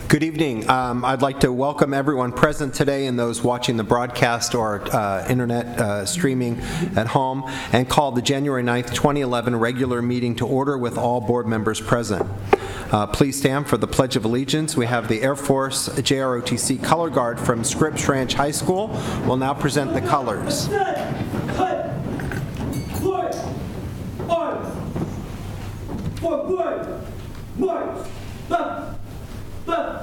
Good evening. I'd like to welcome everyone present today and those watching the broadcast or internet streaming at home, and call the January 9th, 2011 regular meeting to order with all board members present. Please stand for the Pledge of Allegiance. We have the Air Force JROTC Color Guard from Scripps Ranch High School will now present the colors. March, left, left,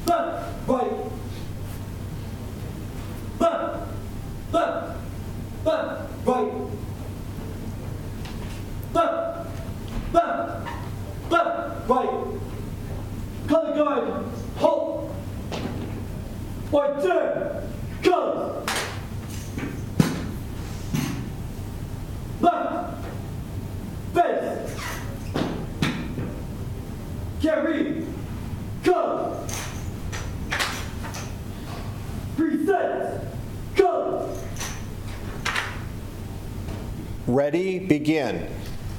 left, right, left, left, left, right, left, left, left, right. Color guard, halt, or turn, colors. Left, face. Carry, color. Present, color. Ready, begin.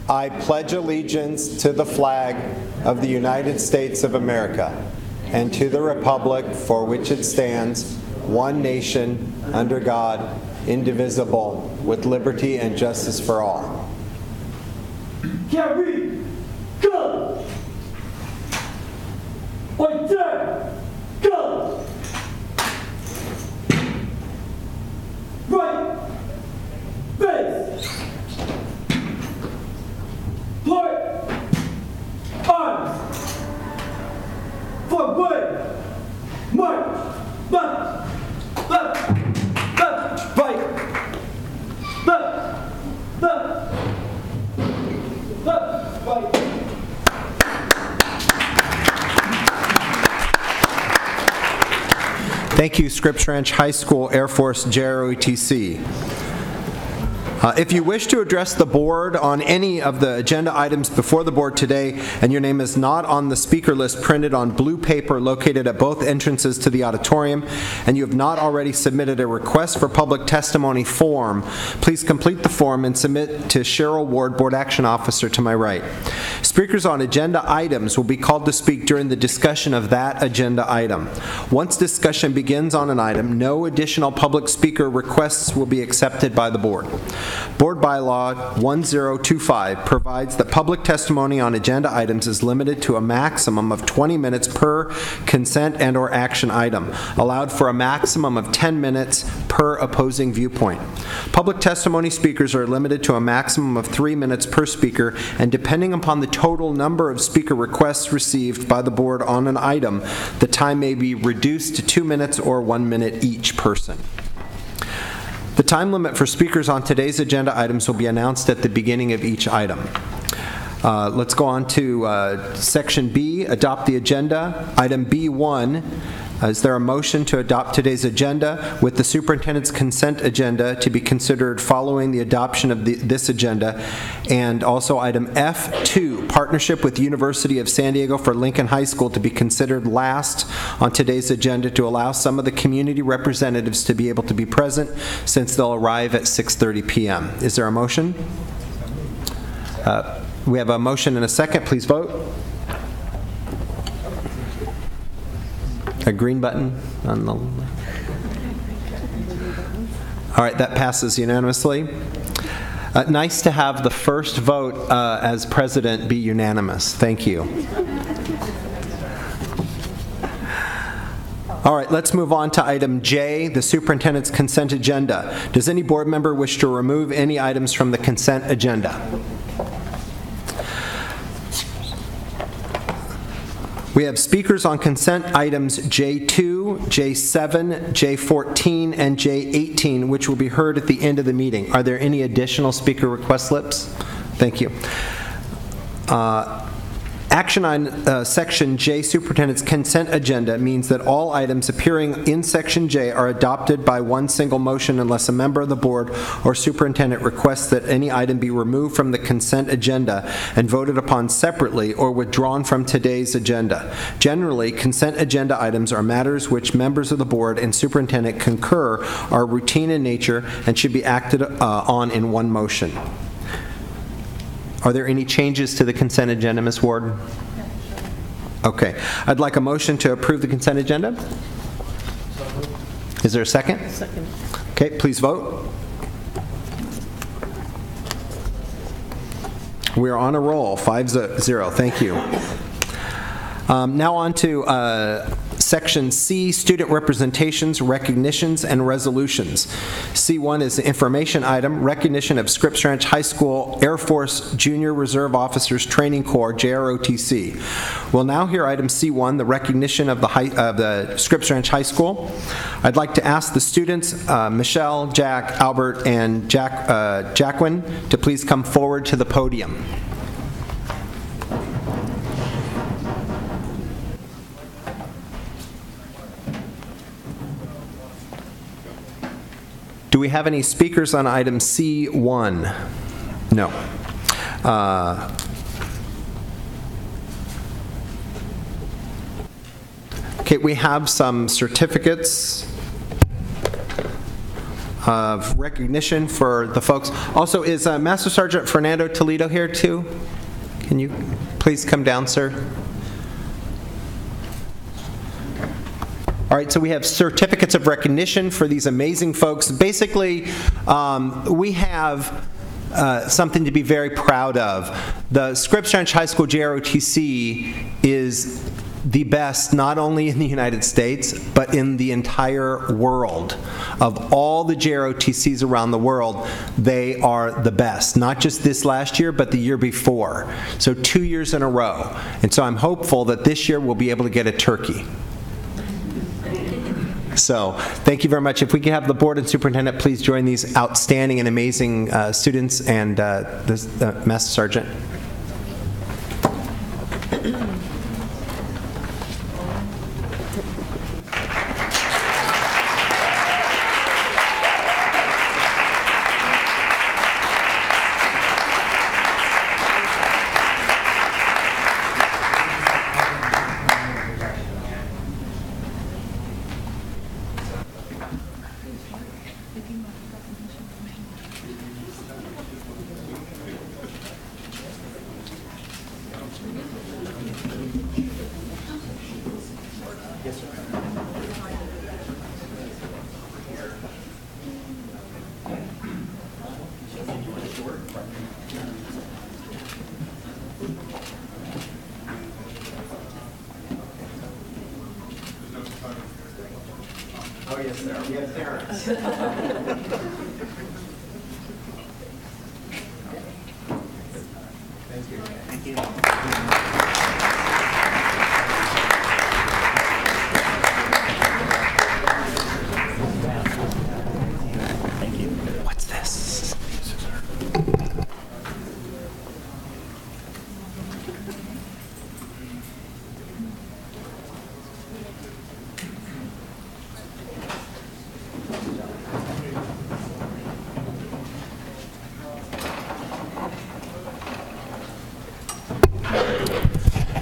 I pledge allegiance to the flag of the United States of America and to the republic for which it stands, one nation, under God, indivisible, with liberty and justice for all. Carry, go! Right there, go! Right, face, point, arms, forward, march, left, left, left, right, left, left, left, right. Thank you, Scripps Ranch High School Air Force JROTC. If you wish to address the board on any of the agenda items before the board today and your name is not on the speaker list printed on blue paper located at both entrances to the auditorium and you have not already submitted a request for public testimony form, please complete the form and submit to Cheryl Ward, Board Action Officer to my right. Speakers on agenda items will be called to speak during the discussion of that agenda item. Once discussion begins on an item, no additional public speaker requests will be accepted by the board. Board Bylaw 1025 provides that public testimony on agenda items is limited to a maximum of 20 minutes per consent and/or action item, allowed for a maximum of 10 minutes per opposing viewpoint. Public testimony speakers are limited to a maximum of 3 minutes per speaker, and depending upon the total number of speaker requests received by the board on an item, the time may be reduced to 2 minutes or 1 minute each person. The time limit for speakers on today's agenda items will be announced at the beginning of each item. Let's go on to Section B, adopt the agenda. Item B1, is there a motion to adopt today's agenda with the superintendent's consent agenda to be considered following the adoption of this agenda? And also item F2, partnership with University of San Diego for Lincoln High School to be considered last on today's agenda to allow some of the community representatives to be able to be present since they'll arrive at 6:30 p.m. Is there a motion? We have a motion and a second. Please vote. A green button on the... All right, that passes unanimously. Nice to have the first vote as president be unanimous. Thank you. All right, let's move on to item J, the superintendent's consent agenda. Does any board member wish to remove any items from the consent agenda? We have speakers on consent items J2, J7, J14, and J18, which will be heard at the end of the meeting. Are there any additional speaker request slips? Thank you. Action on Section J, Superintendent's Consent Agenda, means that all items appearing in Section J are adopted by one single motion unless a member of the board or superintendent requests that any item be removed from the consent agenda and voted upon separately or withdrawn from today's agenda. Generally, consent agenda items are matters which members of the board and superintendent concur are routine in nature and should be acted on in one motion. Are there any changes to the consent agenda, Ms. Ward? Okay. I'd like a motion to approve the consent agenda. Is there a second? Second. Okay, please vote. We are on a roll, 5-0. Thank you. Now on to Section C, Student Representations, Recognitions, and Resolutions. C1 is the information item, recognition of Scripps Ranch High School Air Force Junior Reserve Officers Training Corps, JROTC. We'll now hear item C1, the recognition of the Scripps Ranch High School. I'd like to ask the students, Michelle, Jack, Albert, and Jacqueline, to please come forward to the podium. Do we have any speakers on item C1? No. Okay, we have some certificates of recognition for the folks. Also, is Master Sergeant Fernando Toledo here too? Can you please come down, sir? All right, so we have certificates of recognition for these amazing folks. Basically, we have something to be very proud of. The Scripps Ranch High School JROTC is the best, not only in the United States, but in the entire world. Of all the JROTCs around the world, they are the best. Not just this last year, but the year before. So 2 years in a row. And so I'm hopeful that this year we'll be able to get a turkey. So thank you very much. If we can have the board and superintendent please join these outstanding and amazing students and the Master Sergeant. Oh, yes, sir. We have parents. Thank you. Thank you. Thank you. What's this?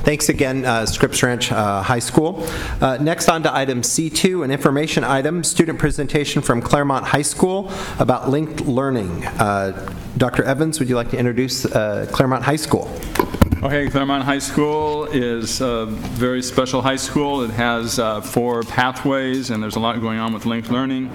Thanks again, Scripps Ranch High School. Next on to item C2, an information item, student presentation from Claremont High School about linked learning. Dr. Evans, would you like to introduce Claremont High School? Okay, Claremont High School is a very special high school. It has 4 pathways, and there's a lot going on with linked learning.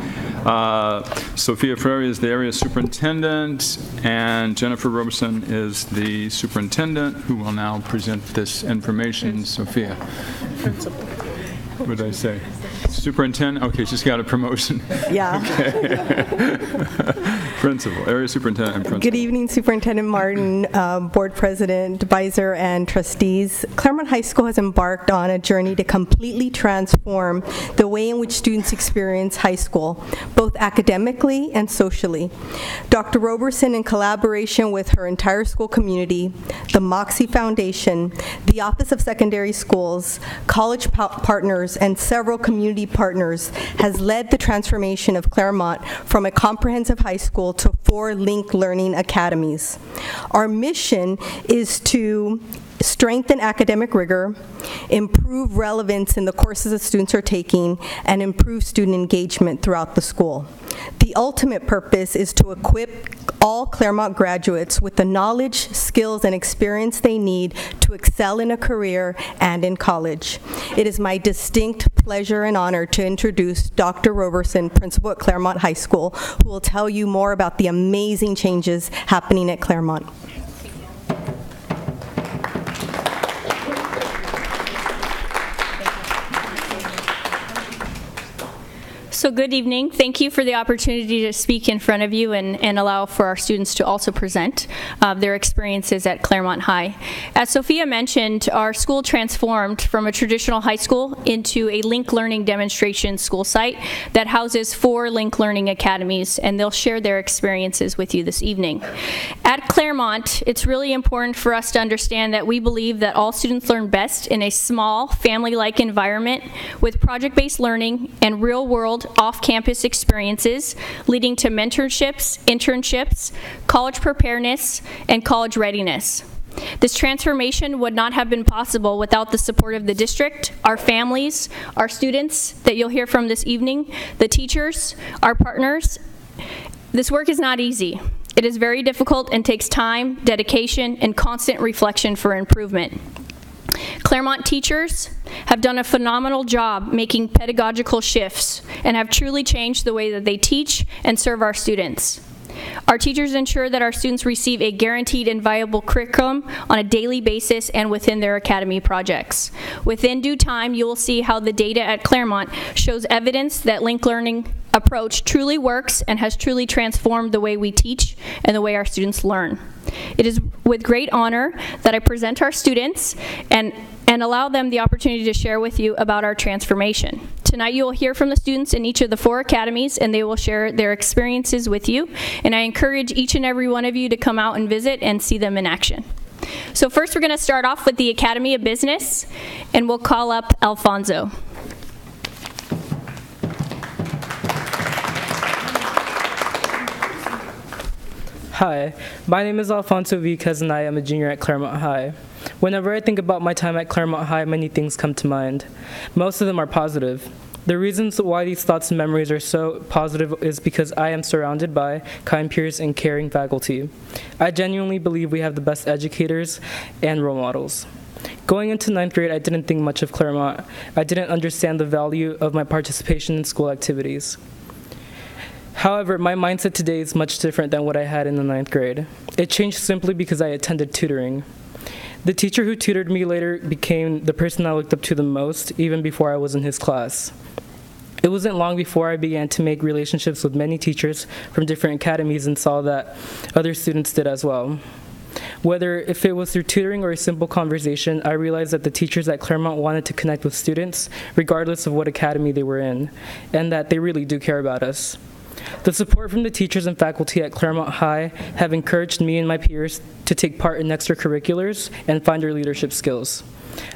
Sophia Frary is the area superintendent, and Jennifer Roberson is the superintendent, who will now present this information. Sophia. Principal. What did I say? Superintendent? Okay, she's got a promotion. Yeah. Okay. Principal, area superintendent and principal. Good evening, Superintendent Martin, board president, advisor, and trustees. Claremont High School has embarked on a journey to completely transform the way in which students experience high school, both academically and socially. Dr. Roberson, in collaboration with her entire school community, the Moxie Foundation, the Office of Secondary Schools, college partners, and several community partners, has led the transformation of Claremont from a comprehensive high school to 4 linked learning academies. Our mission is to strengthen academic rigor, improve relevance in the courses that students are taking, and improve student engagement throughout the school. The ultimate purpose is to equip all Claremont graduates with the knowledge, skills, and experience they need to excel in a career and in college. It is my distinct pleasure and honor to introduce Dr. Roberson, principal at Claremont High School, who will tell you more about the amazing changes happening at Claremont. So good evening. Thank you for the opportunity to speak in front of you and allow for our students to also present their experiences at Claremont High. As Sophia mentioned, our school transformed from a traditional high school into a linked learning demonstration school site that houses 4 linked learning academies, and they'll share their experiences with you this evening. At Claremont, it's really important for us to understand that we believe that all students learn best in a small, family-like environment with project-based learning and real-world off-campus experiences, leading to mentorships, internships, college preparedness, and college readiness. This transformation would not have been possible without the support of the district, our families, our students that you'll hear from this evening, the teachers, our partners. This work is not easy. It is very difficult and takes time, dedication, and constant reflection for improvement. Claremont teachers have done a phenomenal job making pedagogical shifts and have truly changed the way that they teach and serve our students. Our teachers ensure that our students receive a guaranteed and viable curriculum on a daily basis and within their academy projects. Within due time, you will see how the data at Claremont shows evidence that linked learning approach truly works and has truly transformed the way we teach and the way our students learn. It is with great honor that I present our students and allow them the opportunity to share with you about our transformation. Tonight you will hear from the students in each of the 4 academies, and they will share their experiences with you, and I encourage each and every one of you to come out and visit and see them in action. So first we're going to start off with the Academy of Business, and we'll call up Alfonso. Hi, my name is Alfonso Viquez and I am a junior at Claremont High. Whenever I think about my time at Claremont High, many things come to mind. Most of them are positive. The reasons why these thoughts and memories are so positive is because I am surrounded by kind peers and caring faculty. I genuinely believe we have the best educators and role models. Going into 9th grade, I didn't think much of Claremont. I didn't understand the value of my participation in school activities. However, my mindset today is much different than what I had in the 9th grade. It changed simply because I attended tutoring. The teacher who tutored me later became the person I looked up to the most, even before I was in his class. It wasn't long before I began to make relationships with many teachers from different academies and saw that other students did as well. Whether if it was through tutoring or a simple conversation, I realized that the teachers at Claremont wanted to connect with students, regardless of what academy they were in, and that they really do care about us. The support from the teachers and faculty at Claremont High have encouraged me and my peers to take part in extracurriculars and find our leadership skills.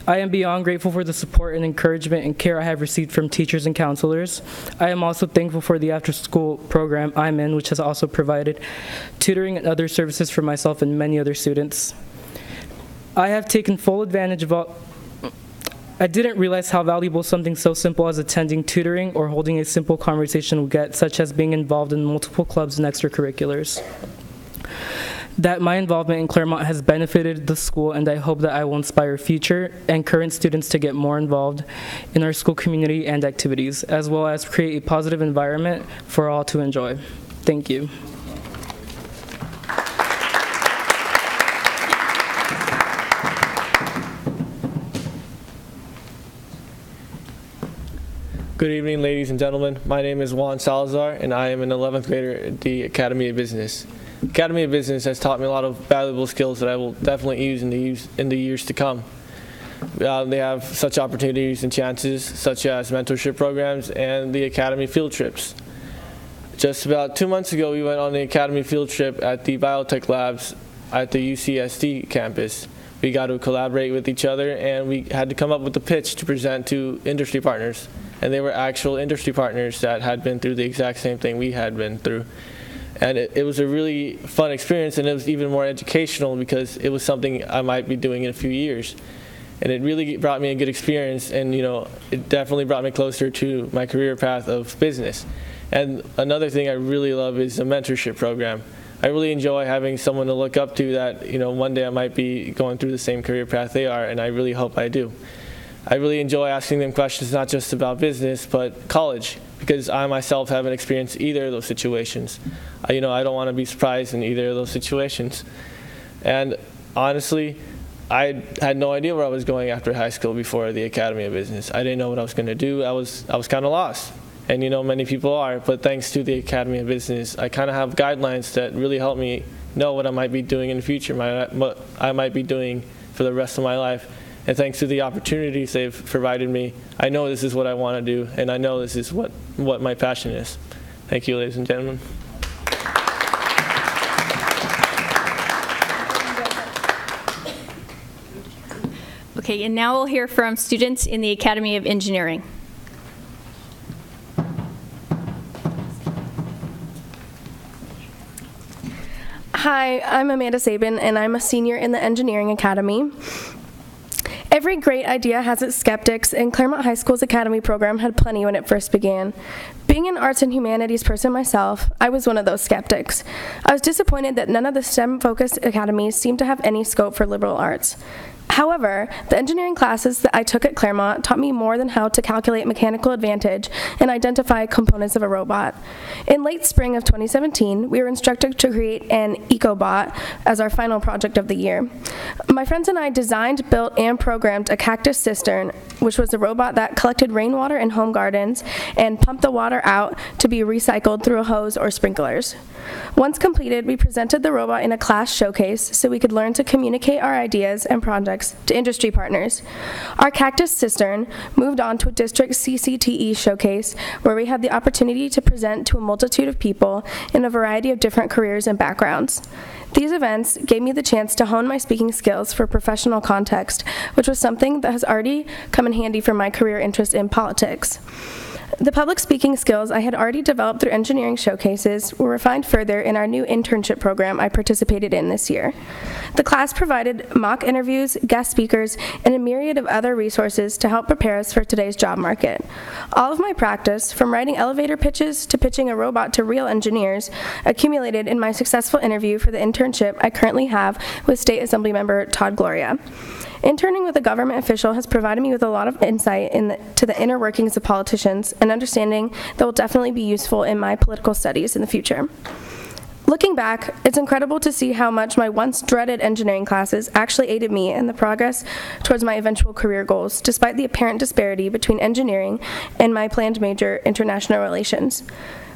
I am beyond grateful for the support and encouragement and care I have received from teachers and counselors. I am also thankful for the after-school program I'm in, which has also provided tutoring and other services for myself and many other students. I have taken full advantage of all. I didn't realize how valuable something so simple as attending tutoring or holding a simple conversation would get, such as being involved in multiple clubs and extracurriculars. That my involvement in Claremont has benefited the school, and I hope that I will inspire future and current students to get more involved in our school community and activities, as well as create a positive environment for all to enjoy. Thank you. Good evening, ladies and gentlemen. My name is Juan Salazar, and I am an 11th grader at the Academy of Business. The Academy of Business has taught me a lot of valuable skills that I will definitely use in the years to come. They have such opportunities and chances, such as mentorship programs and the Academy field trips. Just about 2 months ago, we went on the Academy field trip at the biotech labs at the UCSD campus. We got to collaborate with each other, and we had to come up with a pitch to present to industry partners. And they were actual industry partners that had been through the exact same thing we had been through. And it was a really fun experience, and it was even more educational because it was something I might be doing in a few years. And it really brought me a good experience, and it definitely brought me closer to my career path of business. And another thing I really love is the mentorship program. I really enjoy having someone to look up to that, one day I might be going through the same career path they are, and I really hope I do. I really enjoy asking them questions not just about business, but college, because I myself haven't experienced either of those situations. I don't want to be surprised in either of those situations. And honestly, I had no idea where I was going after high school before the Academy of Business. I didn't know what I was going to do. I was kind of lost. And many people are, but thanks to the Academy of Business, I kind of have guidelines that really help me know what I might be doing in the future, what I might be doing for the rest of my life. And thanks to the opportunities they've provided me, I know this is what I want to do, and I know this is what my passion is. Thank you, ladies and gentlemen. Okay, and now we'll hear from students in the Academy of Engineering. Hi, I'm Amanda Sabin, and I'm a senior in the Engineering Academy. Every great idea has its skeptics, and Claremont High School's Academy program had plenty when it first began. Being an arts and humanities person myself, I was one of those skeptics. I was disappointed that none of the STEM-focused academies seemed to have any scope for liberal arts. However, the engineering classes that I took at Claremont taught me more than how to calculate mechanical advantage and identify components of a robot. In late spring of 2017, we were instructed to create an EcoBot as our final project of the year. My friends and I designed, built, and programmed a cactus cistern, which was a robot that collected rainwater in home gardens and pumped the water out to be recycled through a hose or sprinklers. Once completed, we presented the robot in a class showcase so we could learn to communicate our ideas and projects to industry partners. Our cactus cistern moved on to a district CCTE showcase where we had the opportunity to present to a multitude of people in a variety of different careers and backgrounds. These events gave me the chance to hone my speaking skills for professional context, which was something that has already come in handy for my career interest in politics. The public speaking skills I had already developed through engineering showcases were refined further in our new internship program I participated in this year. The class provided mock interviews, guest speakers, and a myriad of other resources to help prepare us for today's job market. All of my practice, from writing elevator pitches to pitching a robot to real engineers, accumulated in my successful interview for the internship I currently have with State Assembly Member Todd Gloria. Interning with a government official has provided me with a lot of insight into the inner workings of politicians and understanding that will definitely be useful in my political studies in the future. Looking back, it's incredible to see how much my once dreaded engineering classes actually aided me in the progress towards my eventual career goals, despite the apparent disparity between engineering and my planned major, international relations.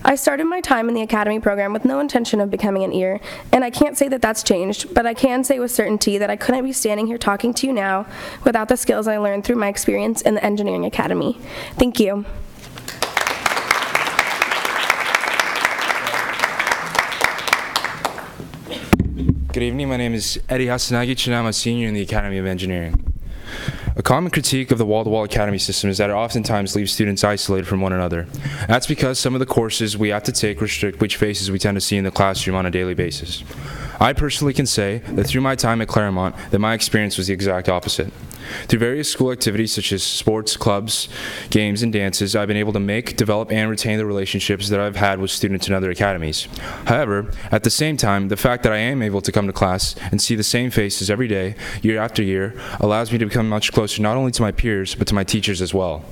I started my time in the academy program with no intention of becoming an ear, and I can't say that that's changed, but I can say with certainty that I couldn't be standing here talking to you now without the skills I learned through my experience in the engineering academy. Thank you. Good evening, my name is Eddie Hasanagic and I'm a senior in the Academy of Engineering. A common critique of the wall-to-wall academy system is that it oftentimes leaves students isolated from one another. That's because some of the courses we have to take restrict which faces we tend to see in the classroom on a daily basis. I personally can say that through my time at Claremont, that my experience was the exact opposite. Through various school activities such as sports, clubs, games, and dances, I've been able to make, develop, and retain the relationships that I've had with students in other academies. However, at the same time, the fact that I am able to come to class and see the same faces every day, year after year, allows me to become much closer not only to my peers, but to my teachers as well.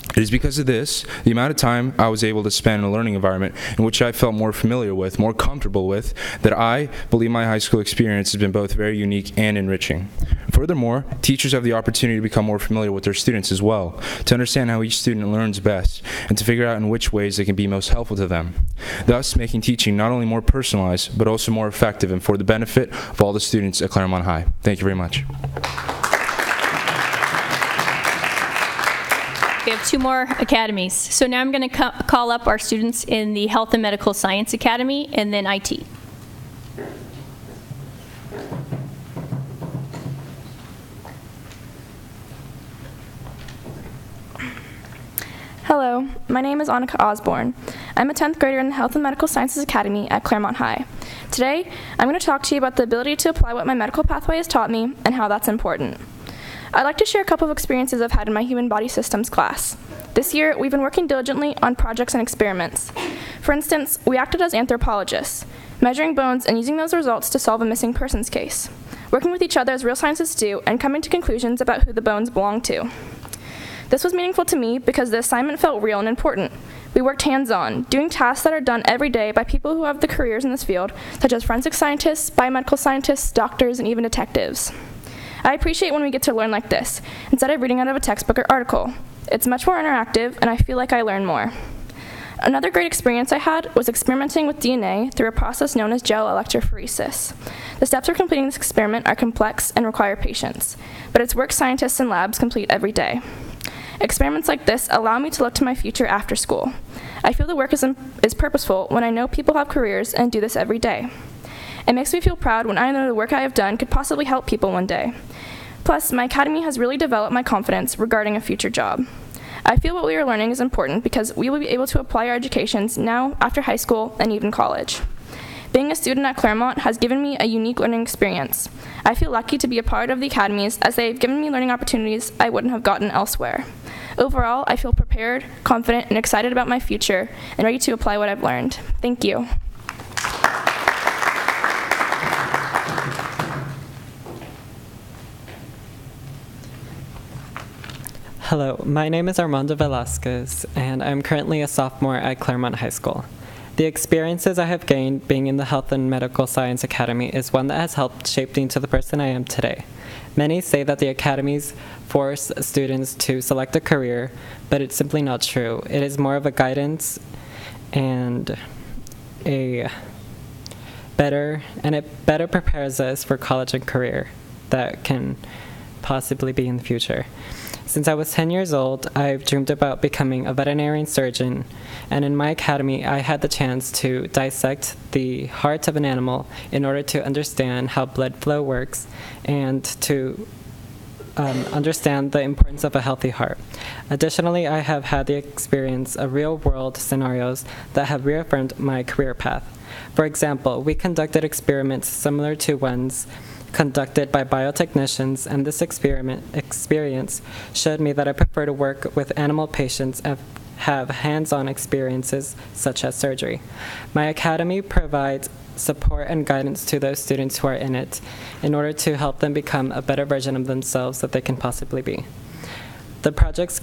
It is because of this, the amount of time I was able to spend in a learning environment in which I felt more familiar with, more comfortable with, that I believe my high school experience has been both very unique and enriching. Furthermore, teachers have the opportunity to become more familiar with their students as well, to understand how each student learns best, and to figure out in which ways they can be most helpful to them, thus making teaching not only more personalized, but also more effective and for the benefit of all the students at Claremont High. Thank you very much. We have two more academies. So now I'm going to call up our students in the Health and Medical Science Academy and then IT. Hello, my name is Annika Osborne. I'm a 10th grader in the Health and Medical Sciences Academy at Claremont High. Today, I'm going to talk to you about the ability to apply what my medical pathway has taught me and how that's important. I'd like to share a couple of experiences I've had in my human body systems class. This year, we've been working diligently on projects and experiments. For instance, we acted as anthropologists, measuring bones and using those results to solve a missing persons case, working with each other as real scientists do and coming to conclusions about who the bones belong to. This was meaningful to me because the assignment felt real and important. We worked hands-on, doing tasks that are done every day by people who have the careers in this field, such as forensic scientists, biomedical scientists, doctors, and even detectives. I appreciate when we get to learn like this, instead of reading out of a textbook or article. It's much more interactive, and I feel like I learn more. Another great experience I had was experimenting with DNA through a process known as gel electrophoresis. The steps for completing this experiment are complex and require patience, but it's work scientists and labs complete every day. Experiments like this allow me to look to my future after school. I feel the work is purposeful when I know people have careers and do this every day. It makes me feel proud when I know the work I have done could possibly help people one day. Plus, my academy has really developed my confidence regarding a future job. I feel what we are learning is important because we will be able to apply our educations now, after high school, and even college. Being a student at Claremont has given me a unique learning experience. I feel lucky to be a part of the academies as they have given me learning opportunities I wouldn't have gotten elsewhere. Overall, I feel prepared, confident, and excited about my future and ready to apply what I've learned. Thank you. Hello, my name is Armando Velasquez, and I'm currently a sophomore at Claremont High School. The experiences I have gained being in the Health and Medical Science Academy is one that has helped shape me into the person I am today. Many say that the academies force students to select a career, but it's simply not true. It is more of a guidance and it better prepares us for college and career that can possibly be in the future. Since I was 10 years old, I've dreamed about becoming a veterinarian surgeon, and in my academy, I had the chance to dissect the heart of an animal in order to understand how blood flow works and to understand the importance of a healthy heart. Additionally, I have had the experience of real-world scenarios that have reaffirmed my career path. For example, we conducted experiments similar to ones conducted by biotechnicians, and this experience showed me that I prefer to work with animal patients and have hands-on experiences such as surgery. My academy provides support and guidance to those students who are in it in order to help them become a better version of themselves that they can possibly be. The projects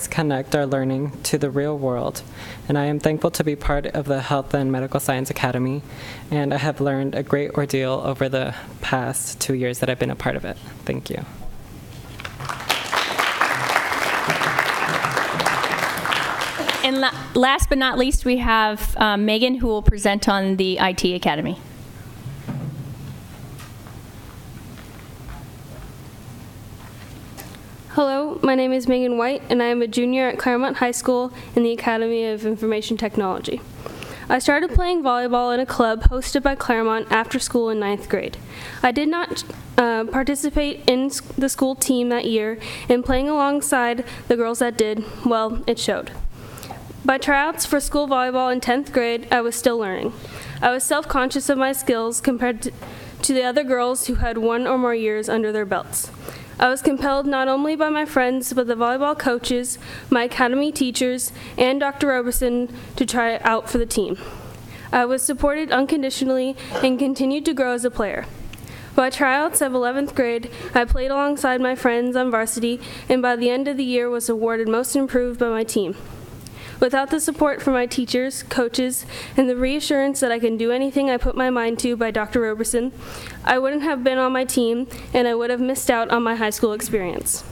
connect our learning to the real world, and I am thankful to be part of the Health and Medical Science Academy, and I have learned a great ordeal over the past 2 years that I've been a part of it. Thank you. And last but not least, we have Megan, who will present on the IT Academy. Hello, my name is Megan White, and I am a junior at Claremont High School in the Academy of Information Technology. I started playing volleyball in a club hosted by Claremont after school in 9th grade. I did not participate in the school team that year, and playing alongside the girls that did, well, it showed. By tryouts for school volleyball in 10th grade, I was still learning. I was self-conscious of my skills compared to the other girls who had 1 or more years under their belts. I was compelled not only by my friends, but the volleyball coaches, my academy teachers, and Dr. Roberson to try out for the team. I was supported unconditionally and continued to grow as a player. By tryouts of 11th grade, I played alongside my friends on varsity, and by the end of the year was awarded Most Improved by my team. Without the support from my teachers, coaches, and the reassurance that I can do anything I put my mind to by Dr. Roberson, I wouldn't have been on my team, and I would have missed out on my high school experience.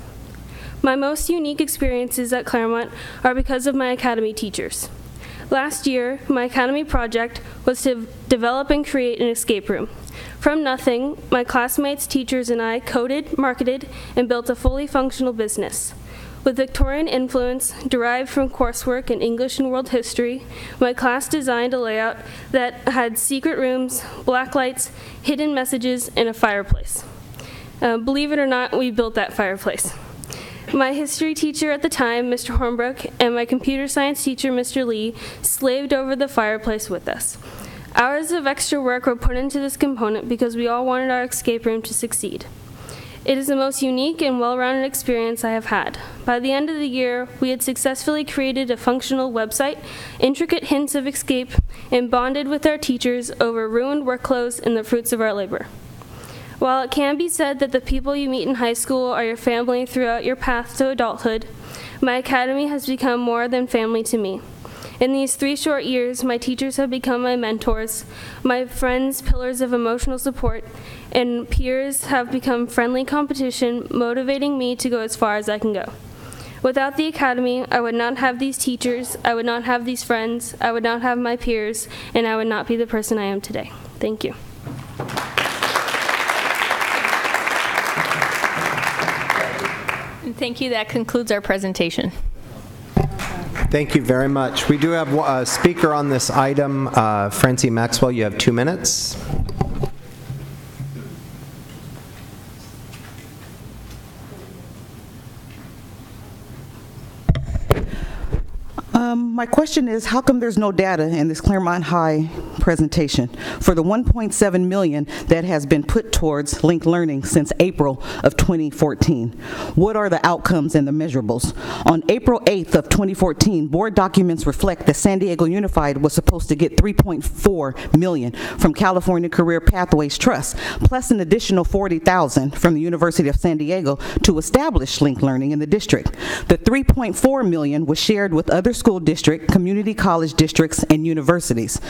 My most unique experiences at Claremont are because of my academy teachers. Last year, my academy project was to develop and create an escape room. From nothing, my classmates, teachers, and I coded, marketed, and built a fully functional business. With Victorian influence derived from coursework in English and world history, my class designed a layout that had secret rooms, black lights, hidden messages, and a fireplace. Believe it or not, we built that fireplace. My history teacher at the time, Mr. Hornbrook, and my computer science teacher, Mr. Lee, slaved over the fireplace with us. Hours of extra work were put into this component because we all wanted our escape room to succeed. It is the most unique and well-rounded experience I have had. By the end of the year, we had successfully created a functional website, intricate hints of escape, and bonded with our teachers over ruined work clothes and the fruits of our labor. While it can be said that the people you meet in high school are your family throughout your path to adulthood, my academy has become more than family to me. In these 3 short years, my teachers have become my mentors, my friends, pillars of emotional support, and peers have become friendly competition, motivating me to go as far as I can go. Without the academy, I would not have these teachers, I would not have these friends, I would not have my peers, and I would not be the person I am today. Thank you. And thank you. That concludes our presentation. Thank you very much. We do have a speaker on this item, Francie Maxwell. You have 2 minutes. My question is, how come there's no data in this Claremont High presentation for the $1.7 million that has been put towards linked learning since April of 2014? What are the outcomes and the measurables? On April 8th of 2014, board documents reflect that San Diego Unified was supposed to get $3.4 million from California Career Pathways Trust, plus an additional $40,000 from the University of San Diego to establish linked learning in the district. The $3.4 million was shared with other school districts, community college districts, and universities.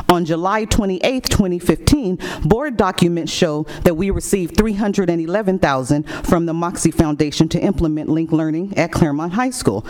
On July 28, 2015, board documents show that we received $311,000 from the Moxie Foundation to implement linked learning at Claremont High School.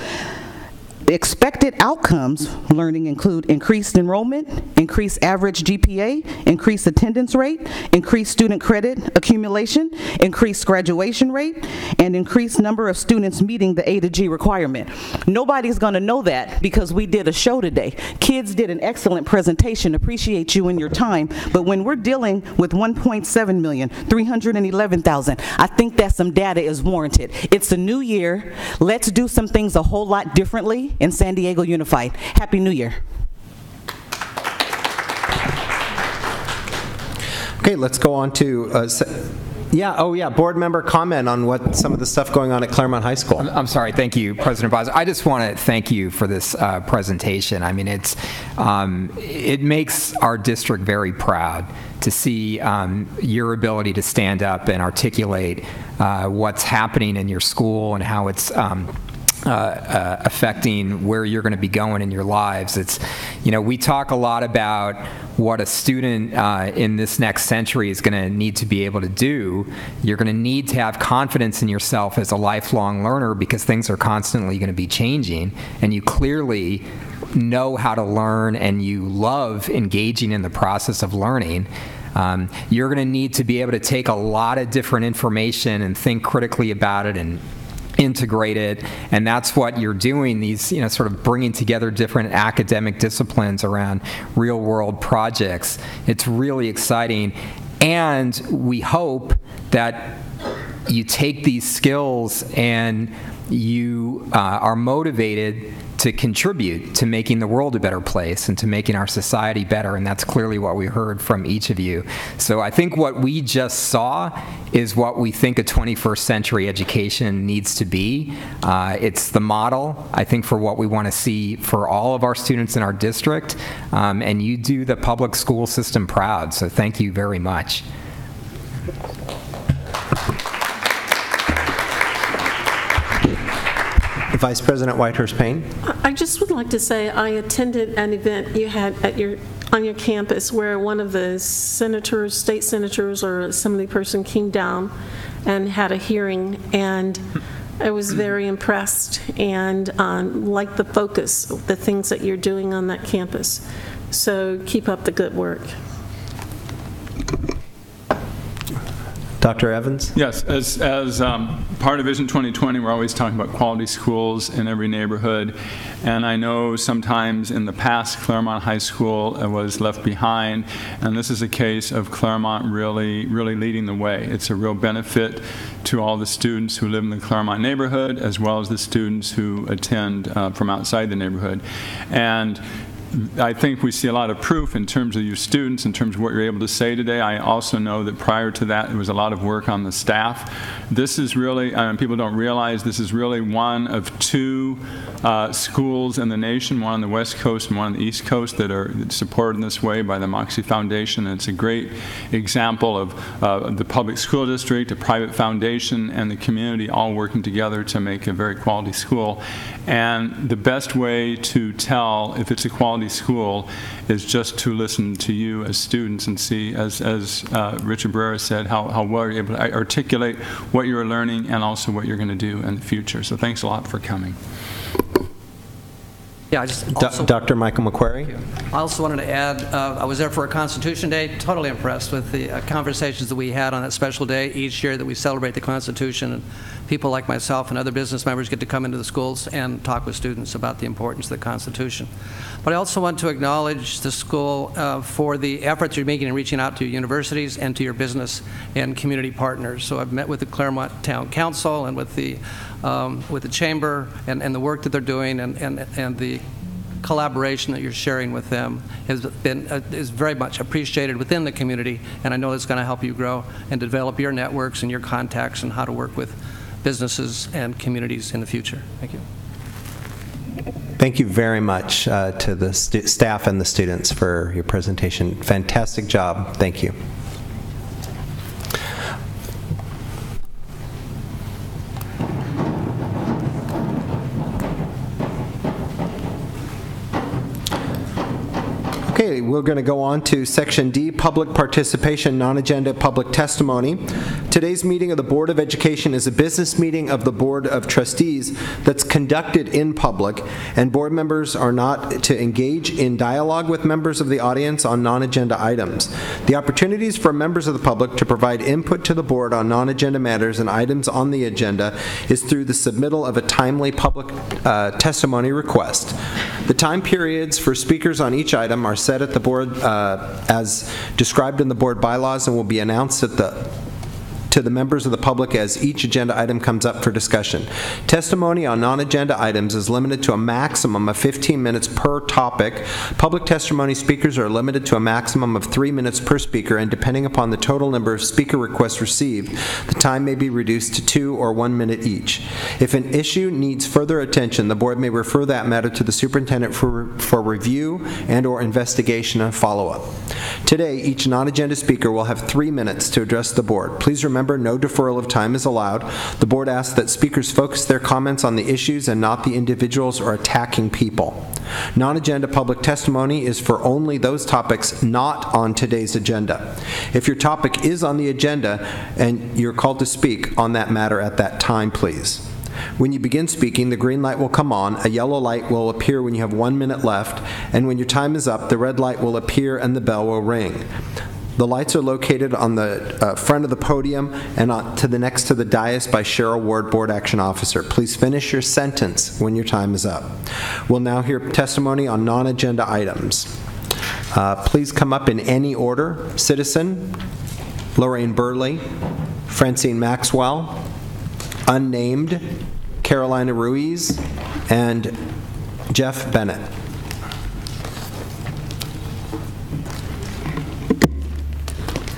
The expected outcomes learning include increased enrollment, increased average GPA, increased attendance rate, increased student credit accumulation, increased graduation rate, and increased number of students meeting the A to G requirement. Nobody's going to know that because we did a show today. Kids did an excellent presentation. Appreciate you and your time. But when we're dealing with $1.7 million, $311,000, I think that some data is warranted. It's a new year. Let's do some things a whole lot differently in San Diego Unified. Happy New Year. Okay, let's go on to, board member comment on what some of the stuff going on at Claremont High School. I'm sorry, thank you, President Bowser. I just want to thank you for this presentation. I mean, it makes our district very proud to see your ability to stand up and articulate what's happening in your school and how it's affecting where you're going to be going in your lives. It's, we talk a lot about what a student in this next century is going to need to be able to do. You're going to need to have confidence in yourself as a lifelong learner because things are constantly going to be changing, and you clearly know how to learn and you love engaging in the process of learning. You're going to need to be able to take a lot of different information and think critically about it and integrated, and that's what you're doing, these, sort of bringing together different academic disciplines around real-world projects. It's really exciting, and we hope that you take these skills and you are motivated to contribute to making the world a better place and to making our society better, and that's clearly what we heard from each of you. So I think what we just saw is what we think a 21st century education needs to be. It's the model, I think, for what we want to see for all of our students in our district, and you do the public school system proud, so thank you very much. Vice President Whitehurst-Payne. I just would like to say I attended an event you had at on your campus where one of the senators, state senators, or assembly person came down and had a hearing, and I was very impressed and liked the focus, the things that you're doing on that campus. So keep up the good work. Dr. Evans? Yes, as part of Vision 2020, we're always talking about quality schools in every neighborhood, and I know sometimes in the past Claremont High School was left behind, and this is a case of Claremont really leading the way. It's a real benefit to all the students who live in the Claremont neighborhood as well as the students who attend from outside the neighborhood. And I think we see a lot of proof in terms of your students, in terms of what you're able to say today. I also know that prior to that, there was a lot of work on the staff. This is really, people don't realize, this is really one of two schools in the nation, one on the West Coast and one on the East Coast, that are supported in this way by the Moxie Foundation. And it's a great example of the public school district, a private foundation, and the community all working together to make a very quality school. And the best way to tell if it's a quality school is just to listen to you as students and see, as Richard Barrera said, how well you're able to articulate what you're learning and also what you're going to do in the future. So thanks a lot for coming. Yeah, I just also, Dr. Michael McQuarrie. I also wanted to add, I was there for a Constitution Day, totally impressed with the conversations that we had on that special day each year that we celebrate the Constitution, and people like myself and other business members get to come into the schools and talk with students about the importance of the Constitution. But I also want to acknowledge the school for the efforts you're making in reaching out to universities and to your business and community partners. So I've met with the Claremont Town Council and with the Chamber and the work that they're doing and the collaboration that you're sharing with them is very much appreciated within the community, and I know it's going to help you grow and develop your networks and your contacts and how to work with businesses and communities in the future. Thank you. Thank you very much to the staff and the students for your presentation. Fantastic job. Thank you. Okay, we're going to go on to Section D, Public Participation, Non-Agenda Public Testimony. Today's meeting of the Board of Education is a business meeting of the Board of Trustees that's conducted in public, and board members are not to engage in dialogue with members of the audience on non-agenda items. The opportunities for members of the public to provide input to the board on non-agenda matters and items on the agenda is through the submittal of a timely public testimony request. The time periods for speakers on each item are set at the board as described in the board bylaws and will be announced to the members of the public as each agenda item comes up for discussion. Testimony on non-agenda items is limited to a maximum of 15 minutes per topic. Public testimony speakers are limited to a maximum of 3 minutes per speaker, and depending upon the total number of speaker requests received, the time may be reduced to 2 or 1 minute each. If an issue needs further attention, the board may refer that matter to the superintendent for review and or investigation and follow-up. Today, each non-agenda speaker will have 3 minutes to address the board. Please remember, no deferral of time is allowed. The board asks that speakers focus their comments on the issues and not the individuals or attacking people. Non-agenda public testimony is for only those topics not on today's agenda. If your topic is on the agenda and you're called to speak on that matter at that time, please. When you begin speaking, the green light will come on, a yellow light will appear when you have 1 minute left, and when your time is up, the red light will appear and the bell will ring. The lights are located on the front of the podium and to the next to the dais by Cheryl Ward, Board Action Officer. Please finish your sentence when your time is up. We'll now hear testimony on non-agenda items. Please come up in any order. Citizen, Lorraine Burley, Francine Maxwell, Unnamed, Carolina Ruiz, and Jeff Bennett.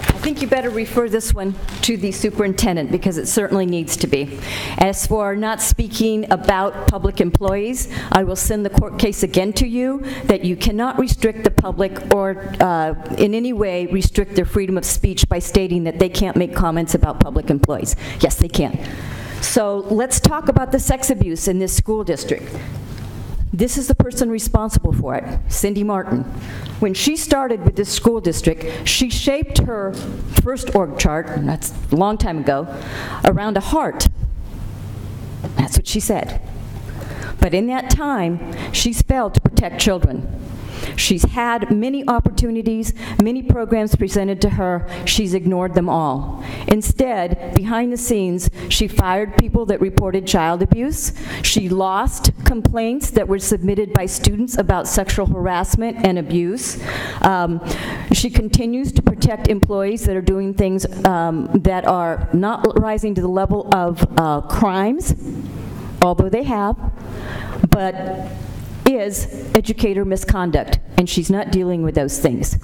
I think you better refer this one to the superintendent because it certainly needs to be. As for not speaking about public employees, I will send the court case again to you that you cannot restrict the public or in any way restrict their freedom of speech by stating that they can't make comments about public employees. Yes, they can. So let's talk about the sex abuse in this school district. This is the person responsible for it, Cindy Martin. When she started with this school district, she shaped her first org chart, and that's a long time ago, around a heart. That's what she said. But in that time, she's failed to protect children. She's had many opportunities, many programs presented to her. She's ignored them all. Instead, behind the scenes, she fired people that reported child abuse. She lost complaints that were submitted by students about sexual harassment and abuse. She continues to protect employees that are doing things that are not rising to the level of crimes, although they have, but is educator misconduct, and she's not dealing with those things.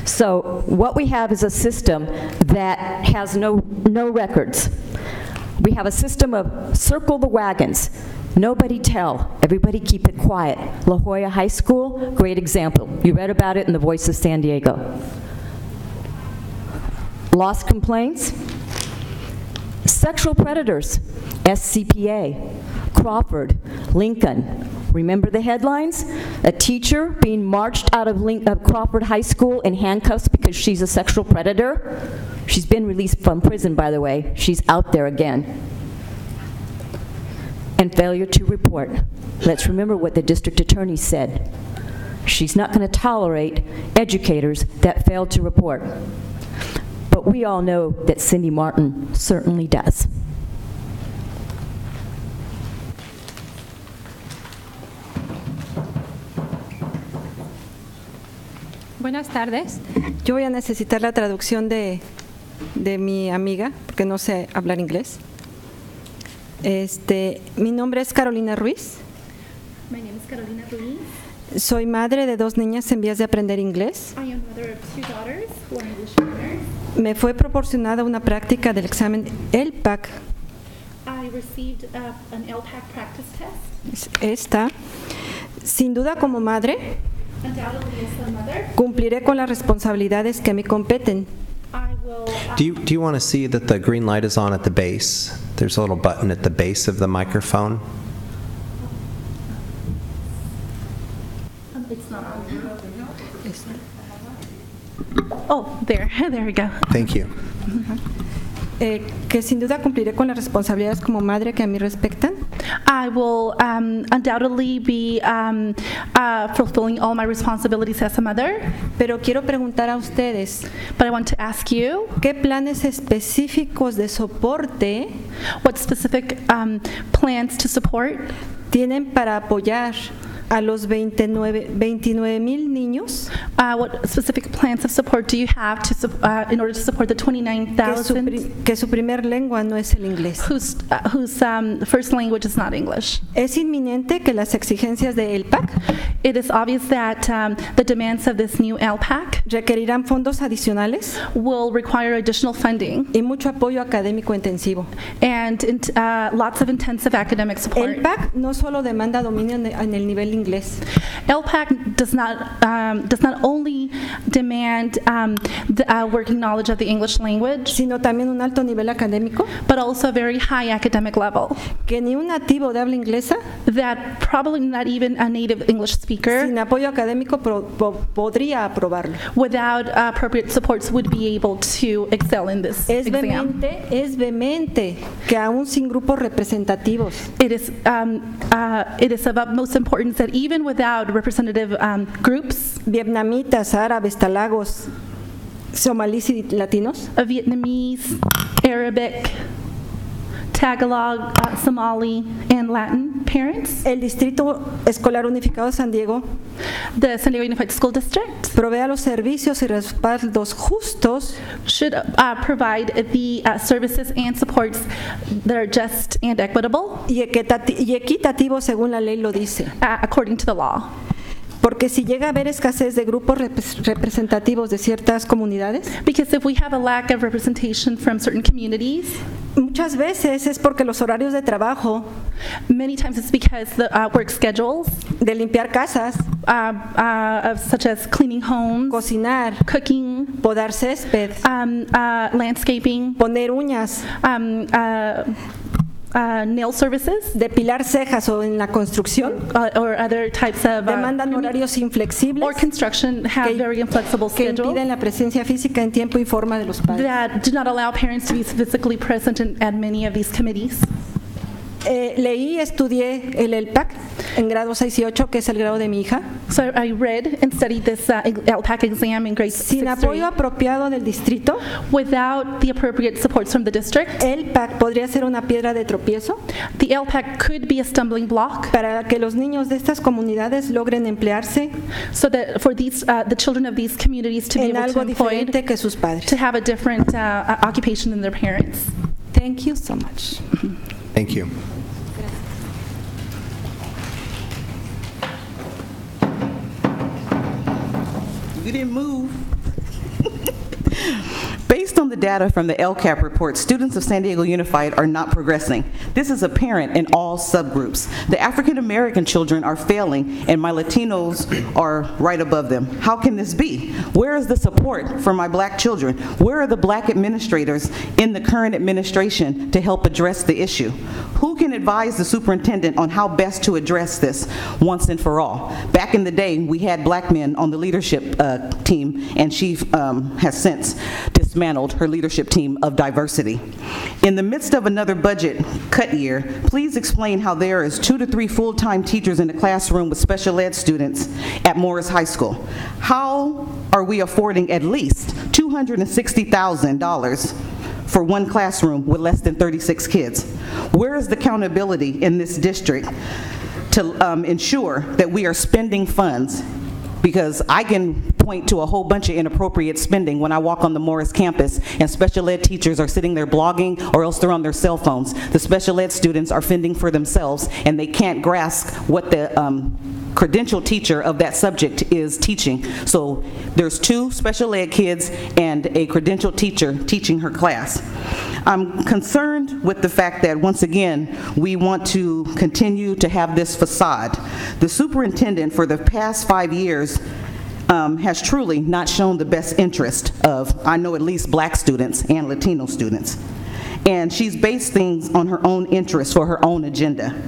So what we have is a system that has no records. We have a system of circle the wagons. Nobody tell. Everybody keep it quiet. La Jolla High School, great example. You read about it in the Voice of San Diego. Lost complaints. Sexual predators, SCPA, Crawford, Lincoln. Remember the headlines? A teacher being marched out of Crawford High School in handcuffs because she's a sexual predator. She's been released from prison, by the way. She's out there again. And failure to report. Let's remember what the district attorney said. She's not going to tolerate educators that fail to report. But we all know that Cindy Martin certainly does. Buenas tardes. Yo voy a necesitar la traducción de mi amiga, porque no sé hablar inglés. Mi nombre es Carolina Ruiz. My name is Carolina Ruiz. Soy madre de 2 niñas en vías de aprender inglés. I am mother of 2 daughters who are English learners. Me fue proporcionada una práctica del examen LPAC. I received an LPAC practice test. Esta. Sin duda, como madre, Undoubtedly, as a mother, cumpliré con las responsabilidades que me competen. I will. Do you want to see that the green light is on at the base? There's a little button at the base of the microphone. It's not on. Oh, there we go. Thank you. Que sin duda cumpliré con las responsabilidades como madre que a mí respectan. I will undoubtedly be fulfilling all my responsibilities as a mother. Pero quiero preguntar a ustedes, But I want to ask you, ¿qué planes específicos de soporte what specific plans to support tienen para apoyar a los 29,000 niños what specific plans of support do you have to in order to support the 29,000 que su primer lengua no es el inglés? whose first language is not English? Es inminente que las exigencias de ELPAC It is obvious that the demands of this new LPAC requerirán fondos adicionales will require additional funding y mucho apoyo académico intensivo. and lots of intensive academic support. ELPAC no solo demanda dominio en el nivel inglés, LPAC does not only demand the working knowledge of the English language, sino también un alto nivel académico, but also a very high academic level que ni un nativo de habla inglesa that probably not even a native English speaker sin apoyo académico podría aprobarlo. without appropriate supports would be able to excel in this exam. Es vehemente que aún sin grupos representativos It is of utmost importance that even without representative groups, vietnamitas, árabes, talagos, somalíes y latinos, Vietnamese, Arabic, Tagalog, Somali, and Latin parents, el Distrito Escolar Unificado de San Diego the San Diego Unified School District provea los servicios y respaldos justos should provide the services and supports that are just and equitable y equitativos según la ley lo dice. According to the law. Porque si llega a haber escasez de grupos representativos de ciertas comunidades, Because if we have a lack of representation from certain communities, muchas veces es porque los horarios de trabajo, many times it's because the work schedules, de limpiar casas, such as cleaning homes, cocinar, cooking, podar césped, landscaping, poner uñas, nail services, depilar cejas o en la construcción, or other types of demandan horarios inflexibles or construction have very inflexible que schedules impiden la presencia física en tiempo y forma de los padres. that do not allow parents to be physically present at many of these committees. Leí y estudié el LPAC en grado 6 y 8, que es el grado de mi hija. So I read and studied this LPAC exam in grades 6 Sin to apoyo 8. apropiado del distrito, Without the appropriate supports from the district, LPAC podría ser una piedra de tropiezo the LPAC could be a stumbling block para que los niños de estas comunidades logren emplearse so that for these the children of these communities to be en able to algo employed diferente que sus padres. to have a different occupation than their parents. Thank you so much. Thank you. You didn't move. Based on the data from the LCAP report, students of San Diego Unified are not progressing. This is apparent in all subgroups. The African American children are failing, and my Latinos are right above them. How can this be? Where is the support for my black children? Where are the black administrators in the current administration to help address the issue? Who can advise the superintendent on how best to address this once and for all? Back in the day, we had black men on the leadership team, and she has since dismantled her leadership team of diversity. In the midst of another budget cut year, please explain how there is 2 to 3 full-time teachers in the classroom with special ed students at Morris High School. How are we affording at least $260,000 for one classroom with less than 36 kids? Where is the accountability in this district to ensure that we are spending funds? Because I can point to a whole bunch of inappropriate spending when I walk on the Morris campus and special ed teachers are sitting there blogging or else they're on their cell phones. The special ed students are fending for themselves and they can't grasp what the credential teacher of that subject is teaching. So there's 2 special ed kids and a credential teacher teaching her class. I'm concerned with the fact that, once again, we want to continue to have this facade. The superintendent for the past 5 years has truly not shown the best interest of, I know, at least black students and Latino students. And she's based things on her own interests for her own agenda.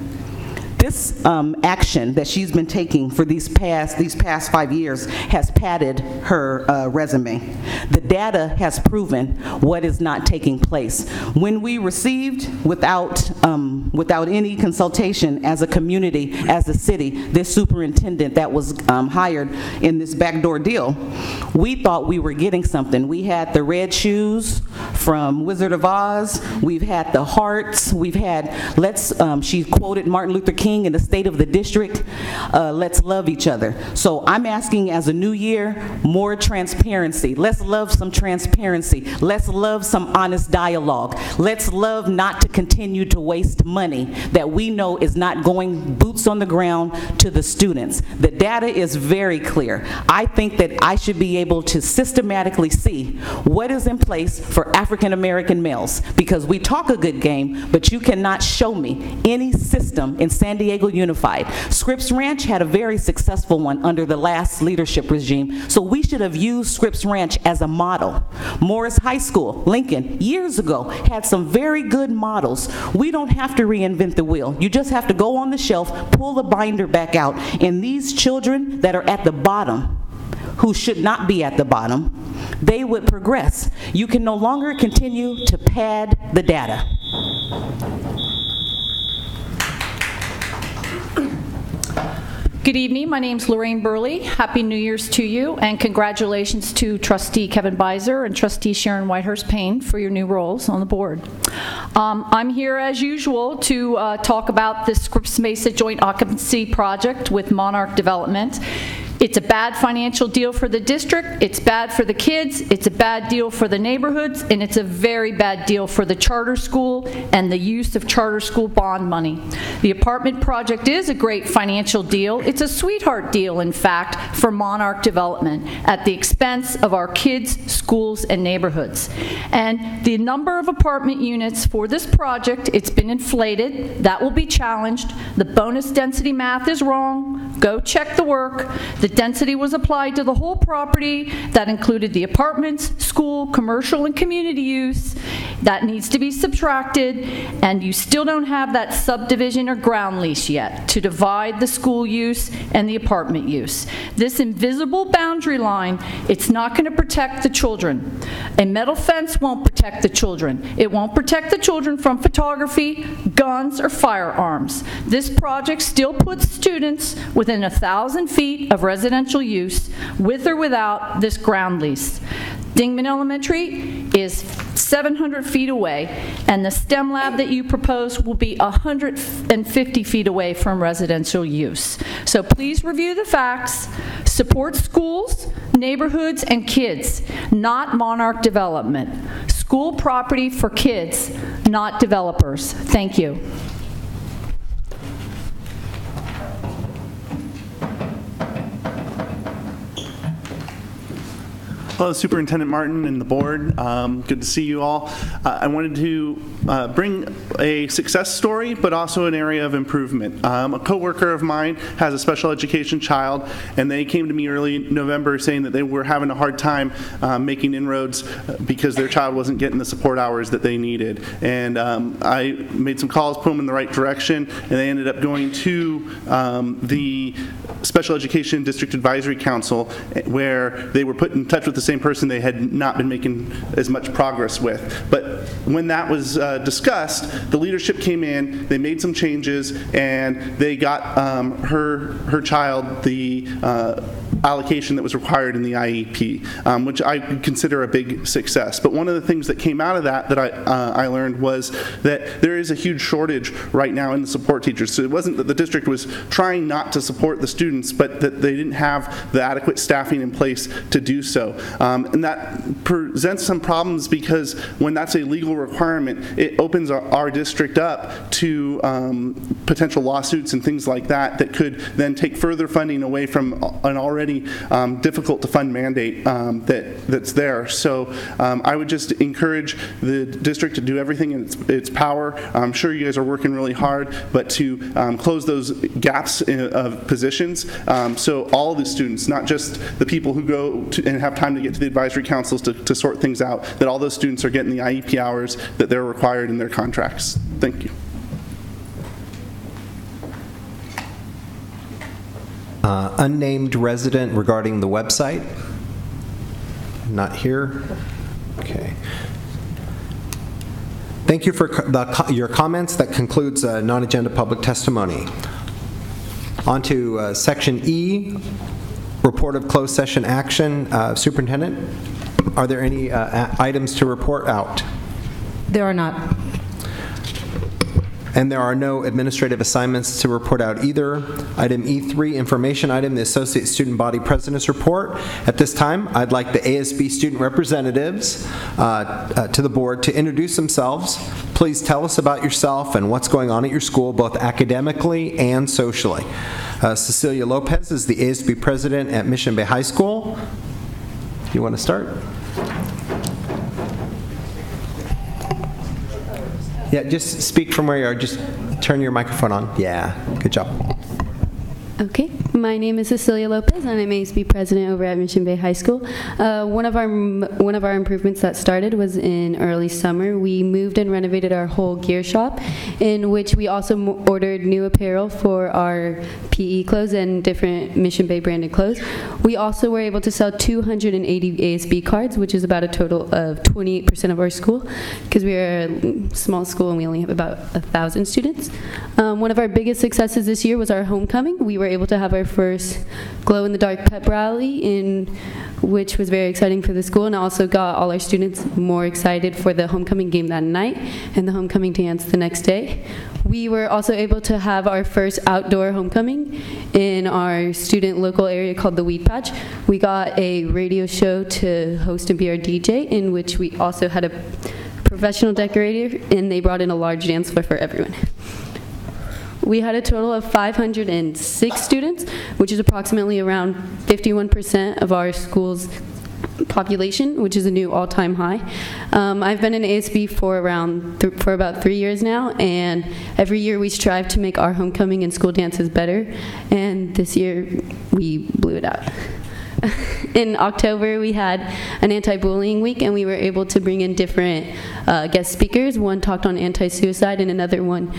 This action that she's been taking for these past 5 years has padded her resume. The data has proven what is not taking place. When we received, without any consultation as a community, as a city, this superintendent that was hired in this backdoor deal, we thought we were getting something. We had the red shoes from Wizard of Oz. We've had the hearts. We've had, she quoted Martin Luther King in the state of the district, let's love each other. So I'm asking, as a new year, more transparency. Let's love some transparency. Let's love some honest dialogue. Let's love not to continue to waste money that we know is not going boots on the ground to the students. The data is very clear. I think that I should be able to systematically see what is in place for African American males, because we talk a good game, but you cannot show me any system in San Diego Unified. Scripps Ranch had a very successful one under the last leadership regime, so we should have used Scripps Ranch as a model. Morris High School, Lincoln, years ago, had some very good models. We don't have to reinvent the wheel. You just have to go on the shelf, pull the binder back out, and these children that are at the bottom, who should not be at the bottom, they would progress. You can no longer continue to pad the data. Good evening. My name's Lorraine Burley. Happy New Year's to you, and congratulations to Trustee Kevin Beiser and Trustee Sharon Whitehurst Payne for your new roles on the board. I'm here as usual to talk about the Scripps Mesa Joint Occupancy Project with Monarch Development. It's a bad financial deal for the district, it's bad for the kids, it's a bad deal for the neighborhoods, and it's a very bad deal for the charter school and the use of charter school bond money. The apartment project is a great financial deal. It's a sweetheart deal, in fact, for Monarch Development at the expense of our kids, schools, and neighborhoods. And the number of apartment units for this project, it's been inflated. That will be challenged. The bonus density math is wrong. Go check the work. The density was applied to the whole property. That included the apartments, school, commercial, and community use. That needs to be subtracted, and you still don't have that subdivision or ground lease yet to divide the school use and the apartment use. This invisible boundary line, it's not going to protect the children. A metal fence won't protect the children. It won't protect the children from photography, guns, or firearms. This project still puts students within 1,000 feet of residential use, with or without this ground lease. Dingman Elementary is 700 feet away, and the STEM lab that you propose will be 150 feet away from residential use. So please review the facts, support schools, neighborhoods, and kids, not Monarch Development. School property for kids, not developers. Thank you. Hello, Superintendent Martin and the board. Good to see you all. I wanted to bring a success story, but also an area of improvement. A coworker of mine has a special education child, and they came to me early November saying that they were having a hard time making inroads because their child wasn't getting the support hours that they needed. And I made some calls, put them in the right direction, and they ended up going to the Special Education District Advisory Council, where they were put in touch with the same person they had not been making as much progress with. But when that was discussed, the leadership came in, they made some changes, and they got her child the allocation that was required in the IEP, which I consider a big success. But one of the things that came out of that I learned was that there is a huge shortage right now in the support teachers. So it wasn't that the district was trying not to support the students, but that they didn't have the adequate staffing in place to do so. And that presents some problems because when that's a legal requirement, it opens our district up to potential lawsuits and things like that that could then take further funding away from an already already difficult to fund mandate that's there. So I would just encourage the district to do everything in its power. I'm sure you guys are working really hard, but to close those gaps of positions so all the students, not just the people who go and have time to get to the advisory councils to sort things out, that all those students are getting the IEP hours that they're required in their contracts. Thank you. Unnamed resident regarding the website? Not here? Okay. Thank you for your comments. That concludes non-agenda public testimony. On to Section E, report of closed session action. Superintendent, are there any items to report out? There are not. And there are no administrative assignments to report out either. Item E3, information item, the Associate Student Body President's Report. At this time, I'd like the ASB student representatives to the board to introduce themselves. Please tell us about yourself and what's going on at your school, both academically and socially. Cecilia Lopez is the ASB President at Mission Bay High School. You want to start? Yeah, just speak from where you are. Just turn your microphone on. Yeah, good job. Okay, my name is Cecilia Lopez, and I'm ASB president over at Mission Bay High School. One of our improvements that started was in early summer. We moved and renovated our whole gear shop, in which we also ordered new apparel for our PE clothes and different Mission Bay branded clothes. We also were able to sell 280 ASB cards, which is about a total of 28% of our school, because we are a small school and we only have about 1,000 students. One of our biggest successes this year was our homecoming. We were able to have our first glow-in-the-dark pep rally, which was very exciting for the school, and also got all our students more excited for the homecoming game that night and the homecoming dance the next day. We were also able to have our first outdoor homecoming in our student local area called the Weed Patch. We got a radio show to host and be our DJ, in which we also had a professional decorator, and they brought in a large dance floor for everyone. We had a total of 506 students, which is approximately around 51% of our school's population, which is a new all-time high. I've been in ASB for about 3 years now, and every year we strive to make our homecoming and school dances better, and this year we blew it out. In October, we had an anti-bullying week, and we were able to bring in different guest speakers. One talked on anti-suicide, and another one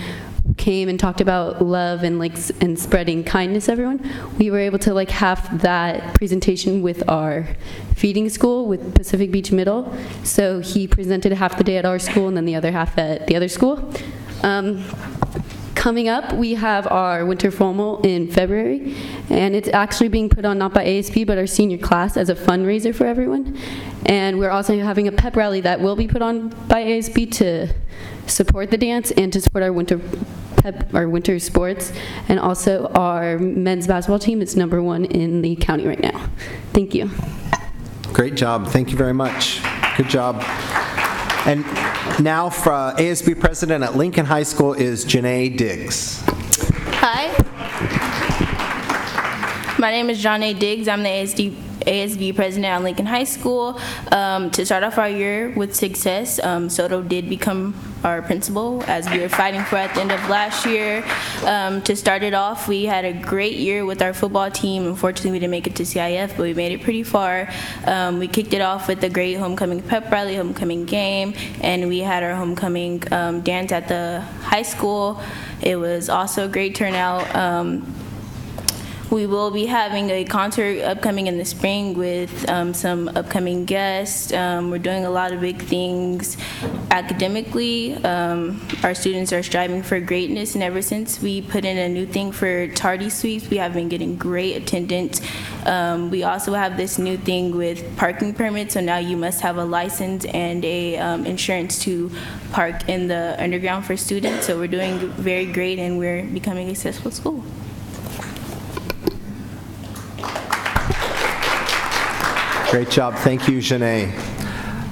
came and talked about love and spreading kindness to everyone. We were able to have that presentation with our feeding school with Pacific Beach Middle. So he presented half the day at our school and then the other half at the other school. Coming up, we have our winter formal in February, and it's actually being put on not by ASB but our senior class as a fundraiser for everyone. And we're also having a pep rally that will be put on by ASB to support the dance and to support our winter sports. And also our men's basketball team is #1 in the county right now. Thank you. Great job. Thank you very much. Good job. And now, for ASB President at Lincoln High School is Janae Diggs. Hi. My name is Janae Diggs. I'm the ASB President at Lincoln High School. To start off our year with success, Soto did become our principal, as we were fighting for at the end of last year. To start it off, we had a great year with our football team. Unfortunately, we didn't make it to CIF, but we made it pretty far. We kicked it off with a great homecoming pep rally, homecoming game, and we had our homecoming dance at the high school. It was also a great turnout. We will be having a concert upcoming in the spring with some upcoming guests. We're doing a lot of big things academically. Our students are striving for greatness, and ever since we put in a new thing for tardy sweeps, we have been getting great attendance. We also have this new thing with parking permits, so now you must have a license and a insurance to park in the underground for students. So we're doing very great, and we're becoming a successful school. Great job. Thank you, Janae.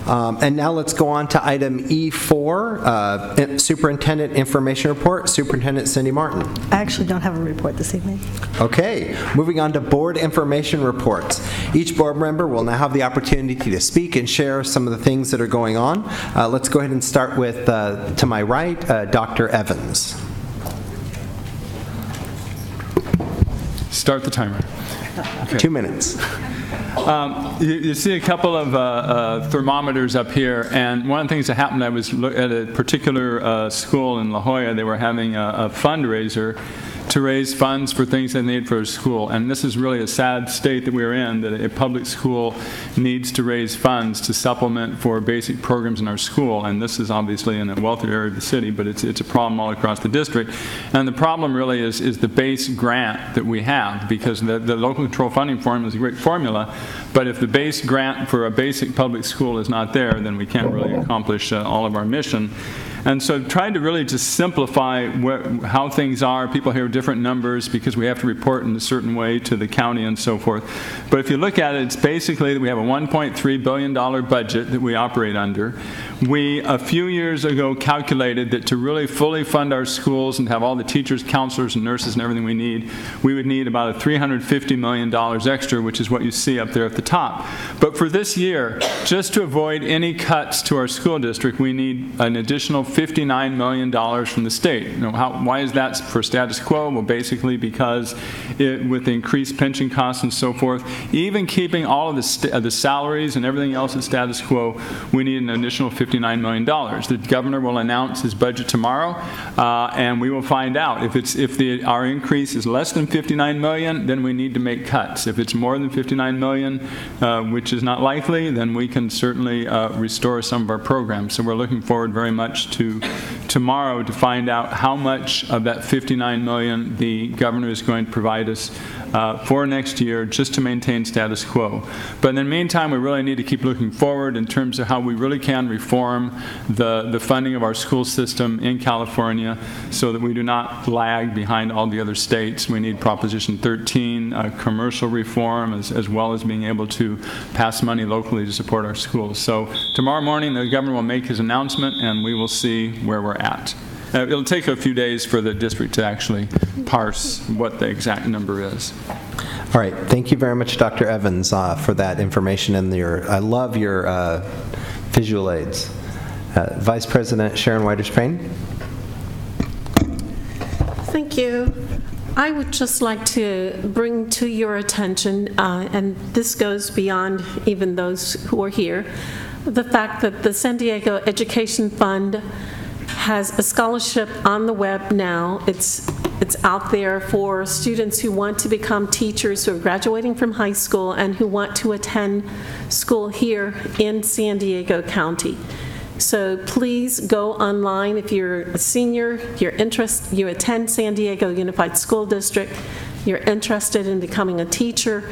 And now let's go on to item E4, Superintendent Information Report. Superintendent Cindy Martin. I actually don't have a report this evening. Okay, moving on to board information reports. Each board member will now have the opportunity to speak and share some of the things that are going on. Let's go ahead and start with, to my right, Dr. Evans. Start the timer. Okay. 2 minutes. You see a couple of thermometers up here, and one of the things that happened, I was at a particular school in La Jolla. They were having a fundraiser to raise funds for things they need for a school. And this is really a sad state that we're in, that a public school needs to raise funds to supplement for basic programs in our school. And this is obviously in a wealthier area of the city, but it's a problem all across the district. And the problem really is the base grant that we have, because the local control funding formula is a great formula, but if the base grant for a basic public school is not there, then we can't really accomplish all of our mission. And so trying to really just simplify how things are. People hear different numbers because we have to report in a certain way to the county and so forth. But if you look at it, it's basically that we have a $1.3 billion budget that we operate under. We, a few years ago, calculated that to really fully fund our schools and have all the teachers, counselors, and nurses and everything we need, we would need about a $350 million extra, which is what you see up there at the top. But for this year, just to avoid any cuts to our school district, we need an additional $59 million from the state. You know, why is that for status quo? Well, basically because with the increased pension costs and so forth, even keeping all of the salaries and everything else at status quo, we need an additional $59 million. The governor will announce his budget tomorrow, and we will find out. If our increase is less than $59 million, then we need to make cuts. If it's more than $59 million, which is not likely, then we can certainly restore some of our programs. So we're looking forward very much to tomorrow to find out how much of that $59 million the governor is going to provide us for next year just to maintain status quo. But in the meantime, we really need to keep looking forward in terms of how we really can reform the funding of our school system in California so that we do not lag behind all the other states. We need Proposition 13, commercial reform, as well as being able to pass money locally to support our schools. So tomorrow morning, the governor will make his announcement, and we will see where we're at. It'll take a few days for the district to actually parse what the exact number is. All right. Thank you very much, Dr. Evans, for that information. And I love your visual aids. Vice President Sharon Whiters-Payne. Thank you. I would just like to bring to your attention, and this goes beyond even those who are here, the fact that the San Diego Education Fund has a scholarship on the web now. It's out there for students who want to become teachers who are graduating from high school and who want to attend school here in San Diego County. So please go online if you're a senior, you attend San Diego Unified School District, you're interested in becoming a teacher.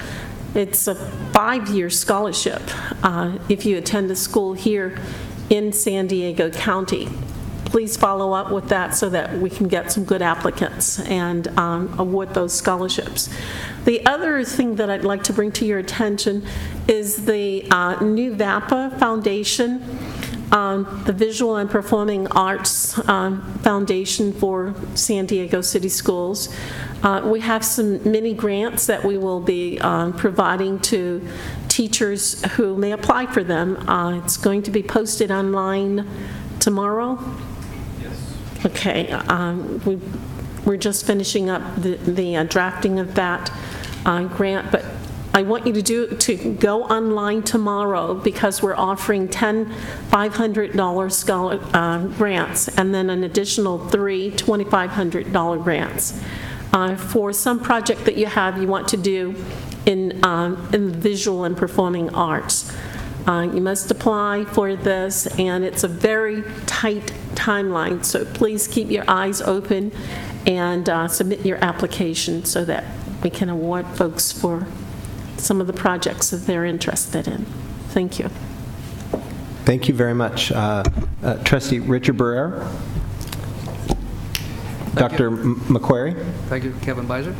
It's a 5-year scholarship if you attend a school here in San Diego County. Please follow up with that so that we can get some good applicants and award those scholarships. The other thing that I'd like to bring to your attention is the new VAPA Foundation, the Visual and Performing Arts Foundation for San Diego City Schools. We have some mini grants that we will be providing to teachers who may apply for them. It's going to be posted online tomorrow. Okay, we're just finishing up the drafting of that grant, but I want you to go online tomorrow because we're offering 10 $500 grants and then an additional 3 $2,500 grants for some project that you want to do in visual and performing arts. You must apply for this, and it's a very tight timeline, so please keep your eyes open and submit your application so that we can award folks for some of the projects that they're interested in. Thank you. Thank you very much. Trustee Richard Barrera. Dr. McQuarrie. Thank you, Kevin Beiser,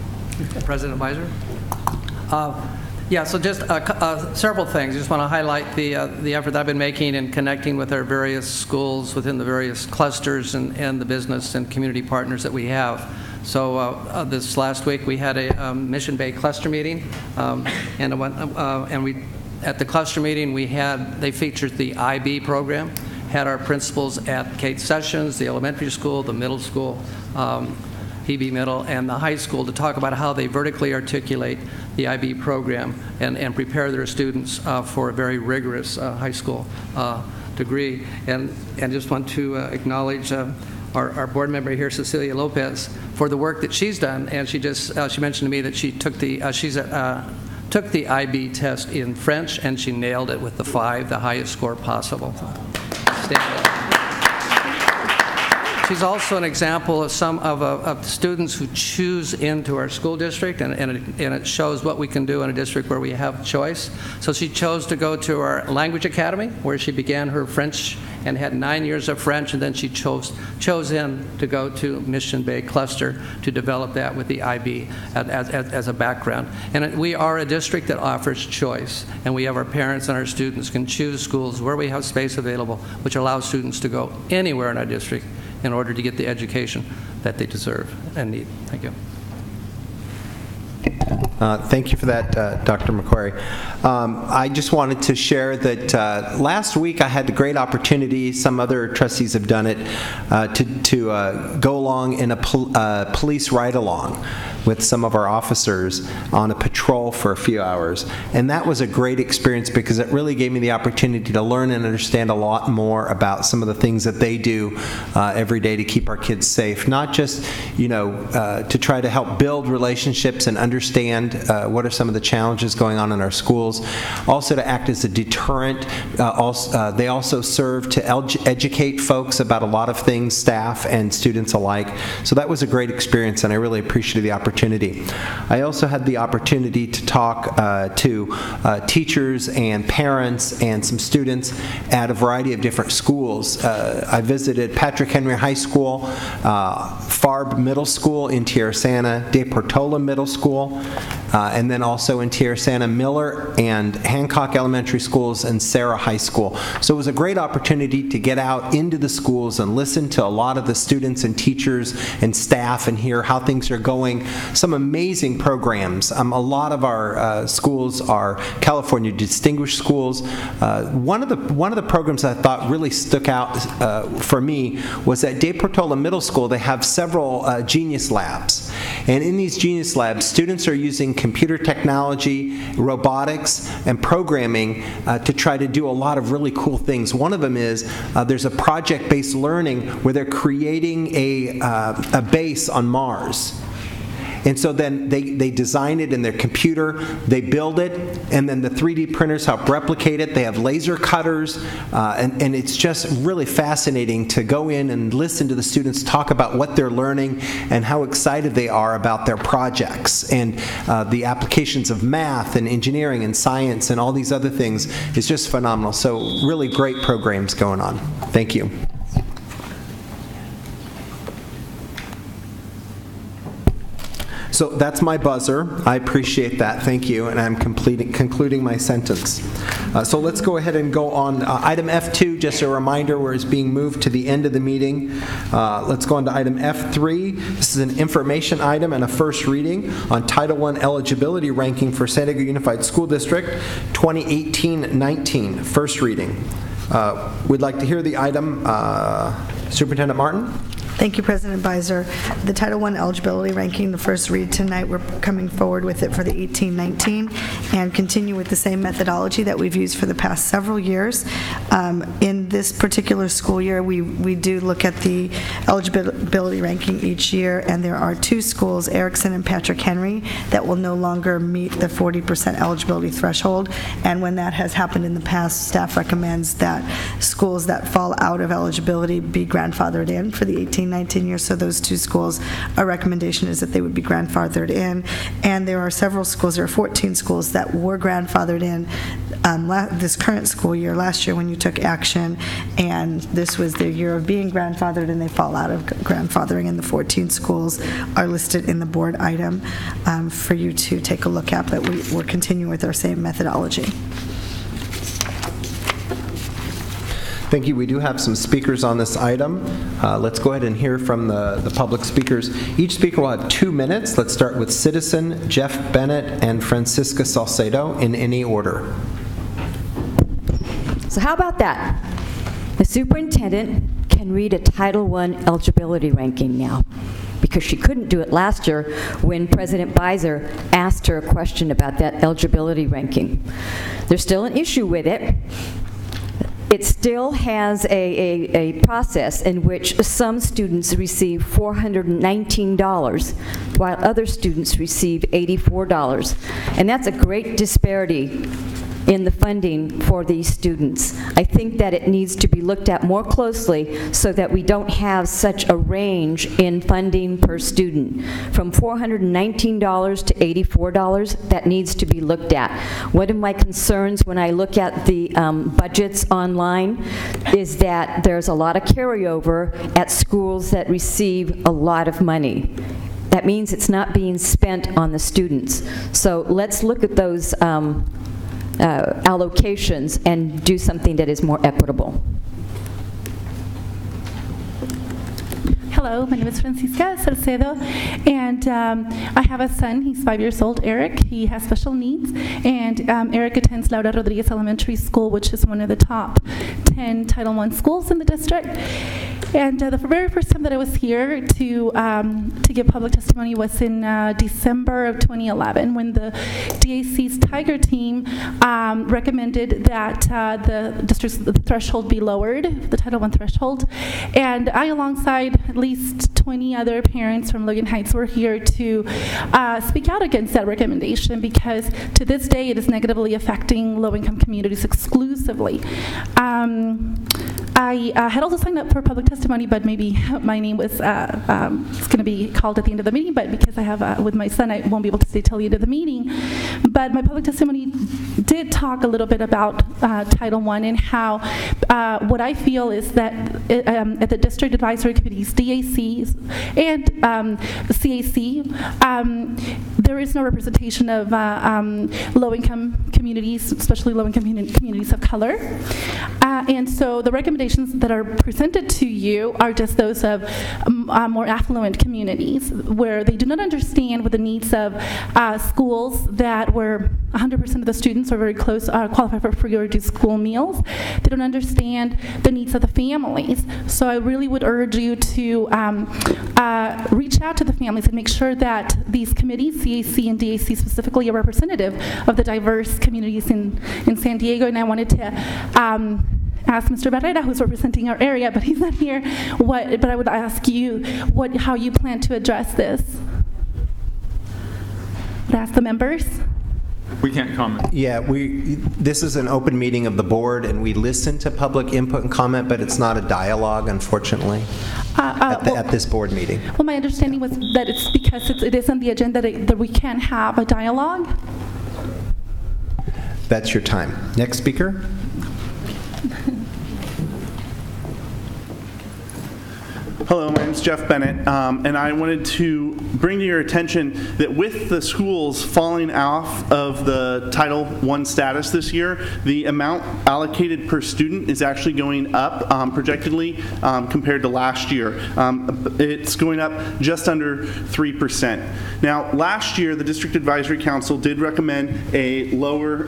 President Beiser. Yeah, so just several things. I just want to highlight the effort that I've been making in connecting with our various schools within the various clusters and the business and community partners that we have. So this last week we had a Mission Bay cluster meeting, and we at the cluster meeting they featured the IB program, had our principals at Kate Sessions, the elementary school, the middle school, PB Middle, and the high school to talk about how they vertically articulate the IB program and prepare their students for a very rigorous high school degree. And just want to acknowledge our board member here, Cecilia Lopez, for the work that she's done. And she mentioned to me that she took the IB test in French, and she nailed it with the 5, the highest score possible. She's also an example of some of students who choose into our school district, and it shows what we can do in a district where we have choice. So she chose to go to our language academy, where she began her French and had 9 years of French, and then she chose in to go to Mission Bay Cluster to develop that with the IB as a background. And we are a district that offers choice, and we have our parents and our students can choose schools where we have space available, which allows students to go anywhere in our district in order to get the education that they deserve and need. Thank you. Thank you for that, Dr. McQuarrie. I just wanted to share that last week I had the great opportunity, some other trustees have done it, to go along in a police ride-along with some of our officers on a patrol for a few hours. And that was a great experience because it really gave me the opportunity to learn and understand a lot more about some of the things that they do every day to keep our kids safe. Not just, to try to help build relationships and understand what are some of the challenges going on in our schools, also to act as a deterrent. They also serve to educate folks about a lot of things, staff and students alike. So that was a great experience, and I really appreciated the opportunity. I also had the opportunity to talk to teachers and parents and some students at a variety of different schools. I visited Patrick Henry High School, Farb Middle School in Tierrasanta, De Portola Middle School, and then also in Tierrasanta, Miller and Hancock Elementary Schools and Sarah High School. So it was a great opportunity to get out into the schools and listen to a lot of the students and teachers and staff and hear how things are going. Some amazing programs. A lot of our schools are California Distinguished Schools. One of the programs I thought really stuck out for me was at De Portola Middle School. They have several Genius Labs. And in these Genius Labs, students are using computer technology, robotics, and programming to try to do a lot of really cool things. One of them is there's a project-based learning where they're creating a base on Mars. And so then they design it in their computer, they build it, and then the 3D printers help replicate it. They have laser cutters, and it's just really fascinating to go in and listen to the students talk about what they're learning and how excited they are about their projects. And the applications of math and engineering and science and all these other things is just phenomenal. So really great programs going on. Thank you. So that's my buzzer. I appreciate that. Thank you. And I'm concluding my sentence. So let's go ahead and go on. Item F2, just a reminder, where it's being moved to the end of the meeting. Let's go on to item F3. This is an information item and a first reading on Title I eligibility ranking for San Diego Unified School District 2018-19. First reading. We'd like to hear the item. Superintendent Martin? Thank you, President Beiser. The Title I eligibility ranking, the first read tonight, we're coming forward with it for the 18-19 and continue with the same methodology that we've used for the past several years. In this particular school year, we do look at the eligibility ranking each year, and there are two schools, Erickson and Patrick Henry, that will no longer meet the 40% eligibility threshold. And when that has happened in the past, staff recommends that schools that fall out of eligibility be grandfathered in for the 18-19 years. So those two schools, our recommendation is that they would be grandfathered in. And there are several schools, there are 14 schools that were grandfathered in this current school year, last year when you took action, and this was their year of being grandfathered, and they fall out of grandfathering, and the 14 schools are listed in the board item for you to take a look at, but we're continuing with our same methodology. Thank you. We do have some speakers on this item. Let's go ahead and hear from the public speakers. Each speaker will have 2 minutes. Let's start with Citizen, Jeff Bennett, and Francisca Salcedo in any order. So how about that? The superintendent can read a Title I eligibility ranking now, because she couldn't do it last year when President Beiser asked her a question about that eligibility ranking. There's still an issue with it. It still has a process in which some students receive $419 while other students receive $84. And that's a great disparity in the funding for these students. I think that it needs to be looked at more closely so that we don't have such a range in funding per student. From $419 to $84, that needs to be looked at. One of my concerns when I look at the budgets online is that there's a lot of carryover at schools that receive a lot of money. That means it's not being spent on the students. So let's look at those allocations and do something that is more equitable. Hello, my name is Francisca Salcedo, and I have a son. He's 5 years old, Eric. He has special needs, and Eric attends Laura Rodriguez Elementary School, which is one of the top 10 Title I schools in the district. And the very first time that I was here to give public testimony was in December of 2011, when the DAC's Tiger team recommended that the district's threshold be lowered, the Title I threshold. And I, alongside at least 20 other parents from Logan Heights, were here to speak out against that recommendation, because to this day it is negatively affecting low-income communities exclusively. I had also signed up for public testimony, but maybe my name was going to be called at the end of the meeting, but because I have with my son, I won't be able to stay till the end of the meeting. But my public testimony did talk a little bit about Title I and how what I feel is that at the district advisory committees, DACs, and CAC, there is no representation of low-income communities, especially low-income communities of color. And so the recommendations that are presented to you are just those of more affluent communities, where they do not understand what the needs of schools that where 100% of the students are very close, qualify for free or reduced school meals. They don't understand the needs of the families. So I really would urge you to reach out to the families and make sure that these committees, CAC and DAC specifically, are representative of the diverse communities in San Diego. And I wanted to ask Mr. Barrera, who's representing our area, but he's not here, but I would ask you how you plan to address this. Would ask the members. We can't comment. Yeah, this is an open meeting of the board, and we listen to public input and comment, but it's not a dialogue, unfortunately, at this board meeting. Well, my understanding was that it's because it is on the agenda that we can have a dialogue. That's your time. Next speaker. Hello, my name is Jeff Bennett, and I wanted to bring to your attention that with the schools falling off of the Title I status this year, the amount allocated per student is actually going up projectedly compared to last year. It's going up just under 3%. Now, last year, the District Advisory Council did recommend a lower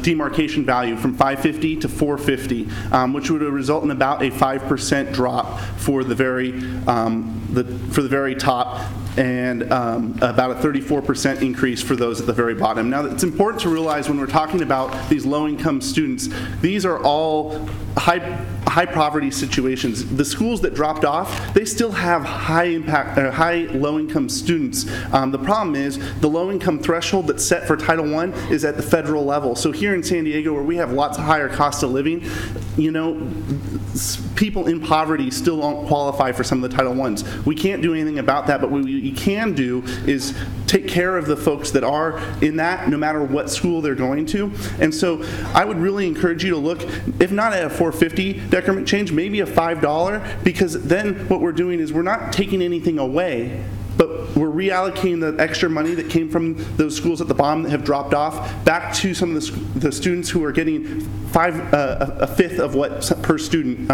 demarcation value from 550 to 450, which would result in about a 5% drop for the very top, and about a 34% increase for those at the very bottom. Now, it's important to realize when we're talking about these low-income students, these are all high poverty situations. The schools that dropped off, they still have high low-income students. The problem is the low-income threshold that's set for Title I is at the federal level. So here in San Diego, where we have lots of higher cost of living, people in poverty still don't qualify for some of the Title I's. We can't do anything about that, but what we can do is take care of the folks that are in that, no matter what school they're going to. And so I would really encourage you to look, if not at a $4.50 decrement change, maybe a $5, because then what we're doing is we're not taking anything away, but we're reallocating the extra money that came from those schools at the bottom that have dropped off back to some of the students who are getting a fifth of what per student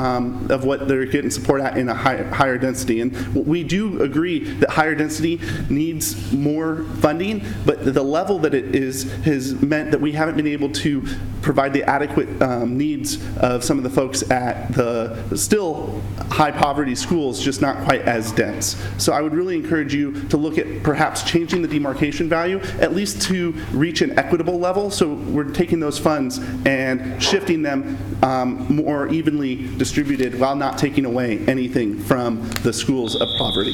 of what they're getting support at in a higher density. And we do agree that higher density needs more funding, but the level that it is has meant that we haven't been able to provide the adequate needs of some of the folks at the still high poverty schools, just not quite as dense. So I would really encourage you to look at perhaps changing the demarcation value, at least to reach an equitable level. So we're taking those funds and shifting them more evenly distributed while not taking away anything from the schools of poverty.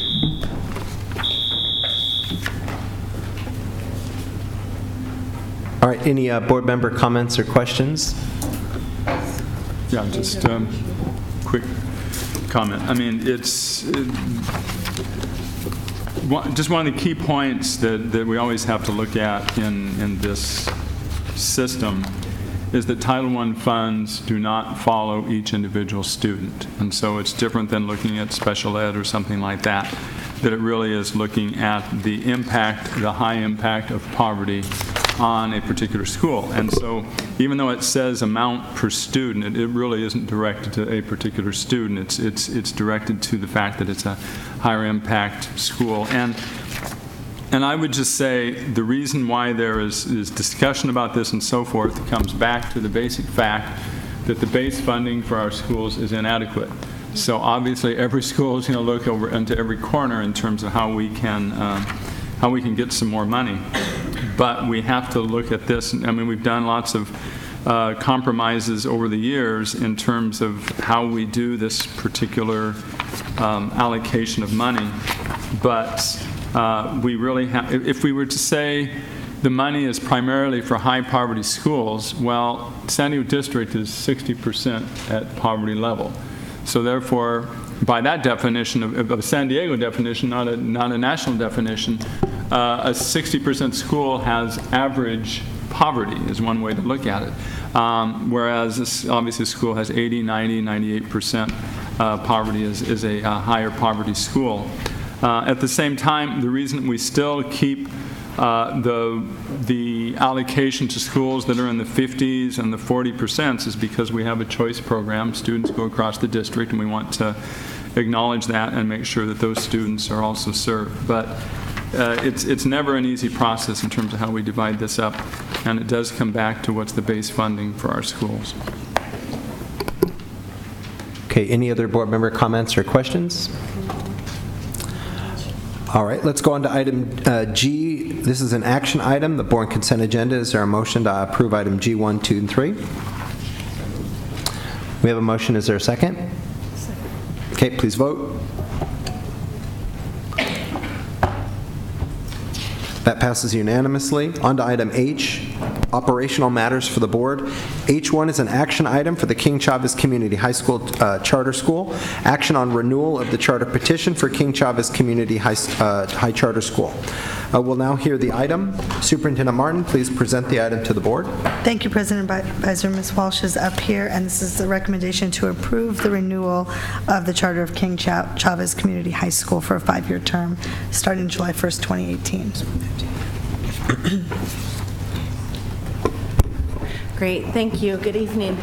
All right, any board member comments or questions? Yeah, just quick comment. I mean, it's just one of the key points that we always have to look at in this system is that Title I funds do not follow each individual student. And so it's different than looking at special ed or something like that, that it really is looking at the impact, the high impact of poverty on a particular school. And so even though it says amount per student, it really isn't directed to a particular student. It's directed to the fact that it's a higher impact school. And I would just say the reason why there is discussion about this and so forth comes back to the basic fact that the base funding for our schools is inadequate. So obviously every school is going to look over into every corner in terms of how we can get some more money. But we have to look at this. I mean, we've done lots of compromises over the years in terms of how we do this particular allocation of money. But we really have, if we were to say the money is primarily for high poverty schools, well, San Diego District is 60% at poverty level. So therefore, by that definition, of a San Diego definition, not a national definition, a 60% school has average poverty is one way to look at it. Whereas this, obviously, school has 80, 90, 98% poverty is a higher poverty school. At the same time, the reason we still keep the allocation to schools that are in the 50s and the 40% is because we have a choice program. Students go across the district, and we want to acknowledge that and make sure that those students are also served. But it's never an easy process in terms of how we divide this up, and it does come back to what's the base funding for our schools. Okay, any other board member comments or questions? All right, let's go on to item G. This is an action item, the board consent agenda. Is there a motion to approve item G1, 2, and 3? We have a motion. Is there a second? Okay, please vote. That passes unanimously. On to item H, operational matters for the board. H1 is an action item for the King Chavez Community High School Charter School. Action on renewal of the charter petition for King Chavez Community High Charter School. We'll now hear the item. Superintendent Martin, please present the item to the board. Thank you, President Advisor. Ms. Walsh is up here, and this is the recommendation to approve the renewal of the charter of King Chavez Community High School for a 5-year term starting July 1st, 2018. Great, thank you. Good evening.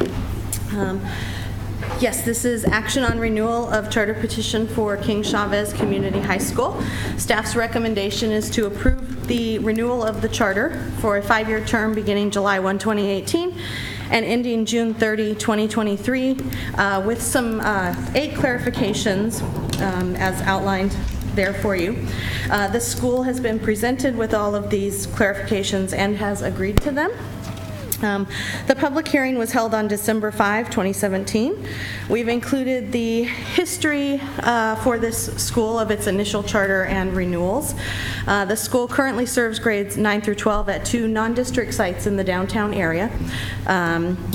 Yes, this is action on renewal of charter petition for King Chavez Community High School. Staff's recommendation is to approve the renewal of the charter for a 5-year term beginning July 1, 2018 and ending June 30, 2023 with some 8 clarifications as outlined there for you. The school has been presented with all of these clarifications and has agreed to them. The public hearing was held on December 5, 2017. We've included the history for this school of its initial charter and renewals. The school currently serves grades 9 through 12 at 2 non-district sites in the downtown area.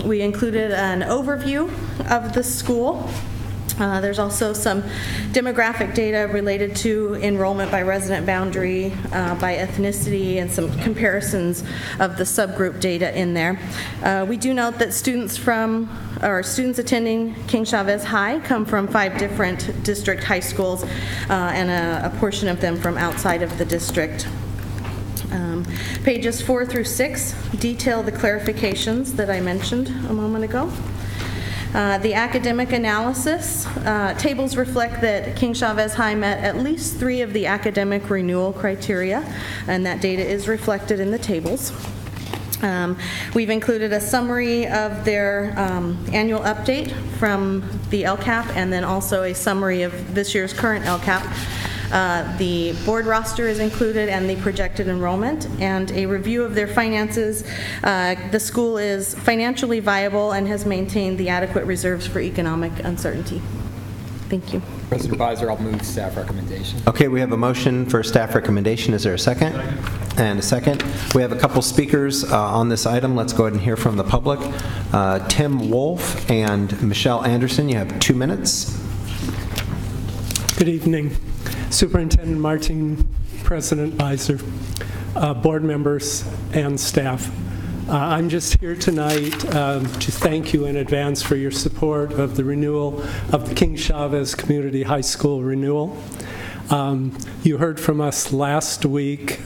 We included an overview of the school. There's also some demographic data related to enrollment by resident boundary, by ethnicity, and some comparisons of the subgroup data in there. We do note that students attending King Chavez High come from 5 different district high schools, and a portion of them from outside of the district. Pages 4 through 6 detail the clarifications that I mentioned a moment ago. The academic analysis tables reflect that King Chavez High met at least 3 of the academic renewal criteria, and that data is reflected in the tables. We've included a summary of their annual update from the LCAP, and then also a summary of this year's current LCAP. The board roster is included and the projected enrollment, and a review of their finances. The school is financially viable and has maintained the adequate reserves for economic uncertainty. Thank you. President Beiser, I'll move staff recommendation. Okay, we have a motion for staff recommendation. Is there a second? And a second. We have a couple speakers on this item. Let's go ahead and hear from the public. Tim Wolf and Michelle Anderson, you have 2 minutes. Good evening. Superintendent Martin, President Beiser, board members, and staff. I'm just here tonight to thank you in advance for your support of the renewal of the King Chavez Community High School renewal. You heard from us last month,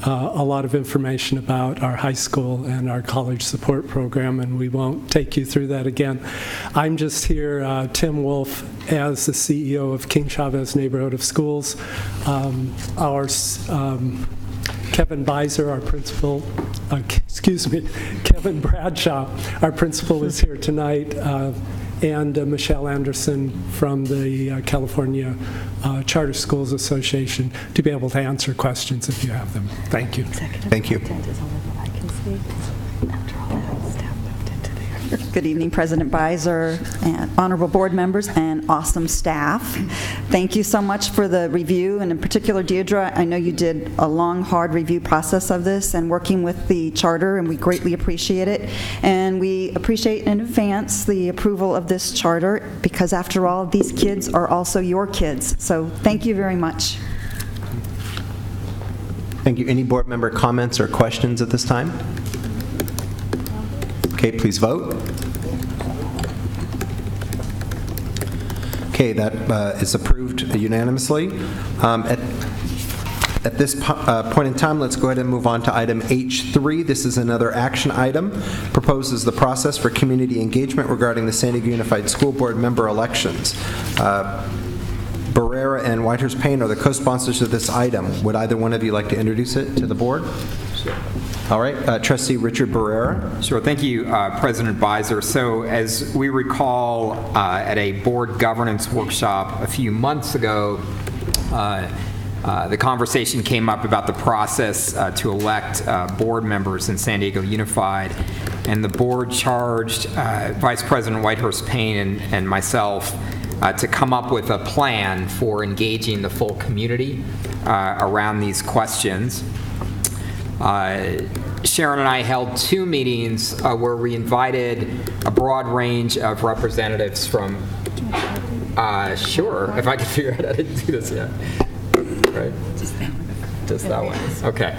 a lot of information about our high school and our college support program, and we won't take you through that again. I'm just here, Tim Wolf, as the CEO of King Chavez Neighborhood of Schools. Kevin Beiser, our principal, Kevin Bradshaw, our principal, is here tonight, and Michelle Anderson from the California Charter Schools Association to be able to answer questions if you have them. Thank you. Thank you. Good evening, President Beiser, and honorable board members, and awesome staff. Thank you so much for the review, and in particular, Deirdre, I know you did a long, hard review process of this and working with the charter, and we greatly appreciate it. And we appreciate in advance the approval of this charter, because after all, these kids are also your kids. So thank you very much. Thank you. Any board member comments or questions at this time? Okay, please vote. Okay, that is approved unanimously. At this point in time, let's go ahead and move on to item H3. This is another action item. Proposes the process for community engagement regarding the San Diego Unified School Board member elections. Barrera and Whitehurst Payne are the co-sponsors of this item. Would either one of you like to introduce it to the board? Sure. All right, Trustee Richard Barrera. Sure, thank you, President Beiser. So as we recall at a board governance workshop a few months ago, the conversation came up about the process to elect board members in San Diego Unified, and the board charged Vice President Whitehurst Payne and myself to come up with a plan for engaging the full community around these questions. Sharon and I held 2 meetings where we invited a broad range of representatives from, sure, if I can figure out how to do this yet. Right? Just that one. Okay.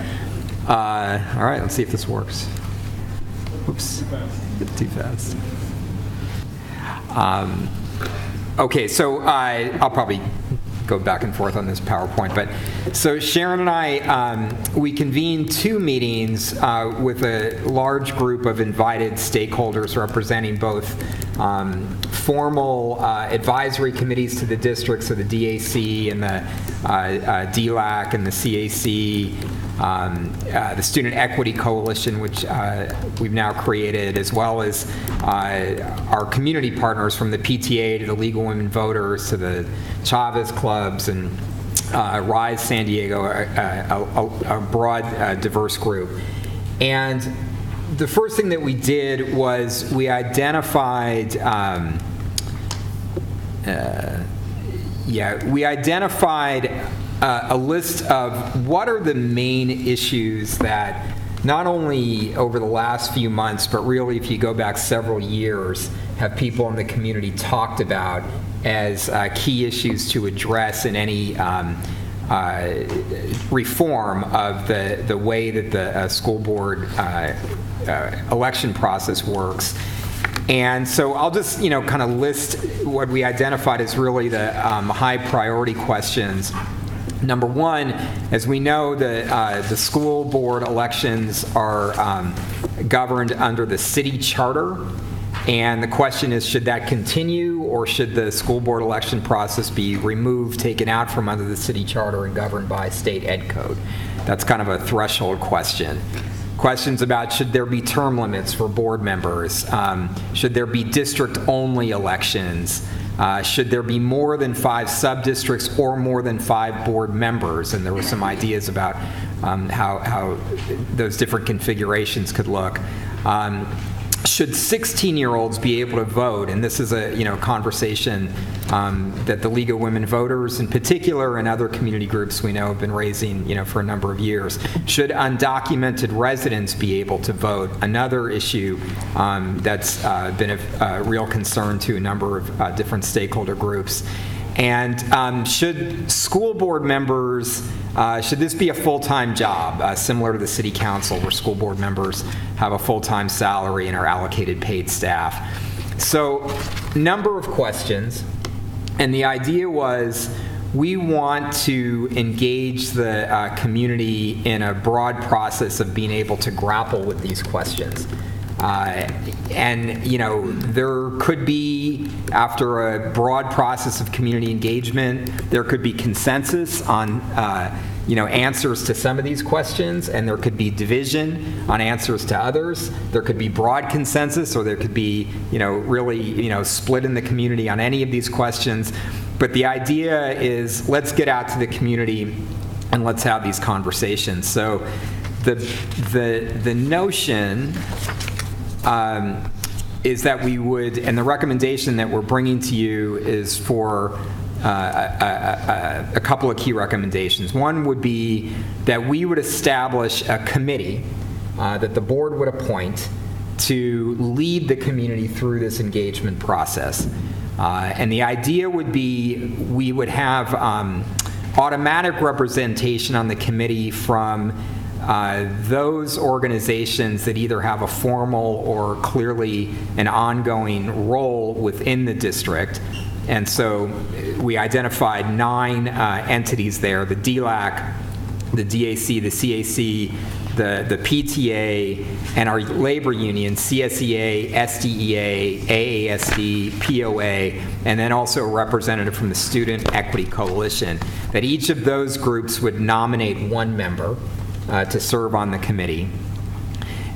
All right, let's see if this works. Oops, too fast. Okay, so I'll probably go back and forth on this PowerPoint, but so Sharon and I, we convened 2 meetings with a large group of invited stakeholders representing both formal advisory committees to the districts, so the DAC and the DLAC and the CAC, the Student Equity Coalition, which we've now created, as well as our community partners from the PTA to the League of Women Voters to the Chavez Clubs and Rise San Diego, a broad, diverse group. And the first thing that we did was we identified a list of what are the main issues that not only over the last few months, but really if you go back several years, have people in the community talked about as key issues to address in any reform of the way that the school board election process works. And so I'll just, kind of list what we identified as really the high priority questions. Number one, as we know, the school board elections are governed under the city charter. And the question is, should that continue, or should the school board election process be removed, taken out from under the city charter and governed by state ed code? That's kind of a threshold question. Questions about should there be term limits for board members? Should there be district-only elections? Should there be more than 5 sub-districts or more than 5 board members? And there were some ideas about how those different configurations could look. Should 16-year-olds be able to vote? And this is a conversation that the League of Women Voters in particular and other community groups we know have been raising for a number of years. Should undocumented residents be able to vote? Another issue that's been a real concern to a number of different stakeholder groups. And should school board members, should this be a full-time job, similar to the city council where school board members have a full-time salary and are allocated paid staff? So, number of questions, and the idea was we want to engage the community in a broad process of being able to grapple with these questions. And there could be, after a broad process of community engagement, there could be consensus on answers to some of these questions, and there could be division on answers to others. There could be broad consensus, or there could be really split in the community on any of these questions. But the idea is, let's get out to the community and let's have these conversations. So the notion is that we would, and the recommendation that we're bringing to you is for a couple of key recommendations. One would be that we would establish a committee that the board would appoint to lead the community through this engagement process. And the idea would be we would have automatic representation on the committee from those organizations that either have a formal or clearly an ongoing role within the district. And so we identified 9 entities there: the DLAC, the DAC, the CAC, the PTA, and our labor union, CSEA, SDEA, AASD, POA, and then also a representative from the Student Equity Coalition, that each of those groups would nominate 1 member to serve on the committee.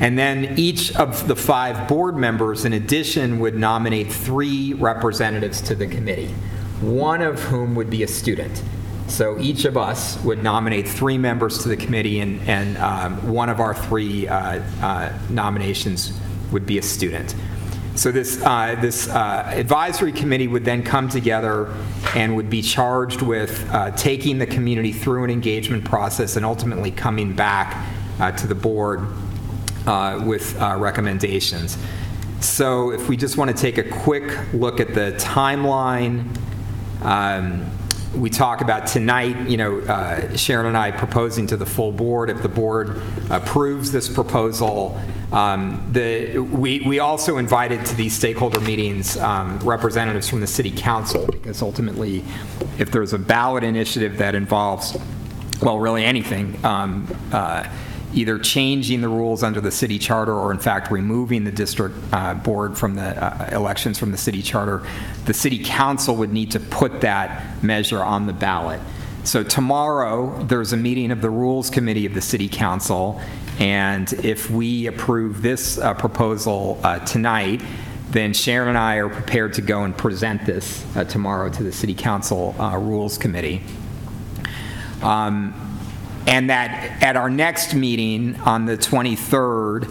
And then each of the 5 board members, in addition, would nominate 3 representatives to the committee, one of whom would be a student. So each of us would nominate 3 members to the committee, and one of our 3 nominations would be a student. So this advisory committee would then come together and would be charged with taking the community through an engagement process and ultimately coming back to the board with recommendations. So if we just want to take a quick look at the timeline, we talk about tonight, Sharon and I proposing to the full board. If the board approves this proposal, we also invited to these stakeholder meetings representatives from the city council, because ultimately, if there's a ballot initiative that involves, well, really anything, either changing the rules under the city charter or in fact removing the district board from the elections from the city charter, the city council would need to put that measure on the ballot. So tomorrow there's a meeting of the rules committee of the city council, and if we approve this proposal tonight, then Sharon and I are prepared to go and present this tomorrow to the city council rules committee. And that at our next meeting on the 23rd,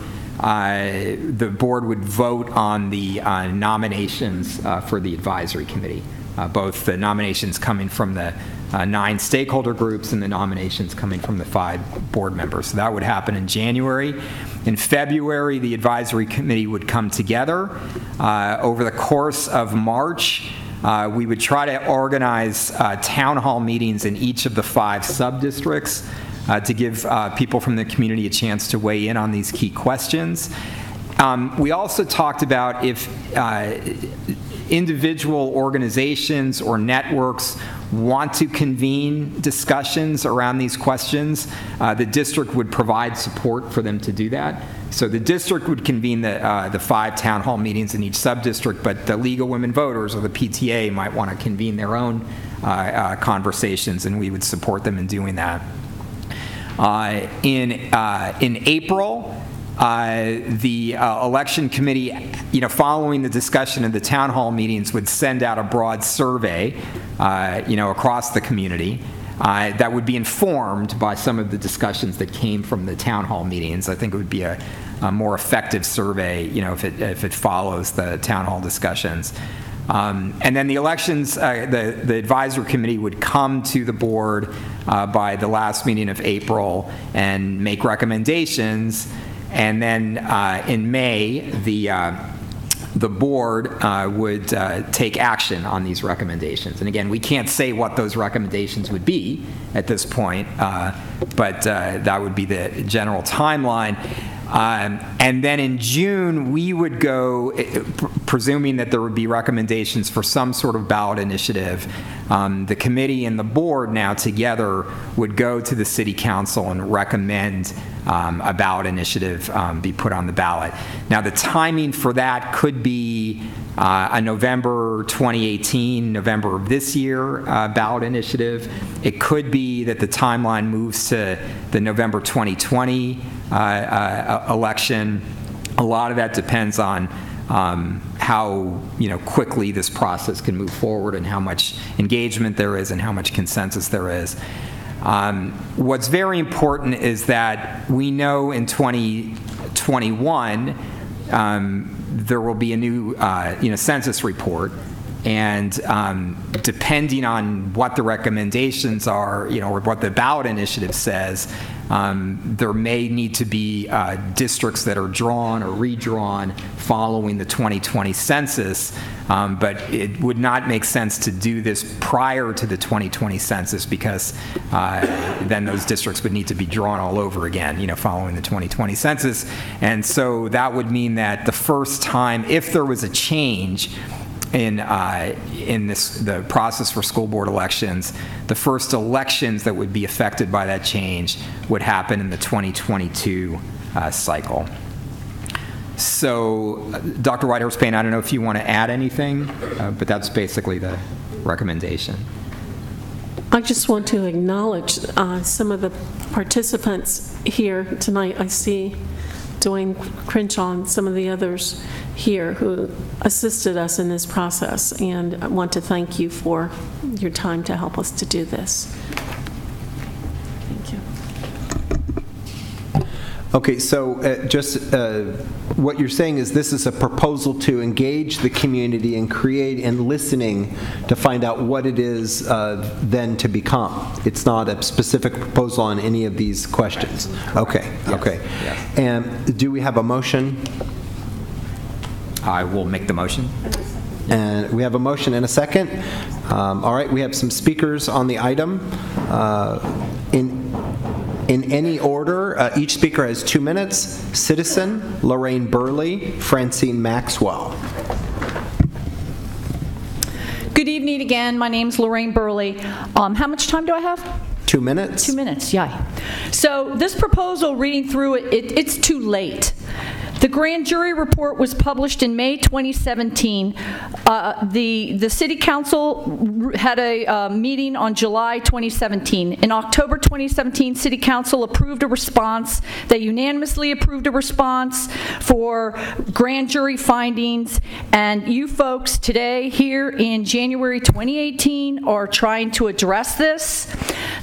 the board would vote on the nominations for the advisory committee, both the nominations coming from the 9 stakeholder groups and the nominations coming from the 5 board members. So that would happen in January. In February, the advisory committee would come together. Over the course of March, we would try to organize town hall meetings in each of the 5 sub-districts to give people from the community a chance to weigh in on these key questions. We also talked about if individual organizations or networks want to convene discussions around these questions, the district would provide support for them to do that. So the district would convene the 5 town hall meetings in each sub-district, but the League of Women Voters or the PTA might want to convene their own conversations, and we would support them in doing that. In April, the election committee, following the discussion of the town hall meetings, would send out a broad survey, across the community that would be informed by some of the discussions that came from the town hall meetings. I think it would be a more effective survey, if it follows the town hall discussions. And then the elections, the advisory committee would come to the board by the last meeting of April and make recommendations. And then in May, the board would take action on these recommendations. And again, we can't say what those recommendations would be at this point, but that would be the general timeline. And then in June, we would go, presuming that there would be recommendations for some sort of ballot initiative, the committee and the board now together would go to the city council and recommend a ballot initiative be put on the ballot. Now, the timing for that could be a November 2018, November of this year ballot initiative. It could be that the timeline moves to the November 2020 election. A lot of that depends on how quickly this process can move forward and how much engagement there is and how much consensus there is. What's very important is that we know in 2021 there will be a new census report, and depending on what the recommendations are, or what the ballot initiative says, there may need to be districts that are drawn or redrawn following the 2020 census, but it would not make sense to do this prior to the 2020 census because then those districts would need to be drawn all over again, following the 2020 census. And so that would mean that the first time, if there was a change in the process for school board elections, the first elections that would be affected by that change would happen in the 2022 cycle. So, Dr. Whitehurst-Payne, I don't know if you want to add anything, but that's basically the recommendation. I just want to acknowledge some of the participants here tonight. I see Dwayne Crenshaw and some of the others here who assisted us in this process, and I want to thank you for your time to help us to do this. Thank you. Okay, so what you're saying is this is a proposal to engage the community and create and listening to find out what it is then to become. It's not a specific proposal on any of these questions. Okay, yes. Okay. Yes. And do we have a motion? I will make the motion. And we have a motion and a second. All right, we have some speakers on the item. In any order, each speaker has 2 minutes. Citizen, Lorraine Burley, Francine Maxwell. Good evening again. My name's Lorraine Burley. How much time do I have? 2 minutes. 2 minutes, yeah. So this proposal, reading through it, it's too late. The grand jury report was published in May 2017. The City Council had a meeting on July 2017. In October 2017, City Council approved a response. They unanimously approved a response for grand jury findings. And you folks today, here in January 2018, are trying to address this.